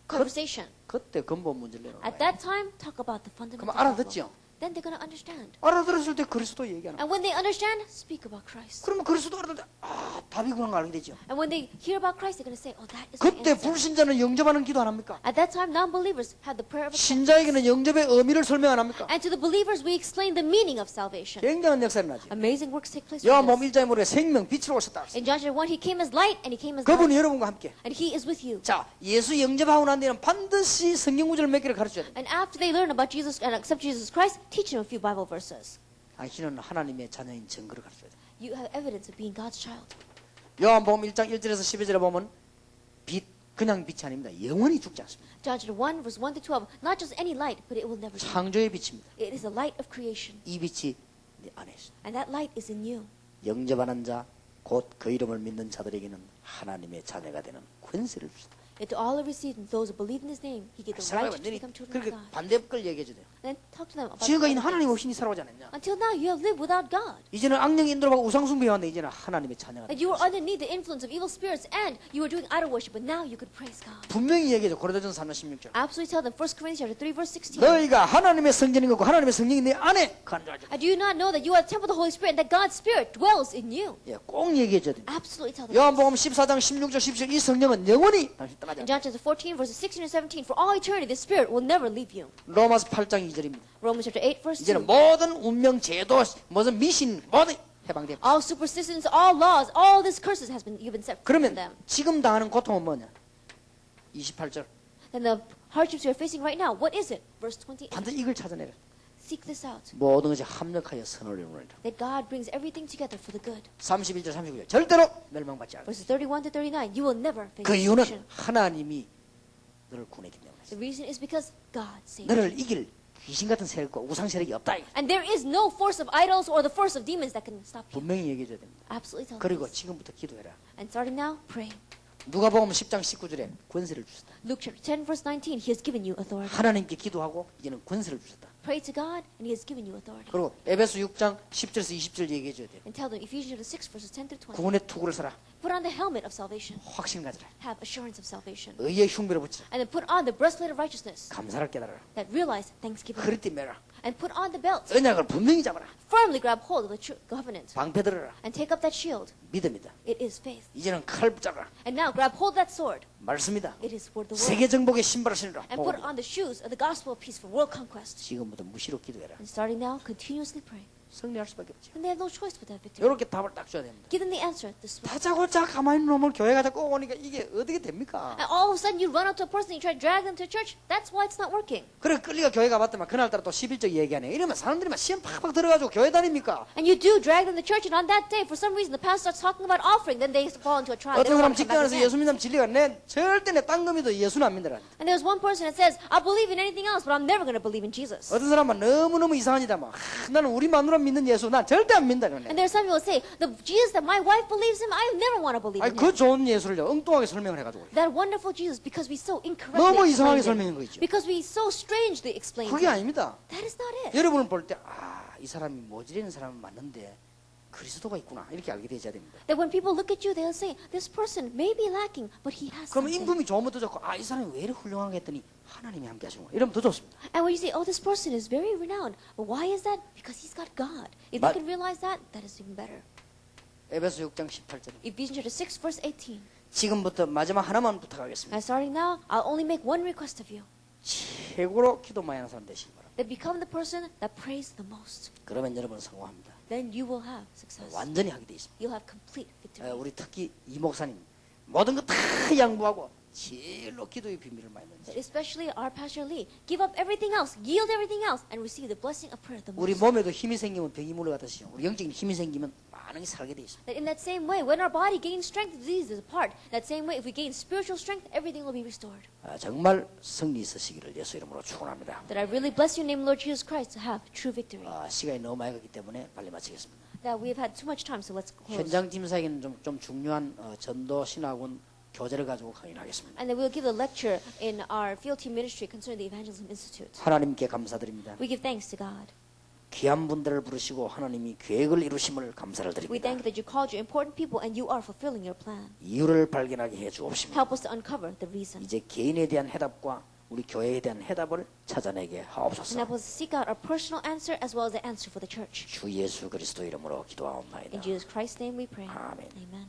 conversation. 그때 근본 문제를 내놓은 At 거예요. that time, talk about the fundamental 그럼 problem. 알아듣죠? Then they're going to understand. 알아들었을 때 그리스도 얘기하는 거예요. And when they understand, speak about Christ. 그러면 그리스도 알아들 때 아, 답이구나 걸 알게 되죠. And when they hear about Christ, they're going to say, oh, that is my 그때 answer. 불신자는 영접하는 기도 안 합니까? At that time, non-believers had the prayer of acceptance. 신자에게는 영접의 의미를 설명 안 합니까? And to the believers, we explain the meaning of salvation. 굉장한 역사를 나죠. Amazing works take place. 요한복음 with us. 1장에 보면 생명 빛으로 오셨다. In John chapter 1, he came as light, and he came as light, 그분이 여러분과 함께. and he is with you. 자, 예수 영접하고 난 뒤에는 반드시 성경 구절을 몇 개를 가르쳐야 돼. And after they learn about Jesus and accept Jesus Christ, teach them a few Bible verses. 당신은 하나님의 자녀인 증거를 가르쳐야 돼. You have evidence of being God's child. 요한복음 1장 1절에서 12절에 보면 빛 그냥 빛이 아닙니다. 영원히 죽지 않습니다. John chapter 1, verse 1 to 12, not just any light, but it will never die. 창조의 빛입니다. It is the light of creation, 이 빛이 네 안에 있습니다. and that light is in you. 영접하는 자, 곧 그 이름을 믿는 자들에게는 하나님의 자녀가 되는 권세를 주시다. And to all who receive and those who believe in his name, he gave the right to become children of 그렇게 God. 반대 걸 얘기해 줘야 돼요. Then talk to them about 지금까지 the other 하나님 things. 없이 살아오지 않았냐? Until now, you have lived without God. 이제는 악령 인도로하고 우상숭배해 왔는데 이제는 하나님의 자녀가 That you were underneath the influence of evil spirits and you were doing idol worship, but now you could praise God. 분명히 얘기해줘. 고린도전서 3장 16절. Absolutely tell them, 1 Corinthians chapter 3, verse 16. 너희가 하나님의 성전인 것고 하나님의 성령이 내 안에 거하는 줄 알지? And do you not know that you are the temple of the Holy Spirit and that God's Spirit dwells in you? 예, 꼭 얘기해줘야 됩니다. Absolutely tell them. 요한복음 14장 16절 17절 이 성령은 영원히 당신 떠나지 In 않는다. John chapter 14, verses 16 and 17, for all eternity, the Spirit will never leave you. 로마서 8장 2절입니다. Romans chapter 8, verse 2. 이제는 모든 운명 제도 무슨 미신 모든 해방됩니다. All superstitions, all laws, all these curses you've been set free from 그러면 them. 지금 당하는 고통은 뭐냐? 28절. And the hardships you're facing right now, what is it? Verse 28. 반드시 이걸 찾아내라. Seek this out. 모든 것이 합력하여 선을 이루느니라. That God brings everything together for the good. 31절 39절. 절대로 멸망받지 않아. Verses 31 to 39, you will never face 그 destruction. 이유는 하나님이 너를 구원했기 때문에. The reason is because God saved you. 너를 이길 귀신 같은 세력과 우상 세력이 없다. And there is no force of idols or the force of demons that can stop you. 분명히 얘기해줘야 됩니다. Absolutely tell them 그리고 this. 지금부터 기도해라. And starting now, pray. 누가복음 10장 19절에 권세를 주셨다. Luke chapter 10 verse 19, He has given you authority. 하나님께 기도하고 이제는 권세를 주셨다. Pray to God and He has given you authority. 그리고 에베소 6장 10절에서 20절 얘기해 줘야 돼. And tell them, Ephesians 6 verses 10 through 20, 구원의 투구를 써라. put on the helmet of salvation, 확신 가져라. have assurance of salvation, 의의 흉배를 붙이라. and then put on the breastplate of righteousness, 감사를 깨달아라. that realize thanksgiving, 허리띠 매라. and put on the belt, 언약을 분명히 잡아라. firmly grab hold of the true covenant, 방패 들어라. and take up that shield. 믿음이다. It is faith. 이제는 칼 붙잡아라. And now grab hold of that sword. 말씀이다. It is word the word. 세계 정복의 신발을 신으라. And put on the shoes of the gospel of peace for world conquest. 지금부터 무시로 기도해라. And starting now, continuously pray. 승리할 수밖에 없지. And they have no choice but that victory. 이렇게 답을 딱 줘야 됩니다. Give them the answer this way. 다짜고짜 가만히 있는 놈을 교회 가자 꼭 오니까 이게 어떻게 됩니까? And all of a sudden you run up to a person and you try to drag them to church. That's why it's not working. 그래 끌리가 교회 가봤더만 그날따라 또 11절 얘기하네. 이러면 사람들이 막 시험 팍팍 들어가지고 교회 다닙니까? And you do drag them to church, and on that day, for some reason, the pastor starts talking about offering. Then they fall into a trial. They 어떤 사람 don't want to come back 직장에서 again. 예수 믿는 진리가 내 절대 내 딴 거 믿어 예수는 안 믿더라. And there's one person that says, I believe in anything else, but I'm never going to believe in Jesus. 어떤 사람은 너무너무 이상하니다 막 나는 우리 마누라 믿는 예수 난 절대 안 믿는다 그러네. And there are some people who say, the Jesus that my wife believes in, I never want to believe 아니 in 그 him. 좋은 예수를요 엉뚱하게 설명을 해가지고 That wonderful Jesus, because we so incorrectly 너무 이상하게 explained 설명한 거 it. 있죠. Because we so strangely explained 그게 it. 아닙니다. That is not it. 여러분을 볼 때 이 사람이 모질이는 사람은 맞는데 그리스도가 있구나 이렇게 알게 되셔야 됩니다. That when people look at you, they'll say, this person may be lacking, but he has 그러면 something. 인품이 좋으면 더 좋고 이 사람이 왜 이렇게 훌륭하게 했더니 하나님이 함께 하시는 거야. 이러면 더 좋습니다. And when you say, oh, this person is very renowned, but why is that? Because he's got God. If they But- can realize that, that is even better. 에베소 6장 18절 Ephesians chapter 6, verse 18. 지금부터 마지막 하나만 부탁하겠습니다. And starting now, I'll only make one request of you. 최고로 기도 많이 하는 사람 되시기 바랍니다. That become the person that prays the most. 그러면 여러분 성공합니다. Then you will have success. 완전히 하게 돼 있습니다. You'll have complete victory. 우리 특히 이 목사님 모든 거 다 양보하고 제일로 기도의 비밀을 많이 넣는 Especially our Pastor Lee. Give up everything else, yield everything else, and receive the blessing of prayer the 우리 most. 몸에도 힘이 생기면 병이 물러가듯이요. 우리 영적인 힘이 생기면 많이 살게 돼 있습니다. That in that same way, when our body gains strength, disease is apart. That same way, if we gain spiritual strength, everything will be restored. 정말 승리 있으시기를 예수 이름으로 축원합니다. That I really bless your name, Lord Jesus Christ, to have true victory. 시간이 너무 많이 갔기 때문에 빨리 마치겠습니다. That we have had too much time, so let's close. 현장 팀사에게는 좀 중요한 전도 신학원 교재를 가지고 강의하겠습니다. And then we'll give a lecture in our field team ministry concerning the Evangelism Institute. 하나님께 감사드립니다. We give thanks to God. 귀한 분들을 부르시고 하나님이 계획을 이루심을 감사를 We 드립니다. thank that you called your important people and you are fulfilling your plan. 이유를 발견하게 해 주옵시며 Help us to uncover the reason. 이제 개인에 대한 해답과 우리 교회에 대한 해답을 찾아내게 And 하옵소서. help us to seek out our personal answer as well as the answer for the church. 주 예수 그리스도 이름으로 기도하옵나이다. In Jesus Christ's name we pray. 아멘. Amen.